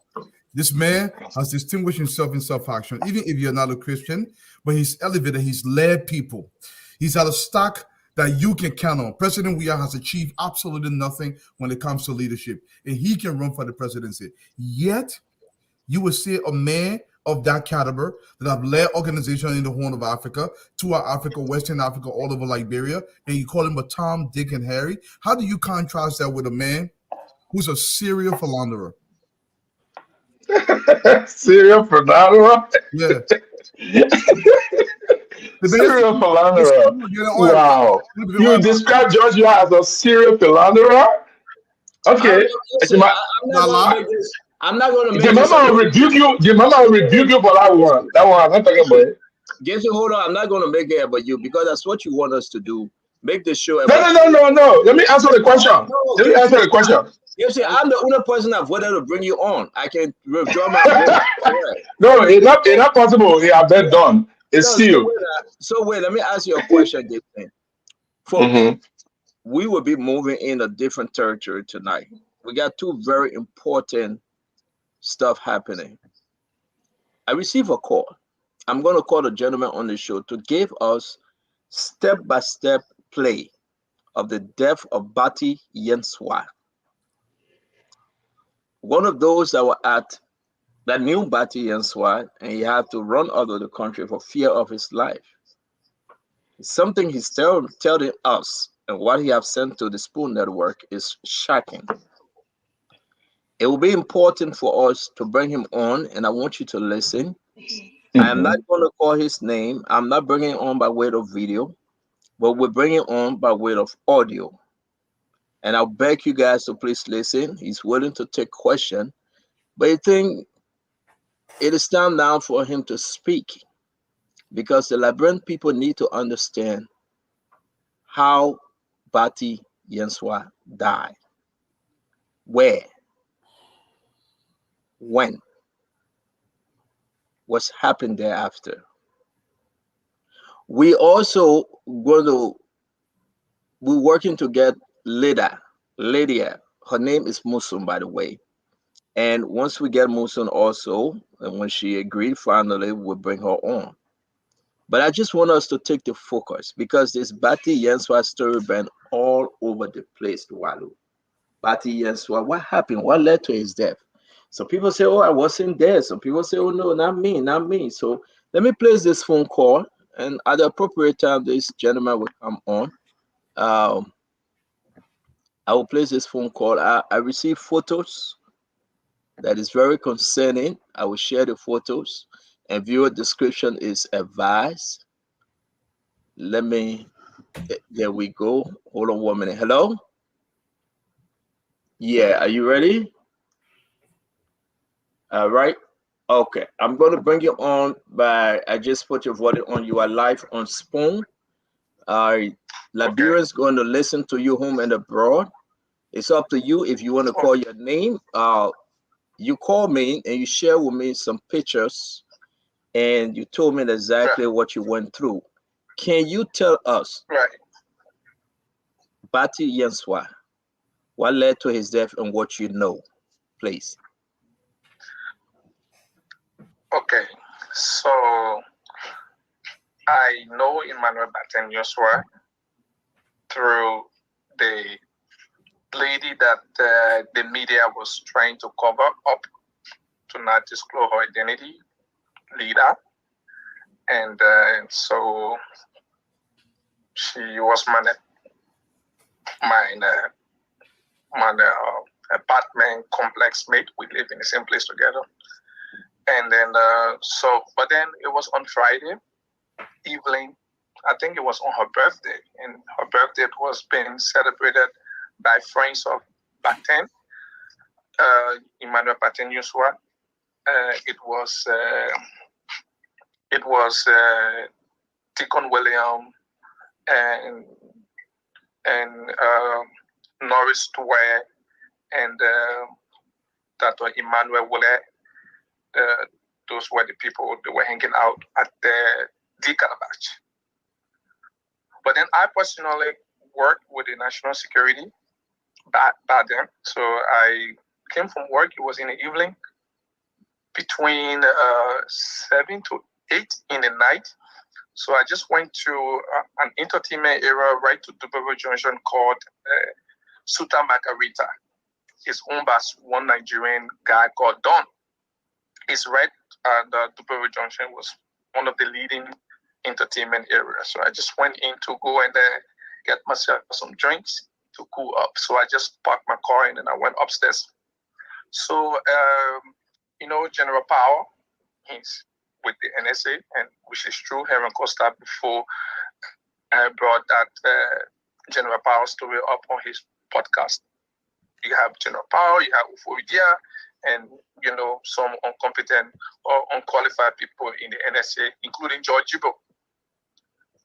[SPEAKER 7] This man has distinguished himself in self-action, even if you're not a Christian, but he's elevated, he's led people. He's at a stock that you can count on. President Weah has achieved absolutely nothing when it comes to leadership, and he can run for the presidency. Yet, you will see a man of that caliber that have led organizations in the Horn of Africa, to Africa, Western Africa, all over Liberia, and you call him a Tom, Dick, and Harry. How do you contrast that with a man who's a serial philanderer?
[SPEAKER 16] Serial philanderer?
[SPEAKER 7] Yeah.
[SPEAKER 16] Serial philanderer. Wow. You describe Georgia as a serial philanderer? Okay.
[SPEAKER 8] I'm not going to make
[SPEAKER 16] the mama will rebuke you. The mama will rebuke you for that one. That one, I'm not talking about it.
[SPEAKER 8] Jason, hold on. I'm not going to make it about you because that's what you want us to do. Make the show
[SPEAKER 16] about No. Let me answer the question. Let me answer the question.
[SPEAKER 8] You see, I'm the only person I've wanted to bring you on. I can withdraw my vote.
[SPEAKER 16] No, it's not possible. Yeah, been done. It's still.
[SPEAKER 8] So wait, let me ask you a question, Jason. We will be moving in a different territory tonight. We got two very important stuff happening. I received a call. I'm going to call the gentleman on the show to give us step-by-step play of the death of Bati Yensa. One of those that were at that knew Bati Yensa, and he had to run out of the country for fear of his life. It's something he's telling us and what he has sent to the Spoon Network is shocking. It will be important for us to bring him on, and I want you to listen. I am not going to call his name. I'm not bringing him on by way of video, but we're bringing on by way of audio. And I'll beg you guys to please listen. He's willing to take question, but I think it is time now for him to speak, because the Liberian people need to understand how Bati Yensa died, where, when, what's happened thereafter. We also going to we're working to get Lydia. Her name is Musum, by the way. And once we get Musum also, and when she agreed, finally we'll bring her on. But I just want us to take the focus, because this Bati Yensa story been all over the place, Walu. Bati Yensa, what happened? What led to his death? Some people say, oh, I wasn't there. Some people say, oh, no, not me, not me. So let me place this phone call, and at the appropriate time, this gentleman will come on. I will place this phone call. I received photos that is very concerning. I will share the photos, and viewer description is advised. Let me, there we go. Hold on 1 minute. Hello? Yeah, are you ready? All right. Okay, I'm going to bring you on by, I just put your volume on. You are live on Spoon. Liberians going to listen to you home and abroad. It's up to you if you want to call your name. You call me and you share with me some pictures, and you told me exactly what you went through. Can you tell us, Bati Yensa, what led to his death and what you know, please?
[SPEAKER 20] Okay, so I know Emmanuel Bati Yensa through the lady that the media was trying to cover up to not disclose her identity, Lida. And so she was my apartment complex mate. We live in the same place together. And then, but then it was on Friday evening. I think it was on her birthday, and her birthday was being celebrated by friends of back then, Emmanuel Bati Yensa. It was Deacon William and Norris Stewart and Dr. Emmanuel Wille. Those were the people that were hanging out at the Calabash. But then I personally worked with the national security back then. So I came from work. It was in the evening, between 7 to 8 in the night. So I just went to an entertainment area right to Dubai Junction called Sultan Margarita. It's owned by one Nigerian guy called Don. It's right at the Dubai Junction, was one of the leading entertainment areas. So I just went in to go and get myself some drinks to cool up. So I just parked my car and then I went upstairs. So, General Power, he's with the NSA, and which is true. Heron Costa before I brought that General Power story up on his podcast. You have General Power, you have Uforidia, and some incompetent or unqualified people in the NSA, including George Jibo.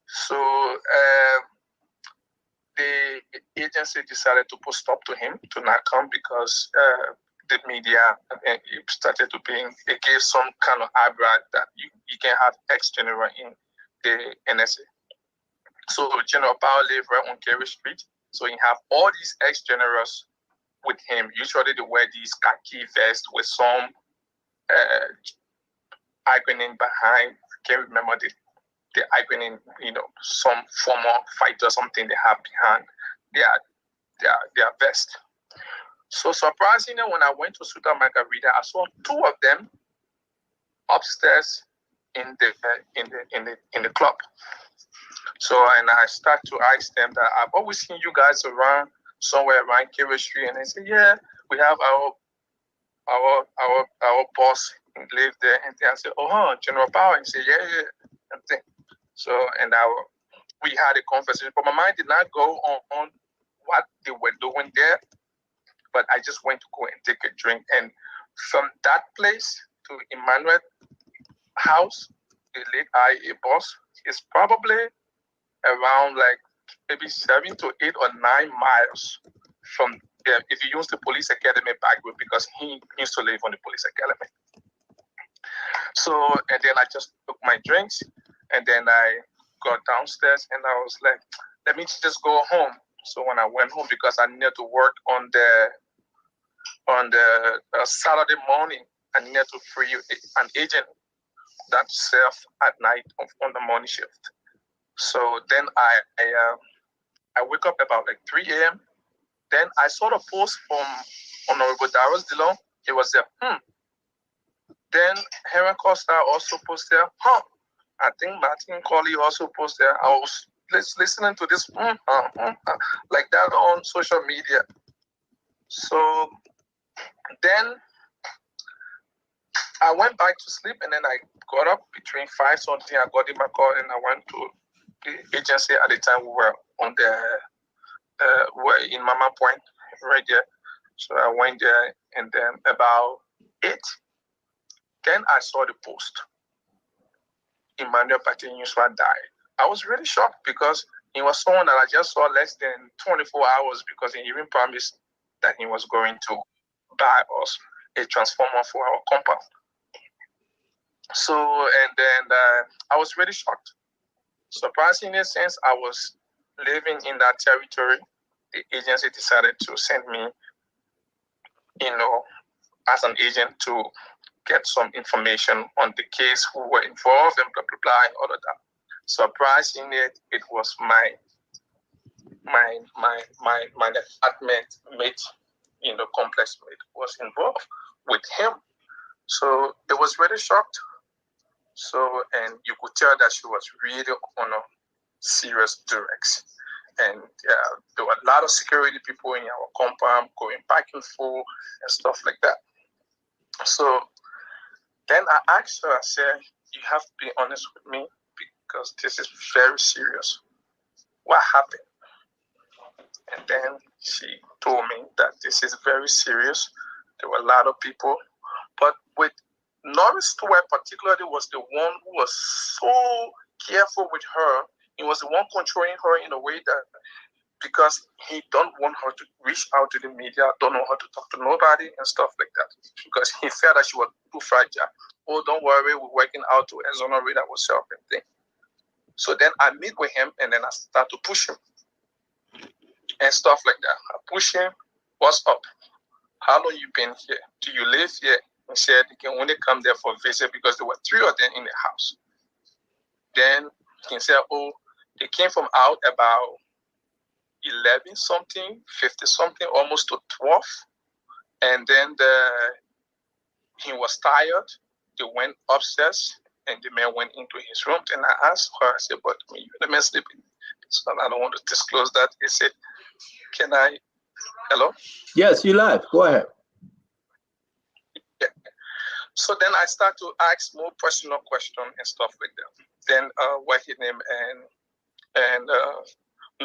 [SPEAKER 20] So the agency decided to put stop to him to not come because the media started to it gave some kind of eyebrow that you can have ex-general in the NSA. So General Power lived right on Kerry Street. So you have all these ex-generals with him. Usually they wear these khaki vests with some iconic behind. I can't remember the iconic, some former fighter, something they have behind their vest. So surprisingly, when I went to Sultan Margarita, I saw two of them upstairs in the club. So, and I start to ask them that I've always seen you guys around somewhere around Kira Street, and they say, yeah, we have our boss live there, and I said, oh, General Power, and he said, yeah. So, and we had a conversation, but my mind did not go on what they were doing there, but I just went to go and take a drink, and from that place to Emmanuel house, the late IA boss, is probably around like maybe 7 to 8 or 9 miles from there if you use the police academy back way, because he used to live on the police academy. So, and then I just took my drinks, and then I got downstairs, and I was like, let me just go home. So when I went home, because I needed to work on the Saturday morning, I needed to free an agent that served at night on the morning shift. So then I wake up about like 3 a.m. Then I saw the post from Honorable Darius Dillon. It was there. Then Heron Costa also posted. I think Martin Colley also posted. I was listening to this like that on social media. So then I went back to sleep, and then I got up between 5 something. I got in my car, and I went to the agency. At the time we were on the were in Mama Point right there. So I went there, and then about 8, then I saw the post. Emmanuel Patinyuswa died. I was really shocked because he was someone that I just saw less than 24 hours, because he even promised that he was going to buy us a transformer for our compound. So, and then I was really shocked. Surprisingly, since I was living in that territory, the agency decided to send me, as an agent to get some information on the case, who were involved, and blah, blah, blah, and all of that. Surprisingly, it was my apartment mate, complex mate was involved with him. So it was really shocked. So, and you could tell that she was really on a serious drugs. And there were a lot of security people in our compound going back and forth and stuff like that. So then I asked her, I said, you have to be honest with me, because this is very serious. What happened? And then she told me that this is very serious. There were a lot of people. But with Norris Stewart particularly was the one who was so careful with her. He was the one controlling her in a way that, because he don't want her to reach out to the media, don't want her to talk to nobody and stuff like that, because he felt that she was too fragile. Oh, don't worry, we're working out to exonerate ourselves and thing. So then I meet with him, and then I start to push him and stuff like that. I push him. What's up? How long you been here? Do you live here? He said he can only come there for a visit, because there were 3 of them in the house. Then he said, oh, they came from out about 11 something, 50 something, almost to 12. And then he was tired. They went upstairs, and the man went into his room. And I asked her, I said, but you're the man sleeping. So I don't want to disclose that. He said, can I? Hello?
[SPEAKER 8] Yes, you live. Go ahead.
[SPEAKER 20] Yeah. So then I start to ask more personal questions and stuff like that. Then what's his name? And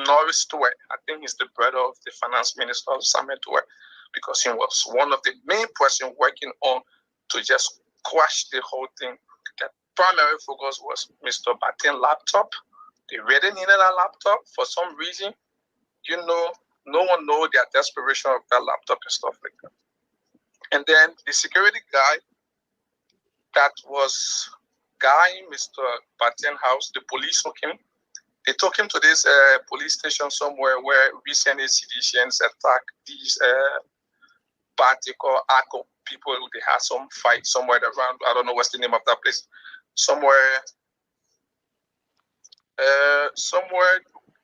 [SPEAKER 20] Norris Stewart, I think he's the brother of the finance minister of Samuel Stewart, because he was one of the main person working on to just quash the whole thing. The primary focus was Mr. Batin's laptop. They really needed a laptop for some reason. No one knows their desperation of that laptop and stuff like that. And then the security guy that was guarding Mr. Batin's house, the police took him. They took him to this police station somewhere where recent citizens attacked these party called ACO people. They had some fight somewhere around, I don't know what's the name of that place. Somewhere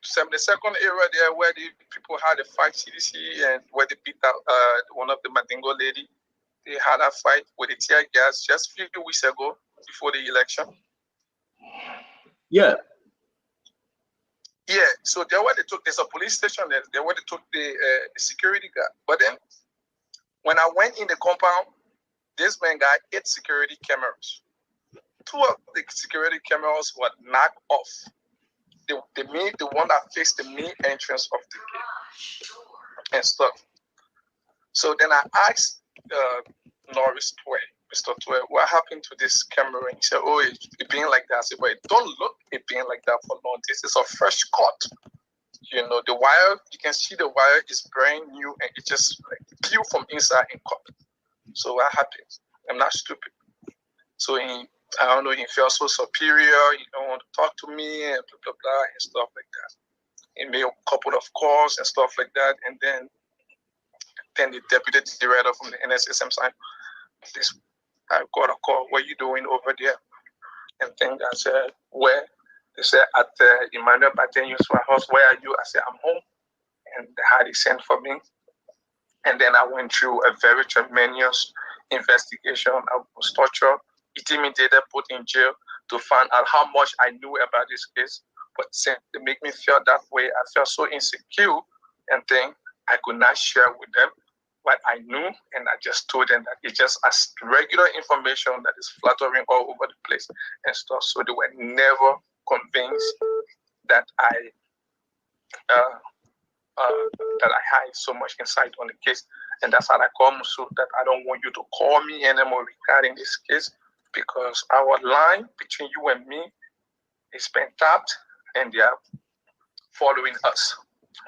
[SPEAKER 20] 72nd area there, where the people had a fight, CDC, and where they beat out one of the Mandingo lady. They had a fight with the tear gas just a few weeks ago before the election.
[SPEAKER 8] Yeah.
[SPEAKER 20] Yeah, so there where they took, there's a police station there, where they took the security guard. But then when I went in the compound, this man got 8 security cameras. 2 of the security cameras were knocked off. The one that faced the main entrance of the gate and stuff. So then I asked Norris Tway, Mr. Tway, what happened to this camera? And he said, oh, it being like that. I said, but it don't look it being like that for long. This is a fresh cut. You know, the wire, you can see the wire is brand new and it just like peeled from inside and cut. So what happened? I'm not stupid. So I don't know, he felt so superior, he don't want to talk to me and blah, blah, blah, and stuff like that. He made a couple of calls and stuff like that. And then the deputy director from the NSSM side, I got a call, what are you doing over there? And then I said, where? They said, at Emmanuel Batenyu's house, where are you? I said, I'm home. And they had it sent for me. And then I went through a very tremendous investigation. I was tortured, intimidated, put in jail to find out how much I knew about this case. But since they make me feel that way, I felt so insecure, and then I could not share with them what I knew, and I just told them that it's just as regular information that is fluttering all over the place and stuff. So they were never convinced that I hide so much insight on the case. And that's how I call Musu, that I don't want you to call me anymore regarding this case, because our line between you and me is been tapped and they are following us.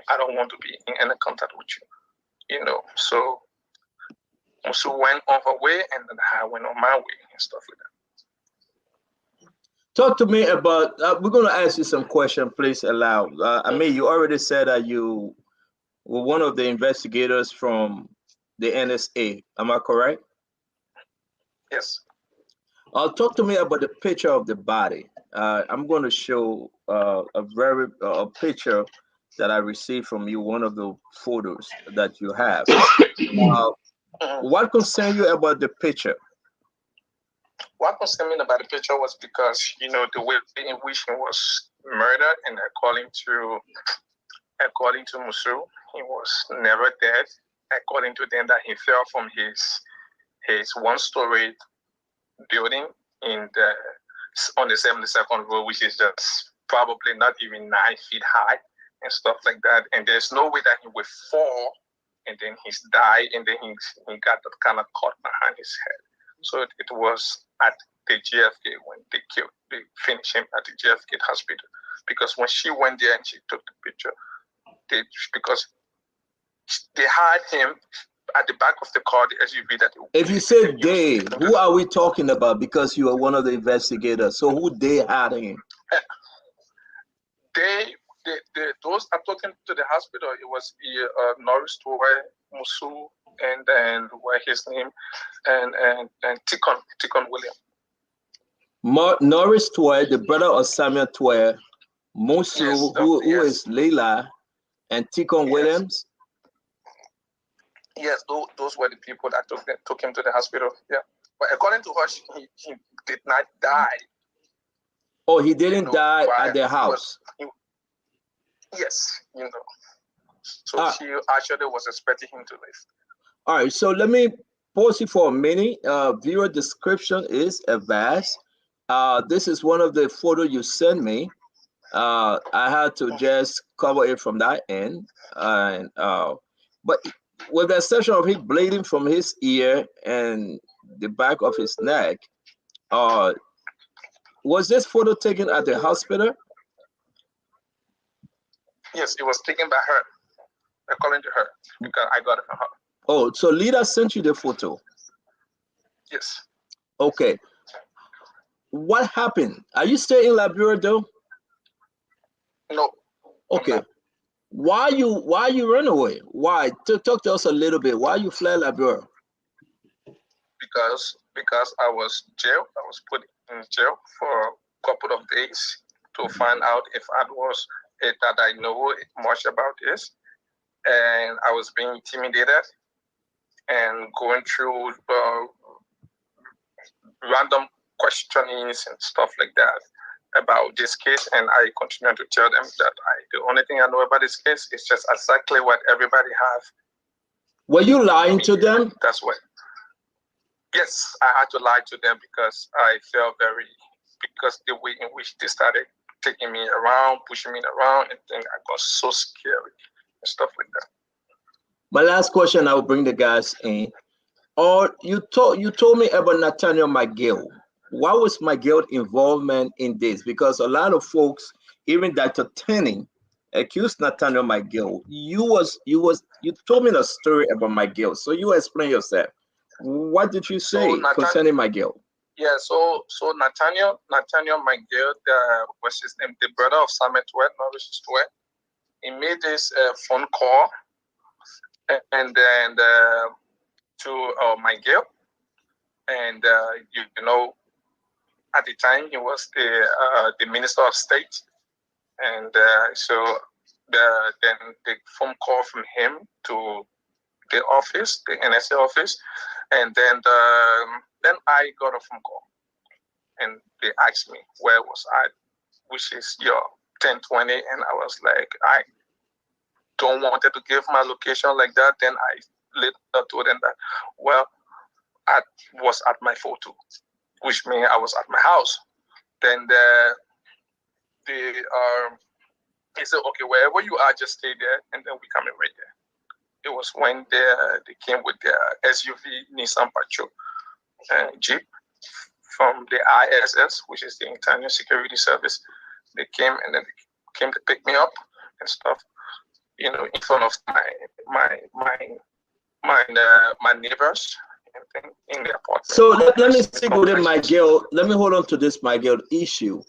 [SPEAKER 20] I don't want to be in any contact with you, you know. So Musu went on her way and then I went on my way and stuff like that.
[SPEAKER 8] Talk to me about, we're going to ask you some questions, please allow. I mean, you already said that you were one of the investigators from the NSA. Am I correct?
[SPEAKER 20] Yes.
[SPEAKER 8] Talk to me about the picture of the body. I'm going to show a picture that I received from you, one of the photos that you have. What concerns you about the picture?
[SPEAKER 20] What concerned me about the picture was because, you know, the way in which he was murdered, and according to Musu, he was never dead. According to them, that he fell from his one-story building on the 72nd row, which is just probably not even 9 feet high and stuff like that. And there's no way that he would fall and then he's died and then he got that kind of cut behind his head. So it was at the JFK when they finished him at the JFK hospital. Because when she went there and she took the picture, because they had him at the back of the car, the SUV that.
[SPEAKER 8] If you say they, who are we talking about? Because you are one of the investigators. So who they had him?
[SPEAKER 20] Those are talking to the hospital. It was Norris Toure, Musu, and then what his name, and Tikon William.
[SPEAKER 8] Norris Toure, the brother of Samuel Toure, Musu, yes, who is Leila, and Tikon Williams.
[SPEAKER 20] Yes, those were the people that took him to the hospital. Yeah, but according to her, he did not die.
[SPEAKER 8] Oh, he didn't die at the house.
[SPEAKER 20] Yes, you know. So she actually was expecting him to live.
[SPEAKER 8] All right, so let me pause you for a minute. Viewer description is vast. This is one of the photos you sent me. I had to just cover it from that end, but with the exception of him bleeding from his ear and the back of his neck, was this photo taken at the hospital?
[SPEAKER 20] Yes, it was taken by her, according to her, because I got it from her.
[SPEAKER 8] Oh, so Lita sent you the photo?
[SPEAKER 20] Yes.
[SPEAKER 8] Okay. What happened? Are you still in Liberia though?
[SPEAKER 20] No.
[SPEAKER 8] Okay. Why you run away? Why? Talk to us a little bit. Why you fled Liberia?
[SPEAKER 20] Because I was jailed. I was put in jail for a couple of days to find out if that I know much about this, and I was being intimidated and going through random questionings and stuff like that. about this case, and I continue to tell them that the only thing I know about this case is just exactly what everybody have.
[SPEAKER 8] Were you lying to them?
[SPEAKER 20] That's what. Yes, I had to lie to them because I felt because the way in which they started taking me around, pushing me around, and then I got so scary and stuff like that.
[SPEAKER 8] My last question, I will bring the guys in. Or you told me about Nathaniel McGill. What was McGill's involvement in this? Because a lot of folks, even Dr. Tenney, accused Nathaniel McGill. You told me the story about McGill. So you explain yourself. What did you say concerning McGill?
[SPEAKER 20] Yeah, so Nathaniel McGill, what's his name, the brother of Samuel Twain, Norris Twain, he made this phone call, and then to McGill, and you know, at the time he was the Minister of State, and so then the phone call from him to the office, the NSA office, and then I got a phone call, and they asked me where was I, which is your 1020, and I was like, I don't want to give my location like that. Then I told them that, well, I was at my photo, which means I was at my house. Then he said, okay, wherever you are, just stay there, and then we coming right there. It was when they came with their SUV Nissan Patrol Jeep from the ISS, which is the Internal Security Service. They came, and then they came to pick me up and stuff, you know, in front of my neighbors in the apartment.
[SPEAKER 8] So let me stick with McGill. Let me hold on to this McGill issue.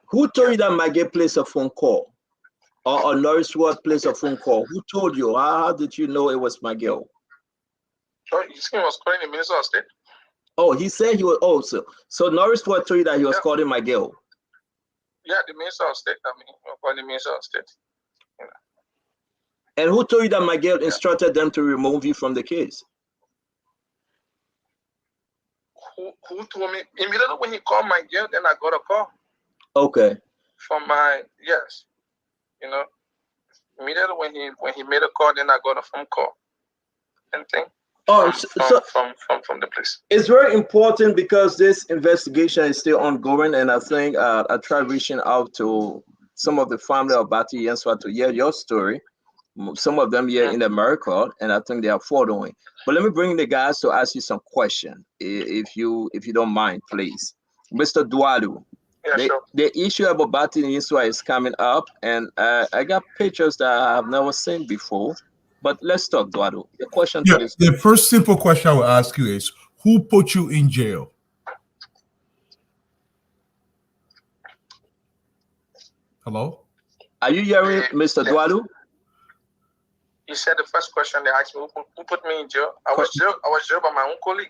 [SPEAKER 8] Who told you that McGill placed a phone call? Or Norris Ward placed a phone call? Who told you? How did you know it was McGill?
[SPEAKER 20] So he was calling the Minister of State.
[SPEAKER 8] Oh, he said he was also. So Norris Ward told you that he was calling McGill.
[SPEAKER 20] Yeah, the Minister of State. I mean, calling the Minister of State. Yeah.
[SPEAKER 8] And who told you that McGill instructed them to remove you from the case?
[SPEAKER 20] Who told me? Immediately when he called McGill, then I got a call.
[SPEAKER 8] Okay.
[SPEAKER 20] From yes, you know, immediately when he made a call, then I got a phone call and thing. From the police. It's
[SPEAKER 8] very important because this investigation is still ongoing, and I think I tried reaching out to some of the family of Bati Yensa to hear your story. Some of them here in America, and I think they are following. But let me bring the guys to ask you some questions, if you don't mind, please. Mr. Dualu, the issue about Bati Yensa is coming up, and I got pictures that I have never seen before. But let's talk, Dualu. The question to this.
[SPEAKER 7] The first simple question I will ask you is, who put you in jail? Hello?
[SPEAKER 8] Are you hearing Mr. Dualu?
[SPEAKER 20] You said the first question they asked me, who put me in jail? I was jailed by my own colleague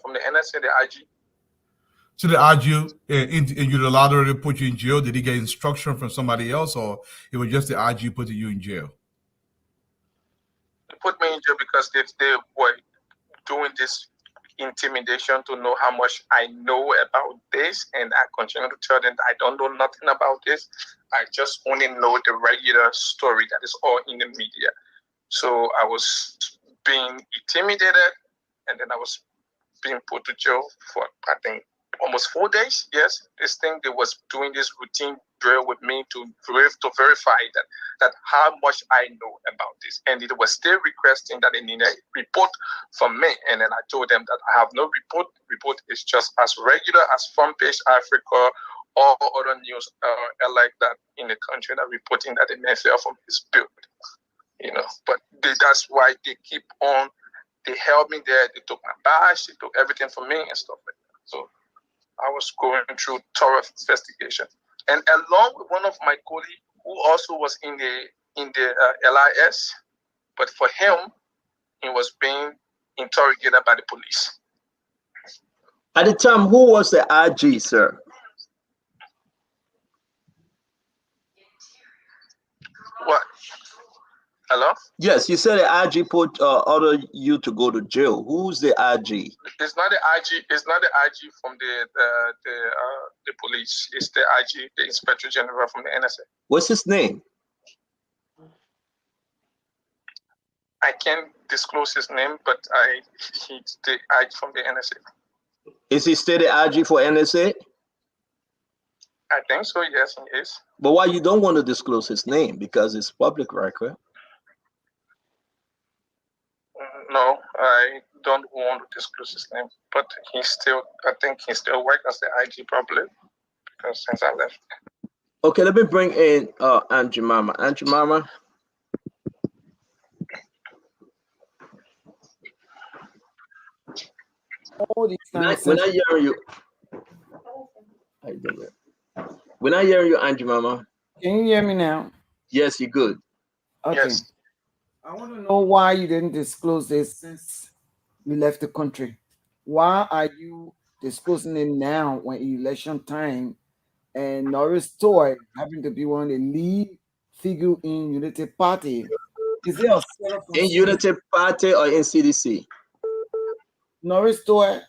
[SPEAKER 20] from the NSA, the IG.
[SPEAKER 7] So the IG, and you're allowed to put you in jail? Did he get instruction from somebody else, or it was just the IG putting you in jail?
[SPEAKER 20] They put me in jail because they were doing this intimidation to know how much I know about this, and I continue to tell them that I don't know nothing about this. I just only know the regular story that is all in the media. So I was being intimidated, and then I was being put to jail for, I think, almost 4 days. Yes, this thing, they was doing this routine drill with me to verify that how much I know about this, and it was still requesting that they need a report from me, and then I told them that I have no report. Report is just as regular as Front Page Africa or other news like that in the country that reporting that the man fell from his building. You know, but that's why they keep on. They held me there. They took my badge. They took everything from me and stuff like that. So I was going through thorough investigation, and along with one of my colleagues who also was in the LIS, but for him, he was being interrogated by the police.
[SPEAKER 8] At the time, who was the IG, sir?
[SPEAKER 20] What? Hello?
[SPEAKER 8] Yes, you said the IG put order you to go to jail. Who's the IG?
[SPEAKER 20] It's not the IG. It's not the IG from the police. It's the IG, the Inspector General from the NSA.
[SPEAKER 8] What's his name?
[SPEAKER 20] I can't disclose his name, but he's the IG from the NSA.
[SPEAKER 8] Is he still the IG for NSA?
[SPEAKER 20] I think so. Yes, he is.
[SPEAKER 8] But why you don't want to disclose his name? Because it's public record.
[SPEAKER 20] No, I don't want to disclose his name, but I think he still works as the IG probably, because since I left.
[SPEAKER 8] Okay, let me bring in Angie Mama. Angie Mama.
[SPEAKER 15] All these times
[SPEAKER 8] We're not hearing you. We're not hearing you, Angie Mama.
[SPEAKER 15] Can you hear me now?
[SPEAKER 8] Yes, you're good.
[SPEAKER 15] Okay.
[SPEAKER 20] Yes.
[SPEAKER 15] I want to know why you didn't disclose this since you left the country. Why are you disclosing it now when election time and Norris Toy having to be one of the lead figure in Unity Party? Is there a setup for
[SPEAKER 8] in Unity Party or in CDC?
[SPEAKER 15] Norris Toy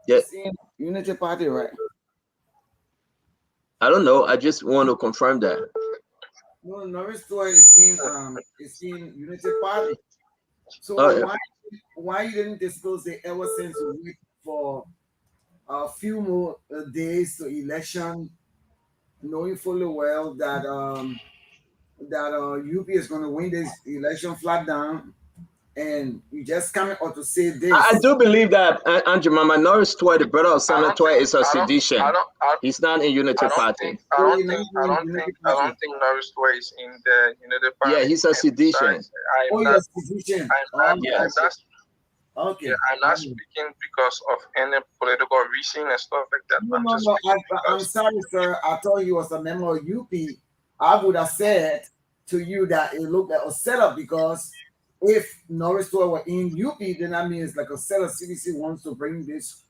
[SPEAKER 8] Yes.
[SPEAKER 15] in Unity Party, right?
[SPEAKER 8] I don't know. I just want to confirm that.
[SPEAKER 15] No, Norris Toy is in Unity Party. So why you didn't disclose it ever since you wait for a few more days to election, knowing fully well that UP is going to win this election flat down, and you just coming out to say this?
[SPEAKER 8] I do believe that Andrew Mama Norris Toy, the brother of Samuel Toy, is a sedition. He's not in Unity Party.
[SPEAKER 20] I don't think Norris Toy is in the Unity Party.
[SPEAKER 8] Yeah, he's a sedition.
[SPEAKER 15] You're a sedition. Okay.
[SPEAKER 20] Yeah, I'm not speaking because of any political reason and stuff like that.
[SPEAKER 15] I'm sorry, sir. I thought you was a member of UP. I would have said to you that it looked like a setup, because if Norris Toy were in UP, then that means like a setup. CDC wants to bring this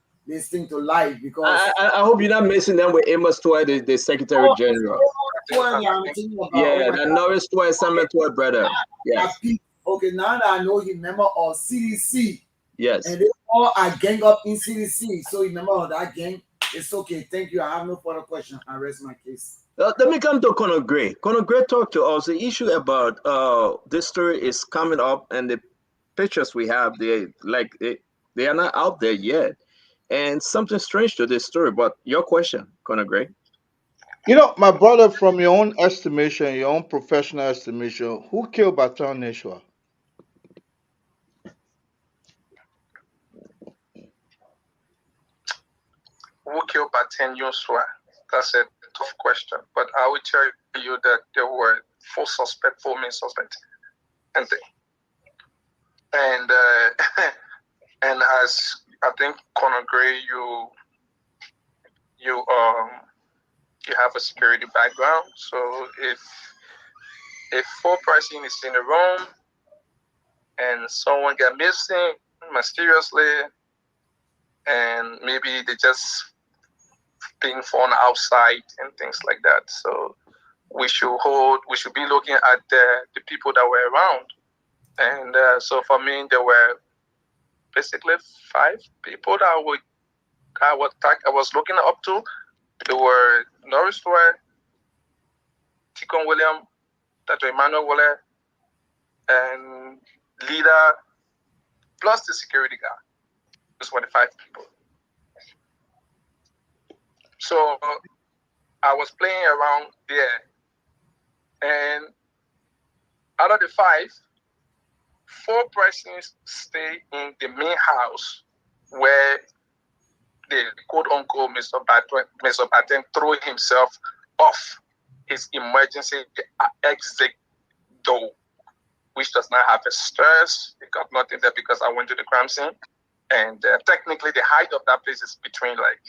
[SPEAKER 15] thing to life, because
[SPEAKER 8] I hope you're not mixing them with Amos Toy, the Secretary General. That Norris Toy, Samuel Toy brother. Yes.
[SPEAKER 15] Okay, now that I know he's member of CDC.
[SPEAKER 8] Yes.
[SPEAKER 15] And they all are gang up in CDC. So remember of that gang. It's okay. Thank you. I have no further question. I rest my case.
[SPEAKER 8] Let me come to Conor Gray. Conor Gray talked to us. The issue about this story is coming up, and the pictures we have, they are not out there yet. And something strange to this story. But your question, Conor Gray.
[SPEAKER 9] You know, my brother, from your own estimation, your own professional estimation, who killed Baton Neshua?
[SPEAKER 20] Who killed Baton Neshua? That's a tough question. But I will tell you that there were 4 main suspects. And and as I think Conor Gray, you have a security background. So if 4 person is in the room and someone got missing mysteriously, and maybe they just being found outside and things like that. So we should be looking at the people that were around. And so for me, there were basically 5 people that I was looking up to. There were Norris Toy, Ticon William, Dr. Emmanuel Wole, and Leader, plus the security guard. Those were the 5 people. So I was playing around there, and out of the 5, 4 persons stay in the main house where the quote-unquote Mr. Batten threw himself off his emergency exit door, which does not have a stairs. It got nothing there because I went to the crime scene. And technically, the height of that place is between like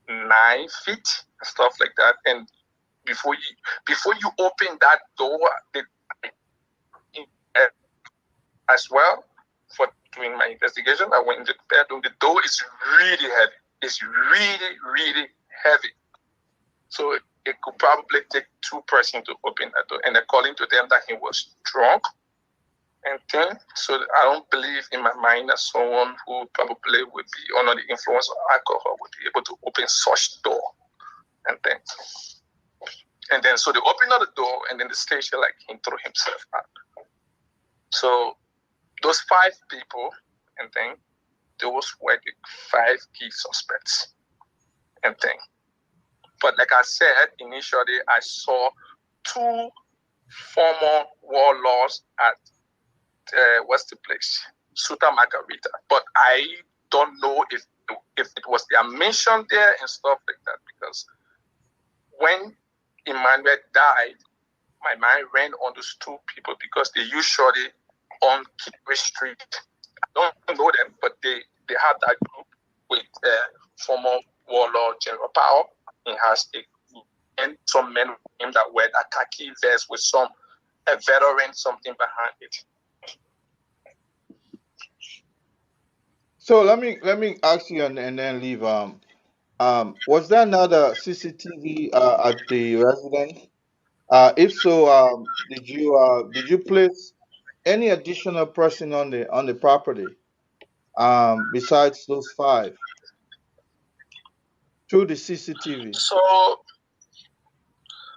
[SPEAKER 20] 9 feet, stuff like that. And before you open that door, as well, for doing my investigation, I went into the bedroom. The door is really heavy. It's really, really heavy. So it could probably take 2 persons to open that door. And according to them, that he was drunk and thing. So I don't believe in my mind that someone who probably would be under the influence of alcohol would be able to open such door and thing. And then so they opened up the door, and then the station like he threw himself out. So those 5 people and thing, those were the 5 key suspects and thing. But like I said, initially I saw 2 former warlords at what's the place? Suta Margarita. But I don't know if it was their mention there and stuff like that, because when Emmanuel died, my mind ran on those 2 people because they usually on Kitwe Street. I don't know them, but they had that group with former warlord General Power. He has and some men with him that wear that khaki vest with a veteran something behind it.
[SPEAKER 9] So let me ask you and then leave. Was there another CCTV at the residence? If so, did you place any additional person on the property besides those 5 through the CCTV?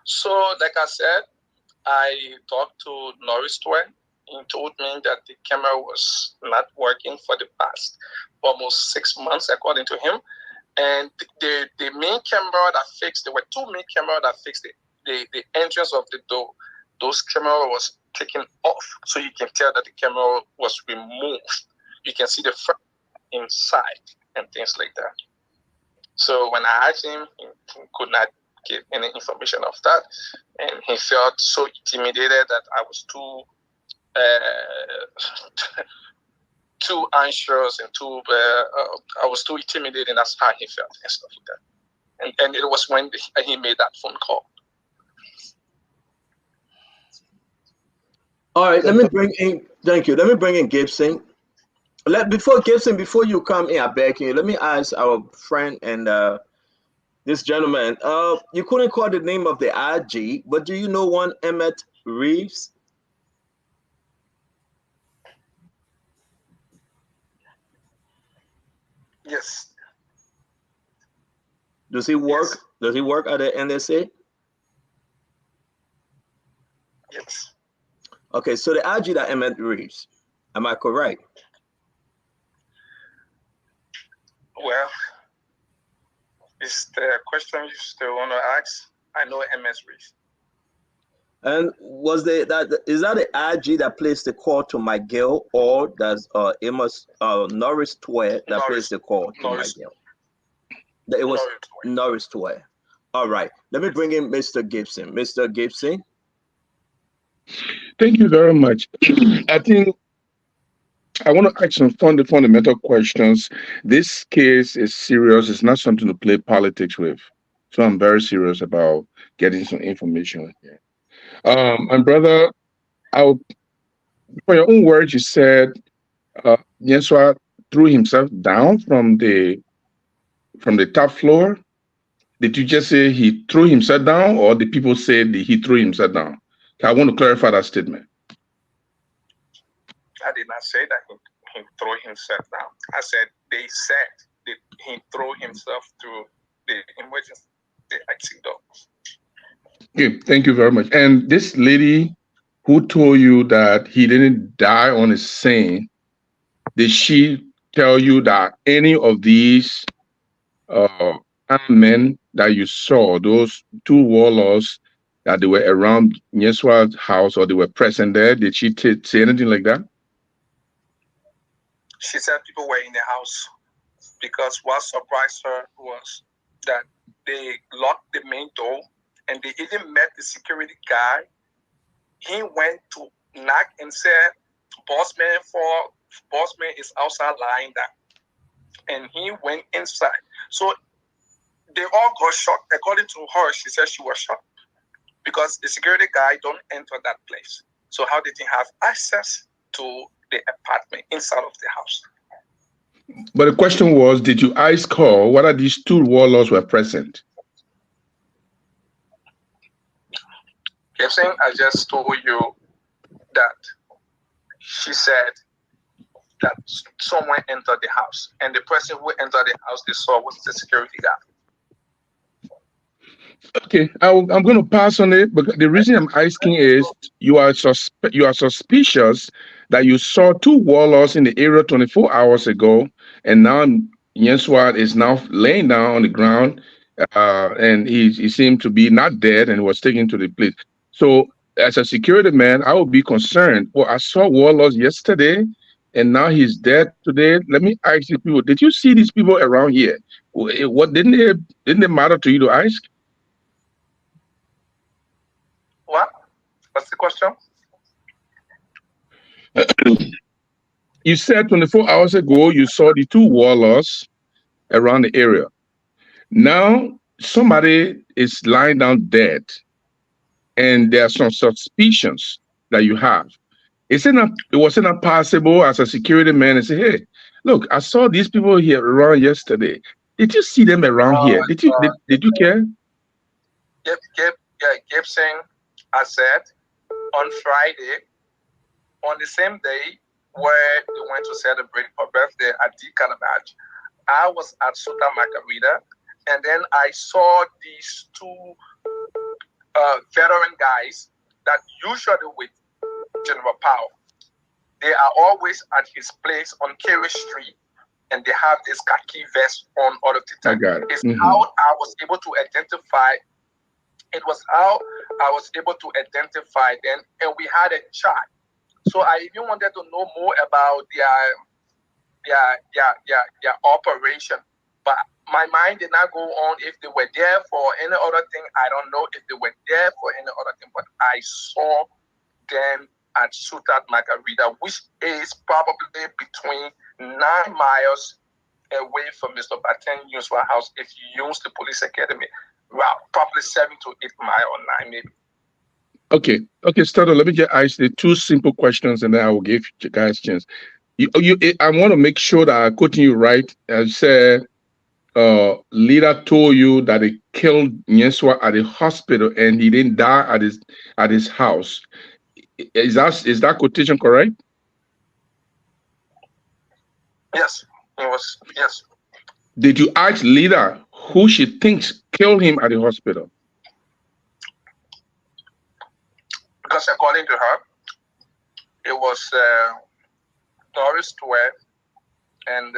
[SPEAKER 20] So like I said, I talked to Norris Twain. He told me that the camera was not working for the past almost 6 months, according to him. And the main camera that fixed, there were 2 main cameras that fixed the entrance of the door. Those camera was taken off, so you can tell that the camera was removed. You can see the front inside and things like that. So when I asked him, he could not give any information of that, and he felt so intimidated that I was too anxious and I was too intimidated, and that's how he felt and stuff like that. And it was when he made that phone call.
[SPEAKER 8] All right, let me bring in Gibson. Before you come in, I beg you, let me ask our friend and this gentleman. You couldn't call the name of the IG, but do you know one Emmett Reeves?
[SPEAKER 20] Yes.
[SPEAKER 8] Does he work? Yes. Does he work at the NSA?
[SPEAKER 20] Yes.
[SPEAKER 8] Okay, so the IG that Emmett Reeves, am I correct?
[SPEAKER 20] Well, is the question you still want to ask? I know MS Reeves.
[SPEAKER 8] And is that the IG that placed the call to Miguel, or does Amos Norris Twain that placed the call to Miguel? It was Norris Twain. All right, let me bring in Mr. Gibson. Mr. Gibson.
[SPEAKER 16] Thank you very much. I think I want to ask some fundamental questions. This case is serious. It's not something to play politics with. So I'm very serious about getting some information here. And brother, for your own words, you said Yensa threw himself down from the top floor. Did you just say he threw himself down, or the people said he threw himself down? I want to clarify that statement.
[SPEAKER 20] I did not say that he threw himself down. I said they said that he threw himself through the emergency exit door.
[SPEAKER 16] Okay, thank you very much. And this lady who told you that he didn't die on the scene, did she tell you that any of these armed men that you saw, those 2 warlords, that they were around Yensa's house or they were present there? Did she say anything like that?
[SPEAKER 20] She said people were in the house, because what surprised her was that they locked the main door, and they even met the security guy. He went to knock and said, Bossman is outside lying down. And he went inside. So they all got shocked. According to her, she said she was shocked because the security guy don't enter that place. So how did he have access to the apartment inside of the house?
[SPEAKER 16] But the question was, did you ask her whether these 2 warlords were present?
[SPEAKER 20] Gibson, I just told you that she said that someone entered the house, and the person who entered the house they saw was the security guard.
[SPEAKER 16] Okay, I'm going to pass on it, but the reason I'm asking is you are suspicious that you saw two warlords in the area 24 hours ago, and now Yenswat is now laying down on the ground, and he seemed to be not dead and was taken to the place. So, as a security man, I would be concerned. Well, I saw warlords yesterday, and now he's dead today. Let me ask you people: did you see these people around here? What didn't it matter to you to ask?
[SPEAKER 20] What? What's the question?
[SPEAKER 16] You said 24 hours ago you saw the two warlords around the area. Now somebody is lying down dead, and there are some suspicions that you have. Was it not possible as a security man to say, "Hey, look, I saw these people here around yesterday. Did you see them around here? Did you care?"
[SPEAKER 20] Gibson, I said on Friday, on the same day where they went to celebrate her birthday at the Calabash, I was at Suta Margarita, and then I saw these two veteran guys that usually with General Powell. They are always at his place on Kerry Street, and they have this khaki vest on all of the time.
[SPEAKER 16] I got it.
[SPEAKER 20] It's how I was able to identify. It was how I was able to identify them, and we had a chat. So I even wanted to know more about their operation. But my mind did not go on if they were there for any other thing. I don't know if they were there for any other thing, but I saw them at Sutat Margarita, which is probably between 9 miles away from Mr. Batten Yuswa house if you use the police academy. Well, probably 7 to 8 miles or 9 maybe.
[SPEAKER 16] Okay, Stato, let me just ask the two simple questions and then I will give you guys a chance. I want to make sure that I'm quoting you right. I said, leader told you that he killed Nyeswa at the hospital and he didn't die at his house. Is that quotation correct?
[SPEAKER 20] Yes, it was. Yes.
[SPEAKER 16] Did you ask leader who she thinks killed him at the hospital?
[SPEAKER 20] Because according to her, it was Doris Tuer and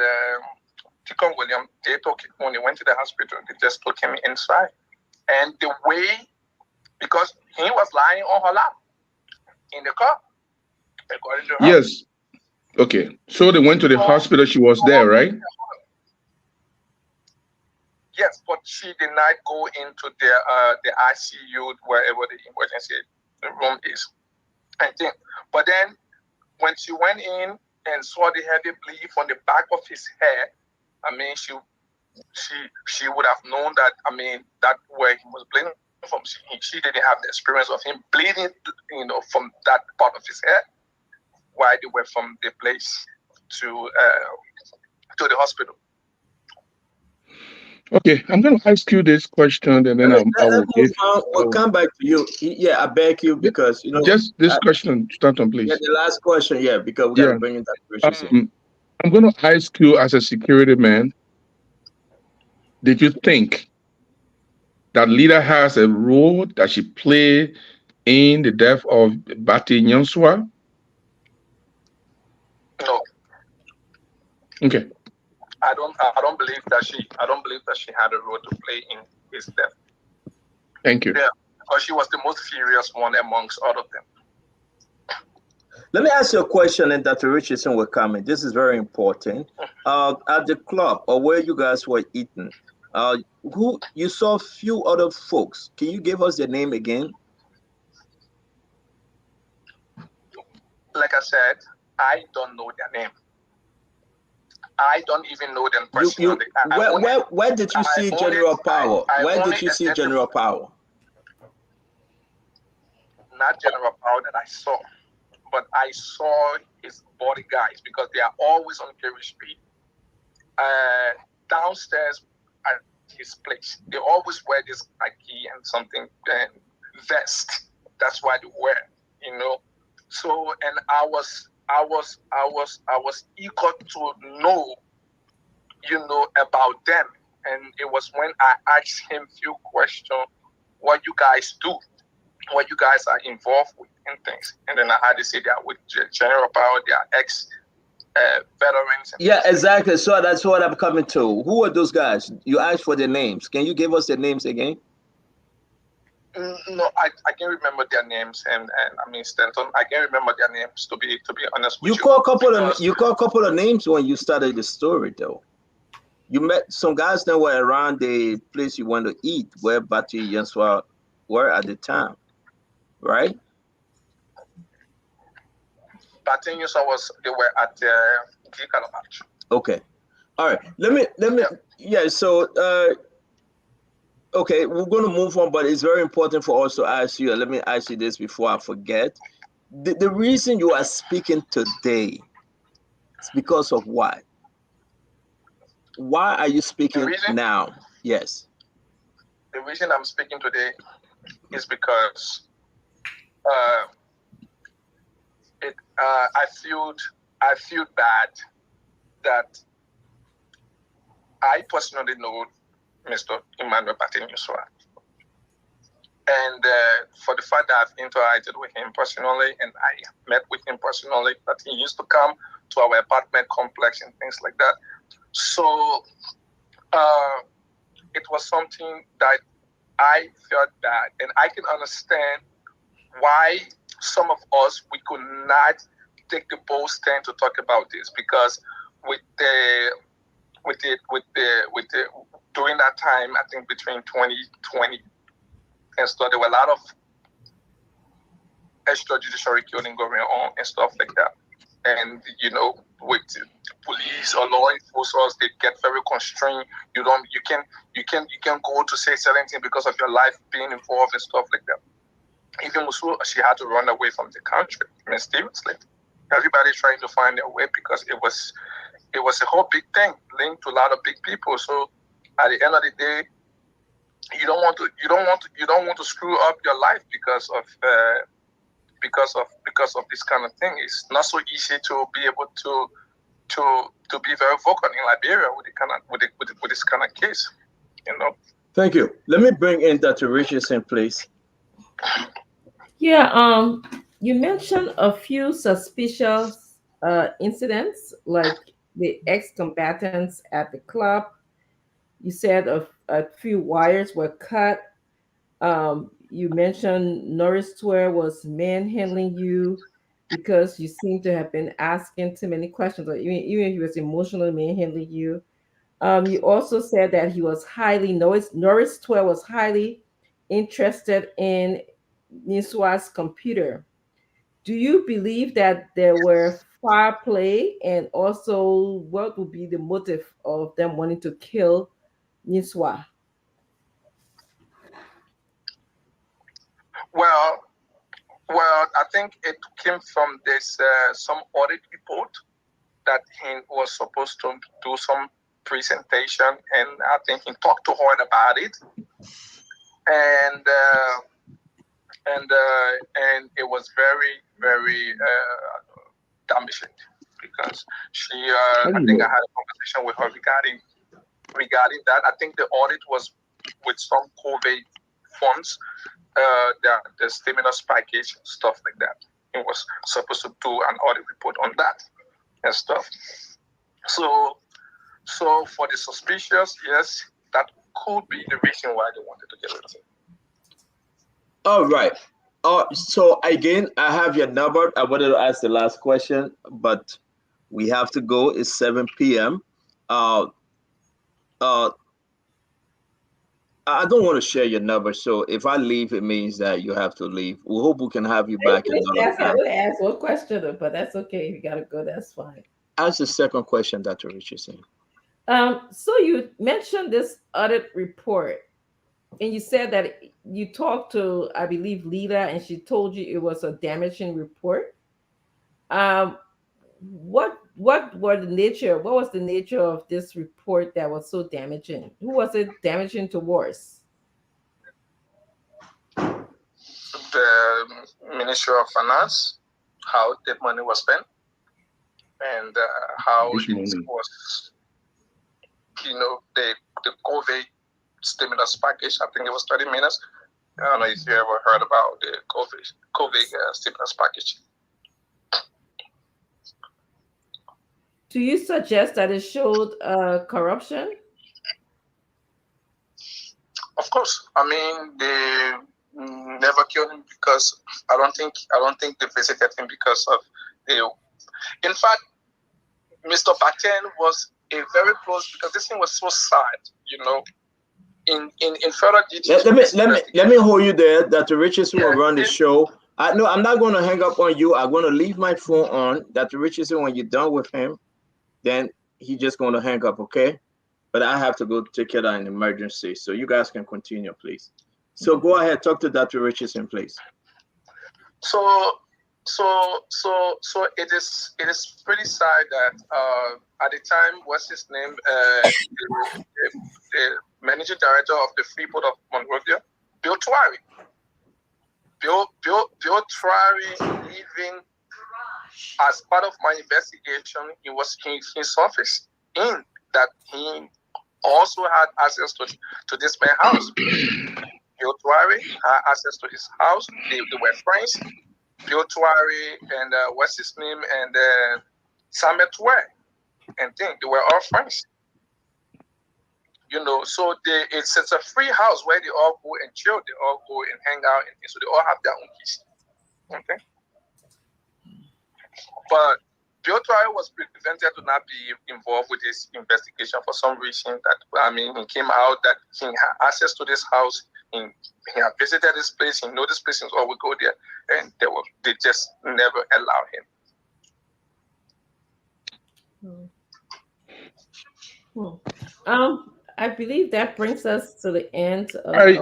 [SPEAKER 20] Tikon William. They took it when they went to the hospital. They just took him inside. And the way, because he was lying on her lap in the car, according to her.
[SPEAKER 16] Yes. Okay. So they went to the hospital. She was there, right?
[SPEAKER 20] Yes, but she did not go into the ICU wherever the emergency room is. I think. But then when she went in and saw the heavy bleed from the back of his head, I mean, she would have known that. I mean, that where he was bleeding from. She didn't have the experience of him bleeding, from that part of his head. While they were from the place to the hospital.
[SPEAKER 16] Okay, I'm going to ask you this question, and then I will give.
[SPEAKER 8] We'll come back to you. Yeah, I beg you because
[SPEAKER 16] just this question, Stanton, please.
[SPEAKER 8] Yeah, the last question. Yeah, because we got to bring in that Richardson.
[SPEAKER 16] I'm going to ask you, as a security man, did you think that leader has a role that she played in the death of Bati Nyanswa?
[SPEAKER 20] No.
[SPEAKER 16] Okay.
[SPEAKER 20] I don't believe that she had a role to play in his death.
[SPEAKER 16] Thank you.
[SPEAKER 20] Yeah, because she was the most furious one amongst all of them.
[SPEAKER 8] Let me ask you a question, and Dr. Richardson will comment. This is very important. At the club or where you guys were eating, who you saw few other folks. Can you give us their name again?
[SPEAKER 20] Like I said, I don't know their name. I don't even know them personally.
[SPEAKER 8] Where did you see General Power? Where did you see General Power?
[SPEAKER 20] Not General Power that I saw, but I saw his bodyguards because they are always on Kerry Street. Downstairs at his place, they always wear this khaki and something vest that's why they were, you know. So, and I was eager to know, you know, about them. And it was when I asked him few questions, what you guys do, what you guys are involved with and things. And then I had to say that with General Power, they are ex veterans.
[SPEAKER 8] Yeah, exactly. So that's what I'm coming to. Who are those guys? You asked for their names. Can you give us their names again?
[SPEAKER 20] No, I can't remember their names, and I mean Stanton, I can't remember their names to be honest with you.
[SPEAKER 8] You call a couple of names when you started the story, though. You met some guys that were around the place you want to eat, where Batu Yensa were at the time, right?
[SPEAKER 20] Batu Yensa they were at the Calabash.
[SPEAKER 8] Okay, all right. Let me. Yeah. So, okay, we're going to move on, but it's very important for us to ask you. Let me ask you this before I forget. The reason you are speaking today is because of what? Why are you speaking now? Yes.
[SPEAKER 20] The reason I'm speaking today is because I feel bad that I personally know Mr. Emmanuel Batinyuswa. And for the fact that I've interacted with him personally and I met with him personally, that he used to come to our apartment complex and things like that. So it was something that I felt bad, and I can understand why some of us, we could not take the bold stand to talk about this, because during that time, I think between 2020 and stuff, there were a lot of extrajudicial killing going on and stuff like that. And you know, with police or law enforcement, they get very constrained. You can go to say certain things because of your life being involved and stuff like that. Even Musu, she had to run away from the country mysteriously. Everybody's trying to find their way because it was a whole big thing linked to a lot of big people. So at the end of the day, you don't want to screw up your life because of this kind of thing. It's not so easy to be able to be very vocal in Liberia with this kind of case, you know.
[SPEAKER 8] Thank you. Let me bring in Dr. Richardson, please.
[SPEAKER 6] Yeah, you mentioned a few suspicious incidents, like the ex-combatants at the club. You said a few wires were cut. You mentioned Norris Square was manhandling you because you seem to have been asking too many questions, or even if he was emotionally manhandling you. You also said that he was Norris Square was highly interested in Niswa's computer. Do you believe that there were foul play, and also what would be the motive of them wanting to kill Niswa?
[SPEAKER 20] Well, I think it came from this some audit report that he was supposed to do some presentation, and I think he talked to her about it, and it was very, very damaging, because she I think I had a conversation with her regarding that. I think the audit was with some COVID funds, the stimulus package, stuff like that. It was supposed to do an audit report on that and stuff. So for the suspicious, yes, that could be the reason why they wanted to get rid of it.
[SPEAKER 8] All right. So again, I have your number. I wanted to ask the last question, but we have to go. It's 7 p.m. I don't want to share your number, so if I leave, it means that you have to leave. We hope we can have you back another time.
[SPEAKER 6] I would ask one question, but that's okay. If you gotta go, that's fine.
[SPEAKER 8] Ask the second question, Dr. Richardson.
[SPEAKER 6] So you mentioned this audit report, and you said that you talked to, I believe, Lita, and she told you it was a damaging report. What was the nature of this report that was so damaging? Who was it damaging towards?
[SPEAKER 20] the Ministry of Finance, how that money was spent, and how
[SPEAKER 16] Which
[SPEAKER 20] it
[SPEAKER 16] money?
[SPEAKER 20] was, the COVID stimulus package. I think it was 30 minutes. I don't know if you ever heard about the COVID stimulus package.
[SPEAKER 6] Do you suggest that it showed corruption?
[SPEAKER 20] Of course. I mean, they never killed him because I don't think they visited him because of the. In fact, Mr. Batten was a very close, because this thing was so sad, In further details.
[SPEAKER 8] Let me hold you there. Dr. Richardson will run the show. No, I'm not going to hang up on you. I'm going to leave my phone on. Dr. Richardson, when you're done with him, then he's just going to hang up, okay? But I have to go take care of an emergency, so you guys can continue, please. So go ahead, talk to Dr. Richardson, please.
[SPEAKER 20] So it is pretty sad that at the time, what's his name, the managing director of the Freeport of Monrovia, Bill Twary. Bill Twary, even as part of my investigation, he was in his office, in that he also had access to this man's house. Bill Twary had access to his house. They were friends. Bill Twary and what's his name, and Samet Tware, and they were all friends. So it's a free house where they all go and chill, they all go and hang out, and so they all have their own keys. Okay. But Bill Twary was prevented to not be involved with this investigation for some reason. He came out that he had access to this house. He had visited this place. He knew this place, and all would go there, and they just never allowed
[SPEAKER 6] him. I believe that brings us to the end of.
[SPEAKER 16] I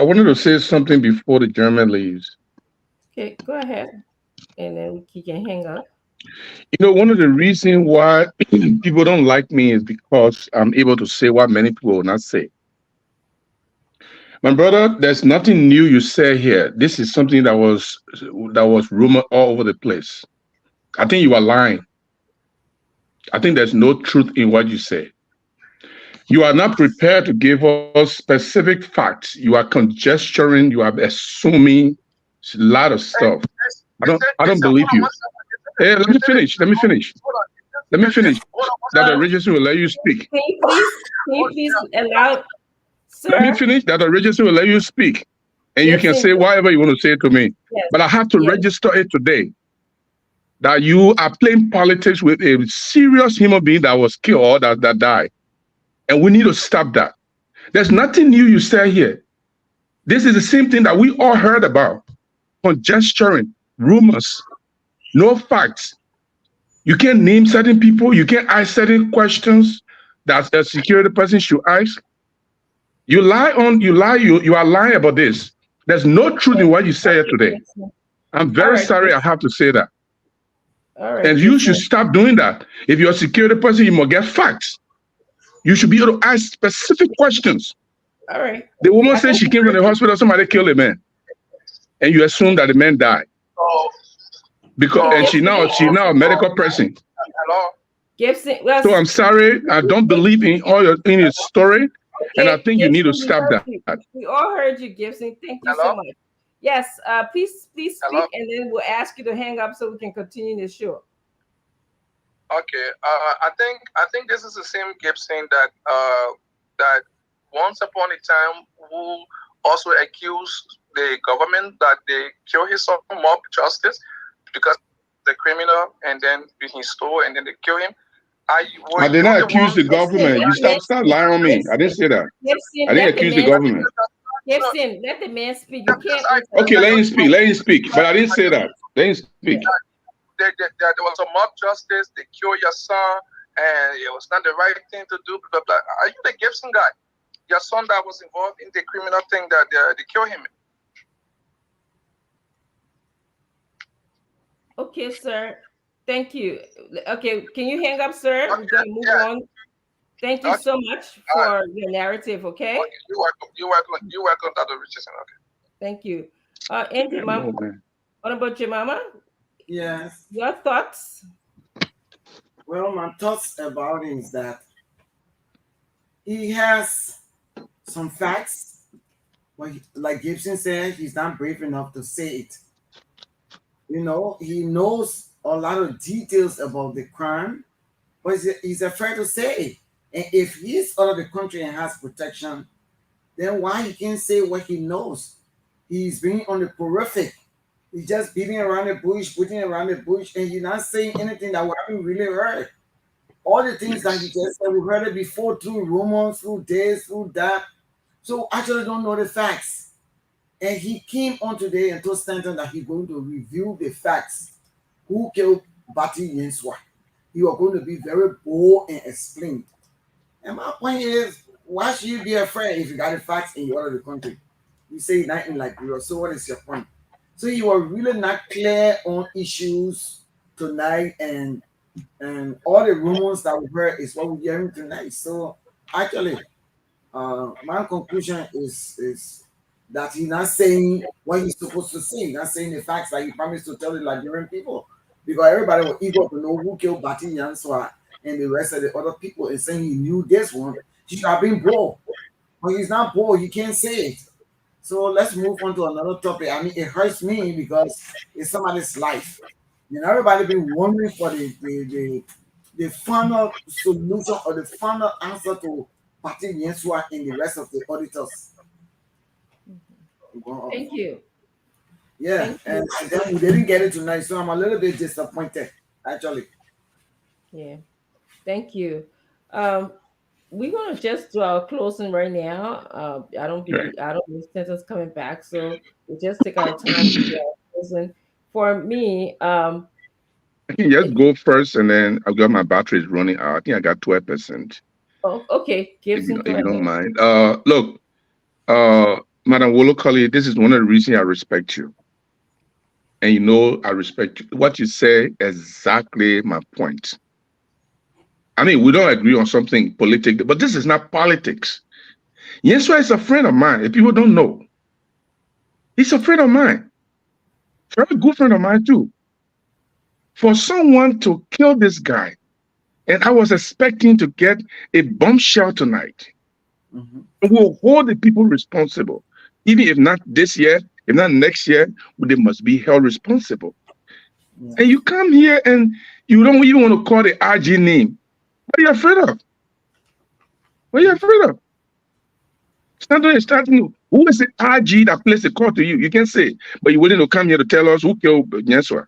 [SPEAKER 16] wanted to say something before the German leaves.
[SPEAKER 6] Okay, go ahead, and then you can hang up.
[SPEAKER 16] One of the reasons why people don't like me is because I'm able to say what many people will not say. My brother, there's nothing new you say here. This is something that was rumored all over the place. I think you are lying. I think there's no truth in what you say. You are not prepared to give us specific facts. You are conjecturing. You are assuming a lot of stuff. I don't believe you. Hey, let me finish. Dr. Richardson will let you speak.
[SPEAKER 6] Can you please allow, sir?
[SPEAKER 16] Let me finish. Dr. Richardson will let you speak. And you can say whatever you want to say to me.
[SPEAKER 6] Yes.
[SPEAKER 16] But I have to register it today that you are playing politics with a serious human being that was killed or that died. And we need to stop that. There's nothing new you say here. This is the same thing that we all heard about. Conjecturing, rumors, no facts. You can't name certain people. You can't ask certain questions that the security person should ask. You are lying about this. There's no truth in what you say today. I'm very sorry I have to say that.
[SPEAKER 6] All right,
[SPEAKER 16] and you should stop doing that. If you're a security person, you must get facts. You should be able to ask specific questions.
[SPEAKER 6] All right.
[SPEAKER 16] The woman said she came from the hospital, somebody killed a man. And you assume that the man died. Because she's now a medical person.
[SPEAKER 20] Hello?
[SPEAKER 6] Gibson,
[SPEAKER 16] so I'm sorry, I don't believe in your story. And I think you need to stop that.
[SPEAKER 6] We all heard you, Gibson. Thank you so much. Yes, please speak, and then we'll ask you to hang up so we can continue the show.
[SPEAKER 20] Okay, I think this is the same Gibson that once upon a time who also accused the government that they kill his son, mob justice, because the criminal, and then he stole, and then they kill him.
[SPEAKER 16] I did not accuse the government. You stop lying on me. I didn't say that. I didn't accuse the government.
[SPEAKER 6] Gibson, let the man speak. You can't.
[SPEAKER 16] Okay, let him speak. But I didn't say that. Let him speak.
[SPEAKER 20] There was a mob justice. They killed your son, and it was not the right thing to do. Blah, blah. Are you the Gibson guy? Your son that was involved in the criminal thing that they killed him.
[SPEAKER 6] Okay, sir. Thank you. Okay, can you hang up, sir? We're going to move on. Thank you so much for your narrative, okay?
[SPEAKER 20] You're welcome, Dr. Richardson. Okay.
[SPEAKER 6] Thank you. Andy, Mama, what about you, Mama?
[SPEAKER 15] Yes.
[SPEAKER 6] Your thoughts?
[SPEAKER 15] Well, my thoughts about it is that he has some facts, but like Gibson said, he's not brave enough to say it. You know, he knows a lot of details about the crime, but he's afraid to say it. And if he's out of the country and has protection, then why he can't say what he knows? He's being on the periphery. He's just beating around the bush, putting around the bush, and he's not saying anything that we haven't really heard. All the things that he just said, we've heard it before through rumors, through this, through that. So actually don't know the facts. And he came on today and told Stanton that he's going to review the facts. Who killed Bati Yenswa? He was going to be very bold and explain. And my point is, why should you be afraid if you got the facts in your other country? You say nothing like you. So what is your point? So you were really not clear on issues tonight, and all the rumors that we heard is what we're hearing tonight. So actually, my conclusion is that he's not saying what he's supposed to say. He's not saying the facts that he promised to tell the Liberian people, because everybody was eager to know who killed Bati Yanswa and the rest of the other people, and saying he knew this one. He should have been bold, but he's not bold. He can't say it. So let's move on to another topic. I mean, it hurts me because it's somebody's life. You know, everybody been wondering for the final solution or the final answer to Bati Yanswa and the rest of the auditors.
[SPEAKER 6] Thank you.
[SPEAKER 15] Yeah, and then we didn't get it tonight, so I'm a little bit disappointed, actually.
[SPEAKER 6] Yeah, thank you. We're gonna just do our closing right now. I don't believe Stanton's coming back, so we just take our time to do our closing. For me,
[SPEAKER 16] I can just go first, and then I've got my batteries running out. I think I got 12%.
[SPEAKER 6] Oh, okay.
[SPEAKER 16] If you don't mind. Look, Madam Wolokoli, this is one of the reasons I respect you. And you know I respect you. What you say exactly my point. I mean, we don't agree on something political, but this is not politics. Yenswa is a friend of mine. If people don't know, he's a friend of mine. Very good friend of mine too. For someone to kill this guy, and I was expecting to get a bombshell tonight. We'll hold the people responsible. Even if not this year, if not next year, they must be held responsible. Yeah. And you come here and you don't even want to call the RG name. What are you afraid of? What are you afraid of? Starting, who is the RG that placed the call to you? You can say, but you wouldn't come here to tell us who killed Yenswa.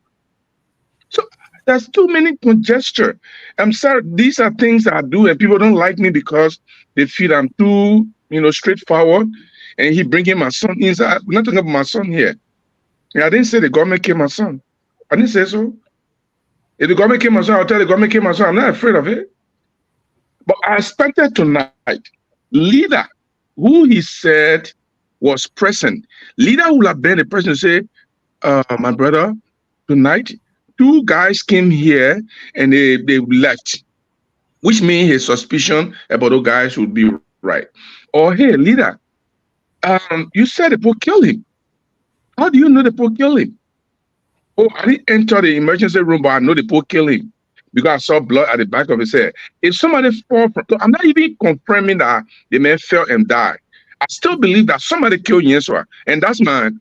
[SPEAKER 16] So there's too many conjecture. I'm sorry, these are things that I do, and people don't like me because they feel I'm too, straightforward. And he bringing my son inside. We're not talking about my son here. I didn't say the government killed my son. I didn't say so. If the government killed my son, I'll tell the government killed my son. I'm not afraid of it. But I expected tonight, leader, who he said was present, leader would have been the person to say, my brother, tonight, 2 guys came here and they left, which means his suspicion about those guys would be right. Or, hey, leader, you said the police killed him. How do you know the police killed him? Oh, I didn't enter the emergency room, but I know the police killed him because I saw blood at the back of his head. If somebody fall from, I'm not even confirming that the man fell and died. I still believe that somebody killed Yenswa, and that's my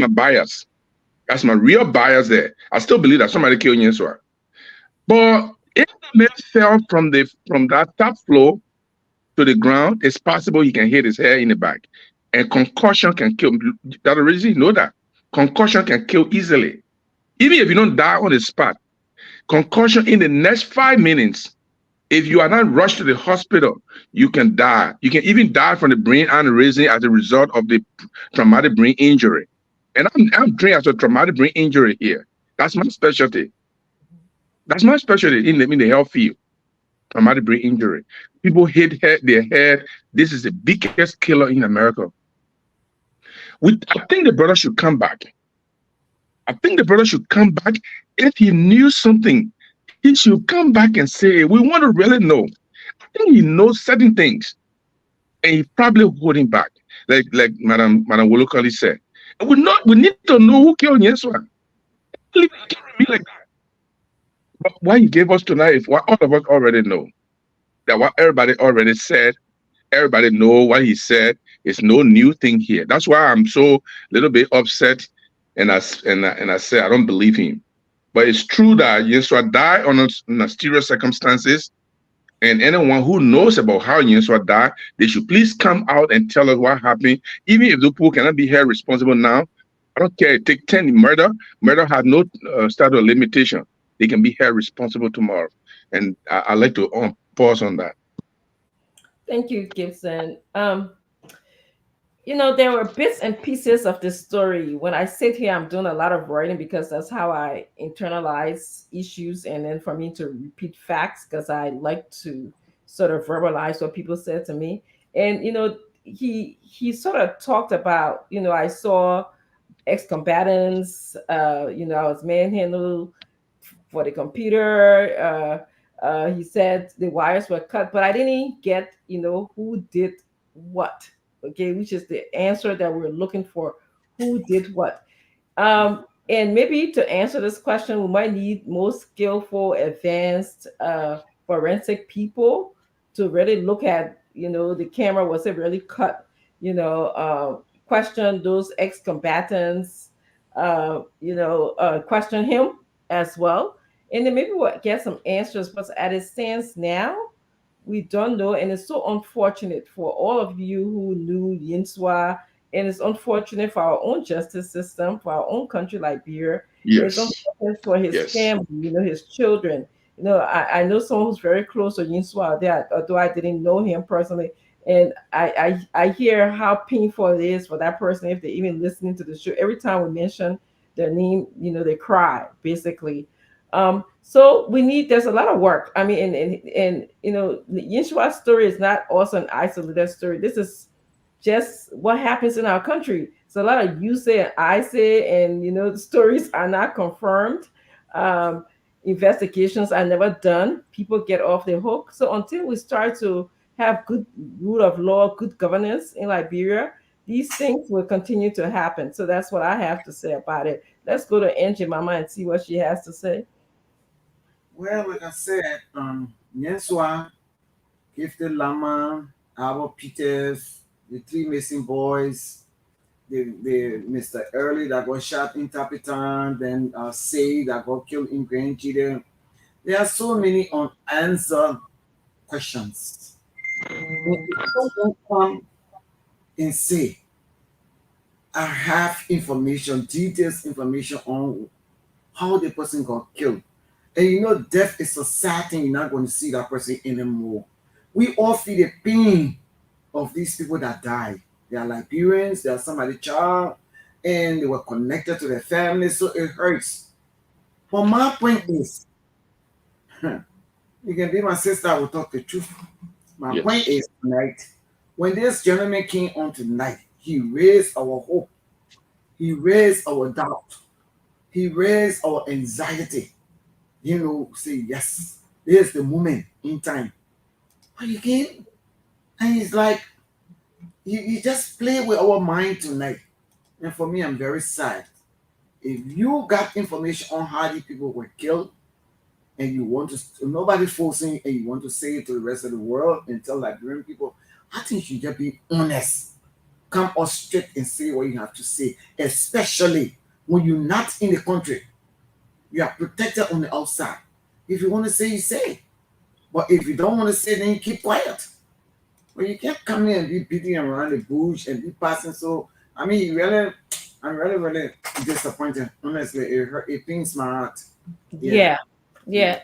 [SPEAKER 16] bias. That's my real bias there. I still believe that somebody killed Yenswa. But if the man fell from that top floor to the ground, it's possible he can hit his head in the back. And concussion can kill. That already you know that. Concussion can kill easily. Even if you don't die on the spot, concussion in the next 5 minutes, if you are not rushed to the hospital, you can die. You can even die from the brain aneurysm as a result of the traumatic brain injury. And I'm trained as a traumatic brain injury here. That's my specialty. That's my specialty in the health field. Traumatic brain injury. People hit their head. This is the biggest killer in America. I think the brother should come back. I think the brother should come back. If he knew something, he should come back and say, we want to really know. I think he knows certain things. And he probably holding back, like Madam Wolokoli said. We need to know who killed Yensua. Leave me like that. But what he gave us tonight is what all of us already know. That what everybody already said, everybody know what he said. It's no new thing here. That's why I'm so little bit upset, and I say I don't believe him. But it's true that Yensua died under mysterious circumstances. And anyone who knows about how Yensua died, they should please come out and tell us what happened. Even if the people cannot be held responsible now, I don't care. Take 10 murder. Murder has no statute of limitation. They can be held responsible tomorrow. And I like to pause on that.
[SPEAKER 6] Thank you, Gibson. There were bits and pieces of the story. When I sit here, I'm doing a lot of writing because that's how I internalize issues, and then for me to repeat facts because I like to sort of verbalize what people said to me. And he sort of talked about, I saw ex-combatants, I was manhandled for the computer. He said the wires were cut, but I didn't get, who did what. Okay, which is the answer that we're looking for. Who did what? And maybe to answer this question, we might need more skillful, advanced forensic people to really look at, the camera, was it really cut? Question those ex-combatants, question him as well. And then maybe we'll get some answers. But as it stands now, we don't know, and it's so unfortunate for all of you who knew Yensua, and it's unfortunate for our own justice system, for our own country, Liberia.
[SPEAKER 16] Yes.
[SPEAKER 6] It's unfortunate for his family, his children. I know someone who's very close to Yensua there, although I didn't know him personally, and I hear how painful it is for that person if they're even listening to the show. Every time we mention their name, they cry, basically. So there's a lot of work. I mean, and the Yensua story is not also an isolated story. This is just what happens in our country. So a lot of you say and I say, and the stories are not confirmed. Investigations are never done. People get off the hook. So until we start to have good rule of law, good governance in Liberia, these things will continue to happen. So that's what I have to say about it. Let's go to Angie Mama and see what she has to say.
[SPEAKER 15] Well, like I said, Yensua, Gifted Lama, Albert Peters, the three missing boys, the Mr. Early that got shot in Tapitan, then Say that got killed in Grand Chile. There are so many unanswered questions. If someone come and say, I have information, details information on how the person got killed. And death is a sad thing. You're not going to see that person anymore. We all feel the pain of these people that died. They are Liberians, they are somebody's child, and they were connected to their family, so it hurts. But my point is, you can be my sister, I will talk the truth. My point is tonight, when this gentleman came on tonight, he raised our hope. He raised our doubt. He raised our anxiety. Say, yes, there's the moment in time. But you came, and he's like, you just play with our mind tonight. And for me, I'm very sad. If you got information on how these people were killed, and you want to, nobody's forcing, and you want to say it to the rest of the world and tell Liberian people, I think you should just be honest. Come out straight and say what you have to say, especially when you're not in the country. You are protected on the outside. If you want to say, you say. But if you don't want to say, then you keep quiet. But you can't come in and be beating around the bush and be passing. So, I mean, I'm really disappointed. Honestly, it pains my heart.
[SPEAKER 6] Yeah.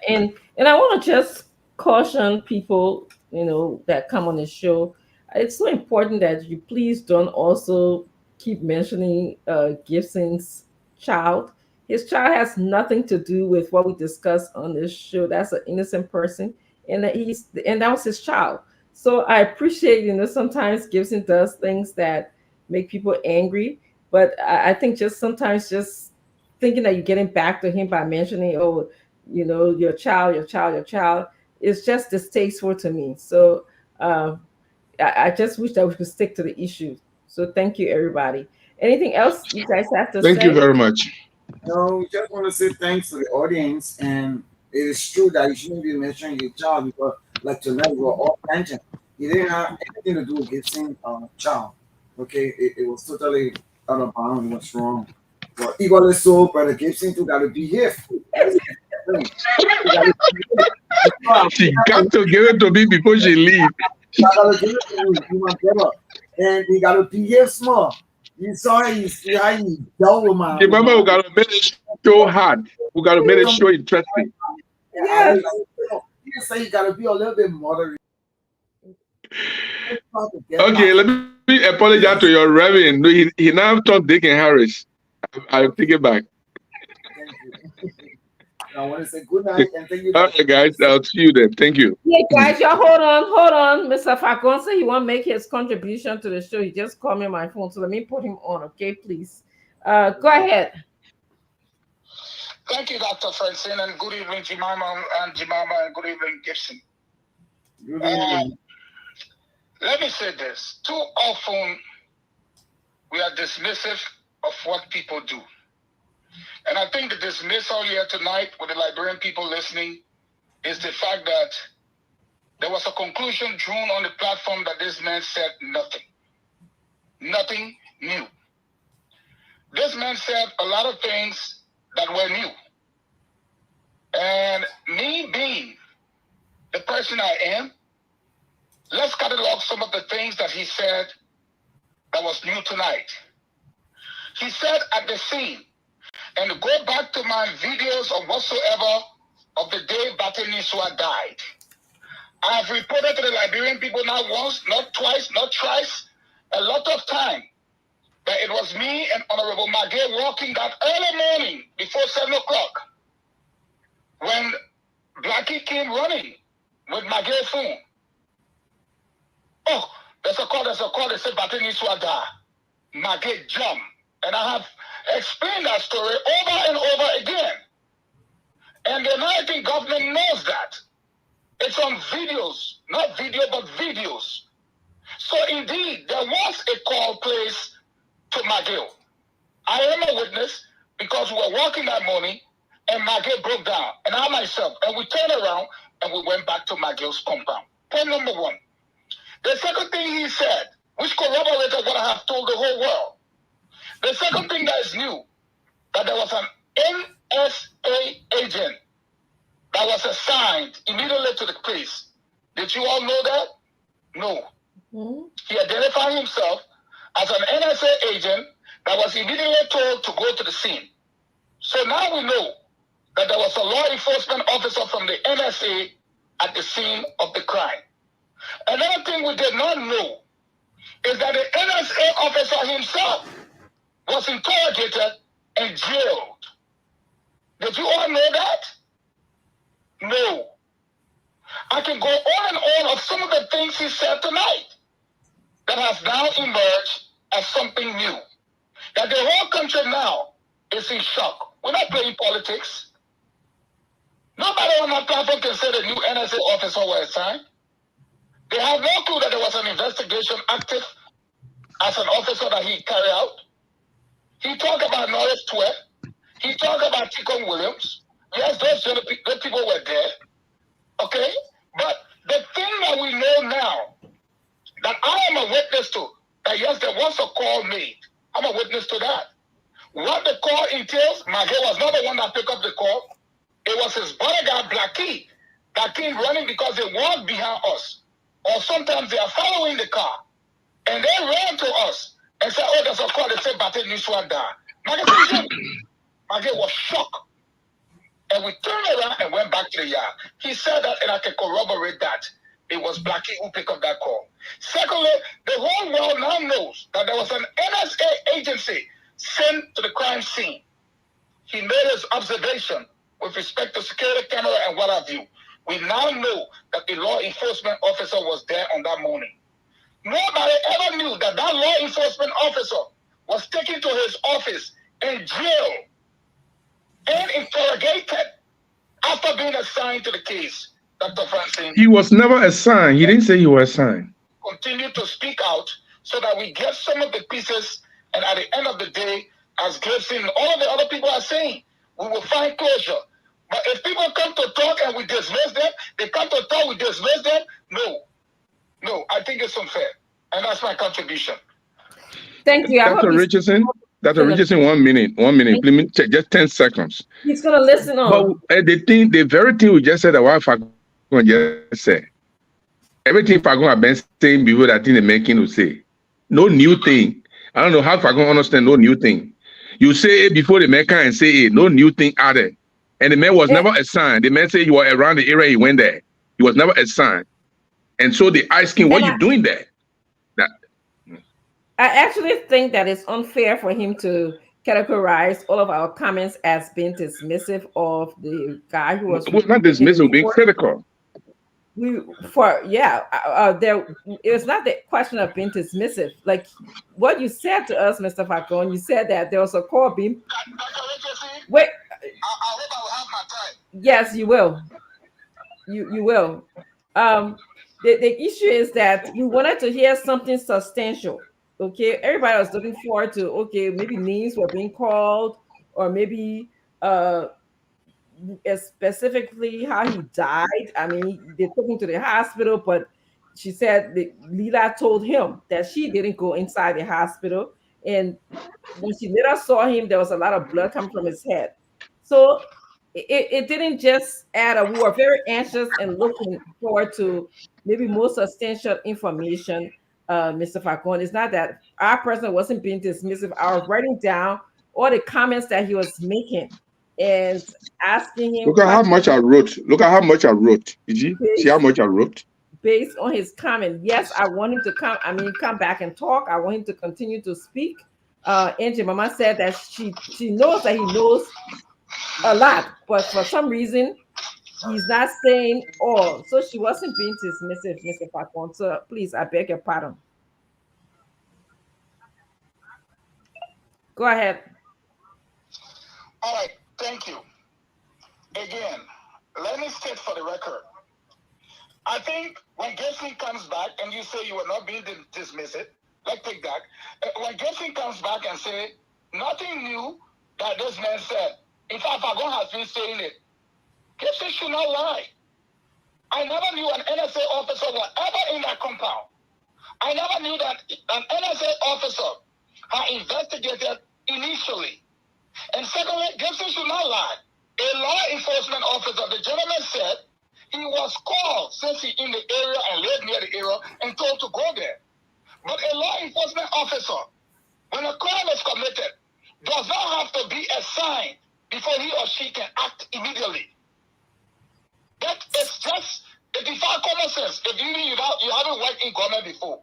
[SPEAKER 6] And I want to just caution people, that come on the show. It's so important that you please don't also keep mentioning Gibson's child. His child has nothing to do with what we discussed on this show. That's an innocent person, and that was his child. So I appreciate, sometimes Gibson does things that make people angry, but I think just sometimes just thinking that you're getting back to him by mentioning, oh, your child, is just distasteful to me. So I just wish that we could stick to the issue. So thank you, everybody. Anything else you guys have to say?
[SPEAKER 16] Thank you very much.
[SPEAKER 15] No, we just want to say thanks to the audience, and it is true that you shouldn't be mentioning your child because, like tonight, we were all tangent. It didn't have anything to do with Gibson child. Okay, it was totally out of bounds. What's wrong? But equally so, Brother Gibson too got to be here.
[SPEAKER 16] She got to give it to me before she leave.
[SPEAKER 15] And he got to behave small. You saw he's dealt with my.
[SPEAKER 16] Remember, we got to make it show hard. We got to make it show interesting.
[SPEAKER 15] Yes. You say you got to be a little bit moderate.
[SPEAKER 16] Okay, let me apologize to your Reverend. He now talked Dick and Harris. I'll take it back.
[SPEAKER 15] Thank you. I want to say good night and thank you.
[SPEAKER 16] All right, guys. I'll see you then. Thank you.
[SPEAKER 6] Yeah, guys, y'all hold on. Mr. Falcon said he want to make his contribution to the show. He just called me on my phone, so let me put him on, okay, please. Go ahead.
[SPEAKER 20] Thank you, Dr. Francine, and good evening, Jemima, and good evening, Gibson.
[SPEAKER 15] Good evening.
[SPEAKER 20] Let me say this. Too often, we are dismissive of what people do. And I think the dismissal here tonight with the Liberian people listening is the fact that there was a conclusion drawn on the platform that this man said nothing. Nothing new. This man said a lot of things that were new. And me being the person I am, let's catalog some of the things that he said that was new tonight. He said at the scene, and go back to my videos or whatsoever of the day Bataniswa died. I have reported to the Liberian people not once, not twice, not thrice, a lot of time, that it was me and Honorable Magay walking that early morning before 7 o'clock when Blackie came running with Magay phone. Oh, there's a call, they said Bataniswa died. Magay jumped. And I have explained that story over and over again. And the American government knows that. It's on videos, not video, but videos. So indeed, there was a call placed to McGill. I am a witness because we were walking that morning and McGill broke down. And I myself, and we turned around and we went back to McGill's compound. Point number one. The second thing he said, which corroborated what I have told the whole world. The second thing that is new, that there was an NSA agent that was assigned immediately to the place. Did you all know that? No. Mm-hmm. He identified himself as an NSA agent that was immediately told to go to the scene. So now we know that there was a law enforcement officer from the NSA at the scene of the crime. Another thing we did not know is that the NSA officer himself was interrogated and jailed. Did you all know that? No. I can go on and on of some of the things he said tonight that has now emerged as something new. That the whole country now is in shock. We're not playing politics. Nobody on that platform can say the new NSA officer was assigned. They have no clue that there was an investigation active as an officer that he carried out. He talked about Norris Twett. He talked about Ticon Williams. Yes, those people were there. Okay? But the thing that we know now, that I am a witness to, that yes, there was a call made. I'm a witness to that. What the call entails, Magay was not the one that picked up the call. It was his bodyguard, Blackie, that came running because they walked behind us. Or sometimes they are following the car. And they ran to us and said, oh, there's a call. They said, Bate Niswanda. Magay was shocked. And we turned around and went back to the yard. He said that, and I can corroborate that. It was Blackie who picked up that call. Secondly, the whole world now knows that there was an NSA agency sent to the crime scene. He made his observation with respect to security camera and what have you. We now know that the law enforcement officer was there on that morning. Nobody ever knew that that law enforcement officer was taken to his office and jailed and interrogated after being assigned to the case. Dr. Francine.
[SPEAKER 16] He was never assigned. He didn't say he was assigned.
[SPEAKER 20] Continue to speak out so that we get some of the pieces And at the end of the day, as Gibson and all of the other people are saying, we will find closure. But if people come to talk and we dismiss them, they come to talk, we dismiss them, no, I think it's unfair. And that's my contribution.
[SPEAKER 6] Thank you.
[SPEAKER 16] Dr. Richardson, 1 minute, please check, just 10 seconds.
[SPEAKER 6] He's gonna listen on.
[SPEAKER 16] But the very thing we just said, the wife just said, everything Fagon have been saying before that thing they're making to say. No new thing. I don't know how Fagon understand no new thing. You say it before the man can and say it, no new thing added. And the man was never assigned. The man said you were around the area he went there. He was never assigned. And so they ask him, what are you doing there?
[SPEAKER 6] I actually think that it's unfair for him to categorize all of our comments as being dismissive of the guy who was
[SPEAKER 16] not dismissive, being critical.
[SPEAKER 6] There it's not the question of being dismissive. Like what you said to us, Mr. Falcon, you said that there was a call being. Wait. I hope I will have my time. Yes, you will. You will. The issue is that we wanted to hear something substantial. Okay, everybody was looking forward to maybe names were being called, or maybe specifically how he died. I mean, they took him to the hospital, but she said that Lila told him that she didn't go inside the hospital, and when she later saw him, there was a lot of blood coming from his head. So it didn't just add up. We were very anxious and looking forward to maybe more substantial information. Mr. Falcon, it's not that our person wasn't being dismissive. I was writing down all the comments that he was making and asking him.
[SPEAKER 16] Look at how much I wrote. Did you see how much I wrote?
[SPEAKER 6] Based on his comment, yes, I want him to come back and talk. I want him to continue to speak. Angie Mama said that she knows that he knows a lot, but for some reason he's not saying all. So she wasn't being dismissive, Mr. Falcon. So please, I beg your pardon. Go ahead.
[SPEAKER 20] All right, thank you. Again, let me state for the record. I think when Gibson comes back and you say you were not being dismissive, let's take that. When Gibson comes back and say nothing new that this man said, in fact, Falcon has been saying it, Gibson should not lie. I never knew an NSA officer was ever in that compound. I never knew that an NSA officer had investigated initially. And secondly, Gibson should not lie. A law enforcement officer, the gentleman said, he was called since he in the area and lived near the area and told to go there. But a law enforcement officer, when a crime is committed, does not have to be assigned before he or she can act immediately. That is just, it defies common sense. If you haven't worked in government before,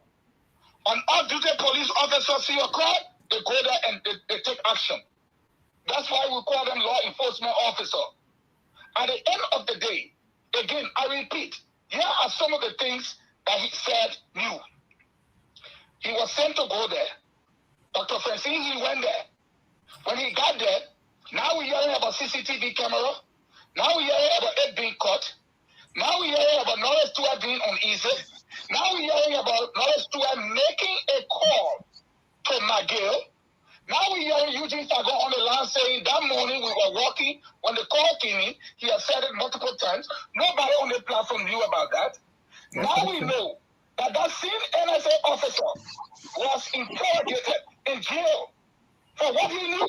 [SPEAKER 20] an off-duty police officer see a crime, they go there and they take action. That's why we call them law enforcement officer. At the end of the day, again, I repeat, here are some of the things that he said new. He was sent to go there. Dr. Francine, he went there. When he got there, now we're hearing about CCTV camera. Now we're hearing about it being caught. Now we're hearing about Norris Stewart being uneasy. Now we're hearing about Norris Stewart making a call to McGill. Now we're hearing Eugene Fagon on the line saying that morning we were walking when the call came in. He has said it multiple times. Nobody on the platform knew about that. Now we know that that same NSA officer was interrogated in jail for what he knew.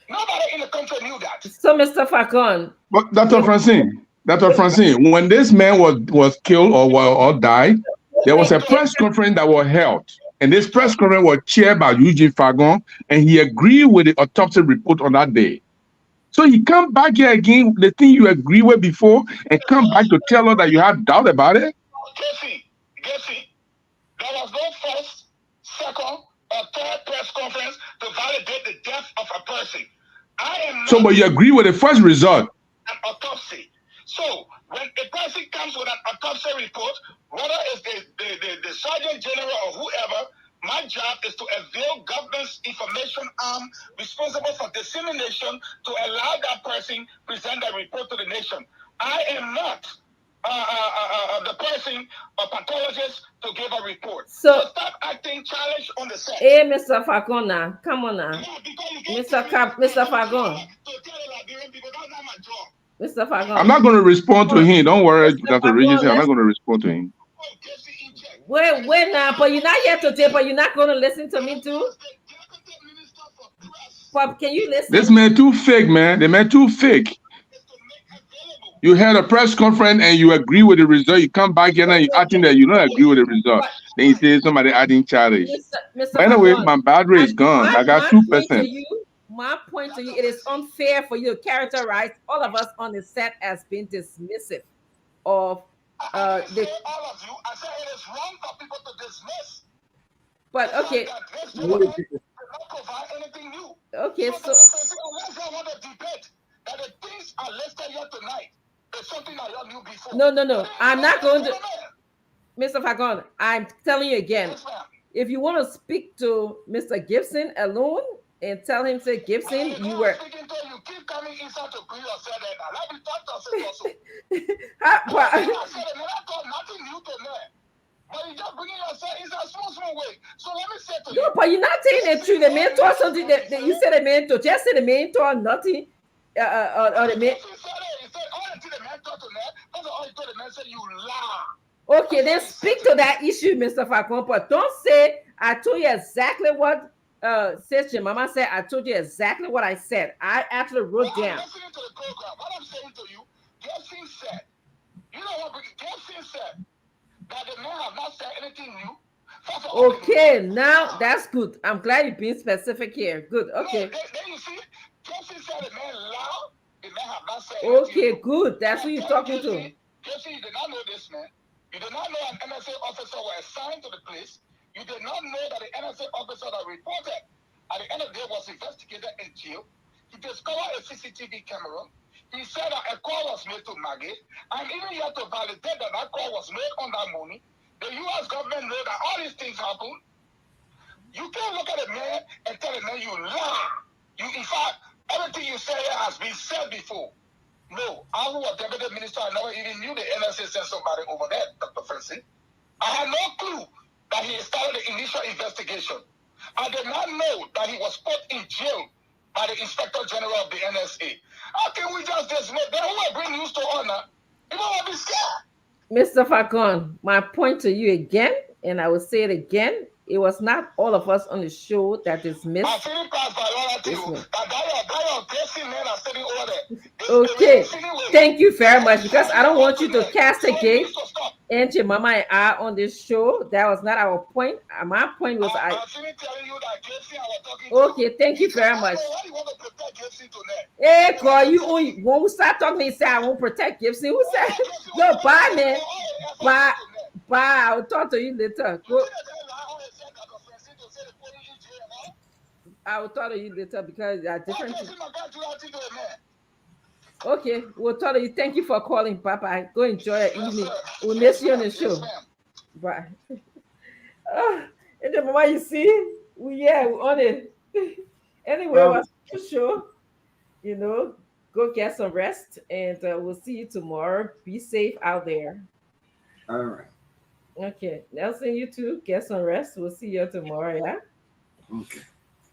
[SPEAKER 20] Nobody in the country knew that.
[SPEAKER 6] So, Mr. Falcon.
[SPEAKER 16] But Dr. Francine, when this man was killed or died, there was a press conference that was held. And this press conference was chaired by Eugene Fagon, and he agreed with the autopsy report on that day. So he come back here again, the thing you agree with before, and come back to tell us that you have doubt about it?
[SPEAKER 20] Jesse, there was no first, second, or third press conference to validate the death of a person.
[SPEAKER 16] But you agree with the first result?
[SPEAKER 20] An autopsy. So when a person comes with an autopsy report, whether it's the Sergeant General or whoever, my job is to avail government's information arm responsible for dissemination to allow that person present that report to the nation. I am not the person or pathologist to give a report. So stop acting adding challenge on the set.
[SPEAKER 6] Hey, Mr. Falcon, now. Come on now. Mr. Falcon. Mr. Falcon.
[SPEAKER 16] I'm not going to respond to him. Don't worry, Dr. Richardson. I'm not going to respond to him.
[SPEAKER 6] Wait now, but you're not here today, but you're not going to listen to me too? Pop, can you listen?
[SPEAKER 16] This man too fake, man. The man too fake. You had a press conference and you agree with the result. You come back here and you acting that you don't agree with the result. Then you say somebody adding challenge. By the way, my battery is gone. I got 2%.
[SPEAKER 6] My point to you, it is unfair for you to characterize all of us on the set as being dismissive of
[SPEAKER 20] the all of you. I said it is wrong for people to dismiss.
[SPEAKER 6] But okay. Okay, so
[SPEAKER 20] unless I want to debate that the things are listed here tonight, there's something I don't knew before.
[SPEAKER 6] No. I'm not going to, Mr. Fagon. I'm telling you again. If you want to speak to Mr. Gibson alone and tell him, say, Gibson, you were.
[SPEAKER 20] You keep coming inside to bring yourself in. Let me talk to you also. I said nothing new to me. But you just bringing yourself in a small way. So let me say to you.
[SPEAKER 6] No, but you're not saying the truth. The mentor something that you said the mentor. Just say the mentor nothing. Or the mentor. Okay, then speak to that issue, Mr. Falcon. But don't say I told you exactly what Sister Mama said. I told you exactly what I said. I actually wrote down.
[SPEAKER 20] Listening to the program. What I'm saying to you, Gibson said, you know what Gibson said? That the men have not said anything new.
[SPEAKER 6] Okay, now that's good. I'm glad you're being specific here. Good. Okay.
[SPEAKER 20] No, then you see, Gibson said the men loud. The men have not said
[SPEAKER 6] anything new. Good. That's who you're talking to.
[SPEAKER 20] Gibson, you did not know this, man. You did not know an NSA officer was assigned to the place. You did not know that the NSA officer that reported at the end of the day was investigated in jail. He discovered a CCTV camera. He said that a call was made to Maggie. And even yet to validate that that call was made on that morning, the U.S. government know that all these things happen. You can't look at a man and tell a man you lie. In fact, everything you say has been said before. No, I was deputy minister. I never even knew the NSA sent somebody over there, Dr. Francis. I had no clue that he started the initial investigation. I did not know that he was put in jail by the Inspector General of the NSA. How can we just dismiss? They don't want to bring news to honor. You don't want to be scared.
[SPEAKER 6] Mr. Falcon, my point to you again, and I will say it again, it was not all of us on the show that dismissed.
[SPEAKER 20] I feel passed by all to you.
[SPEAKER 6] Okay, thank you very much, because I don't want you to castigate Auntie Mama and I on this show. That was not our point. My point was Okay, thank you very much. Hey, girl, you won't start talking and say I won't protect Gibson. Who said? No, bye, man. Bye. I'll talk to you later. Go. I will talk to you later because there are different things. Okay, we'll talk to you. Thank you for calling, Papa. Go enjoy your evening. We'll miss you on the show. Bye. And the mama, you see, we're on it. Anyway, it was a show. You know, go get some rest, and we'll see you tomorrow. Be safe out there.
[SPEAKER 15] All right.
[SPEAKER 6] Okay, Nelson, you too. Get some rest. We'll see you tomorrow. Yeah.
[SPEAKER 15] Okay.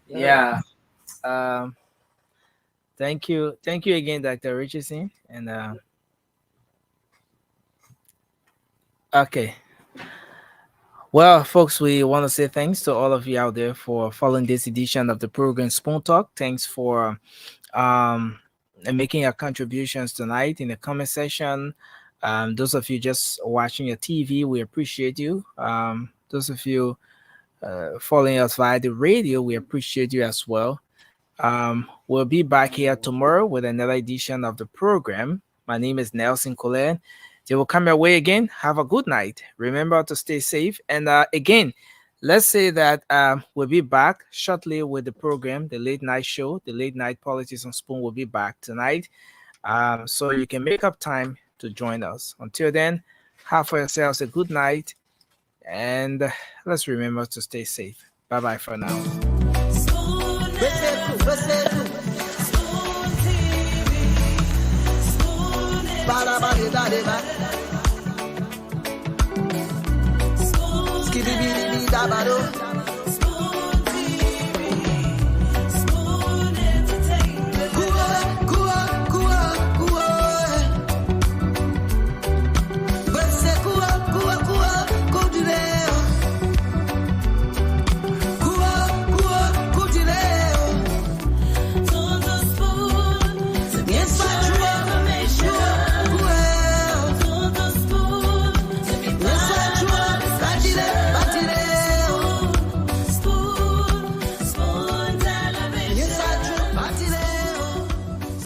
[SPEAKER 4] Yeah. Thank you again, Dr. Richardson. And okay. Well, folks, we want to say thanks to all of you out there for following this edition of the program Spoon Talk. Thanks for making your contributions tonight in the comment section. Those of you just watching your TV, we appreciate you. Those of you following us via the radio, we appreciate you as well. We'll be back here tomorrow with another edition of the program. My name is Nelson Collen. They will come your way again. Have a good night. Remember to stay safe. And again, let's say that we'll be back shortly with the program, the late night show, the late night Politics on Spoon will be back tonight. So you can make up time to join us. Until then, have for yourselves a good night. And let's remember to stay safe. Bye-bye for now. Skibidi
[SPEAKER 1] dabado.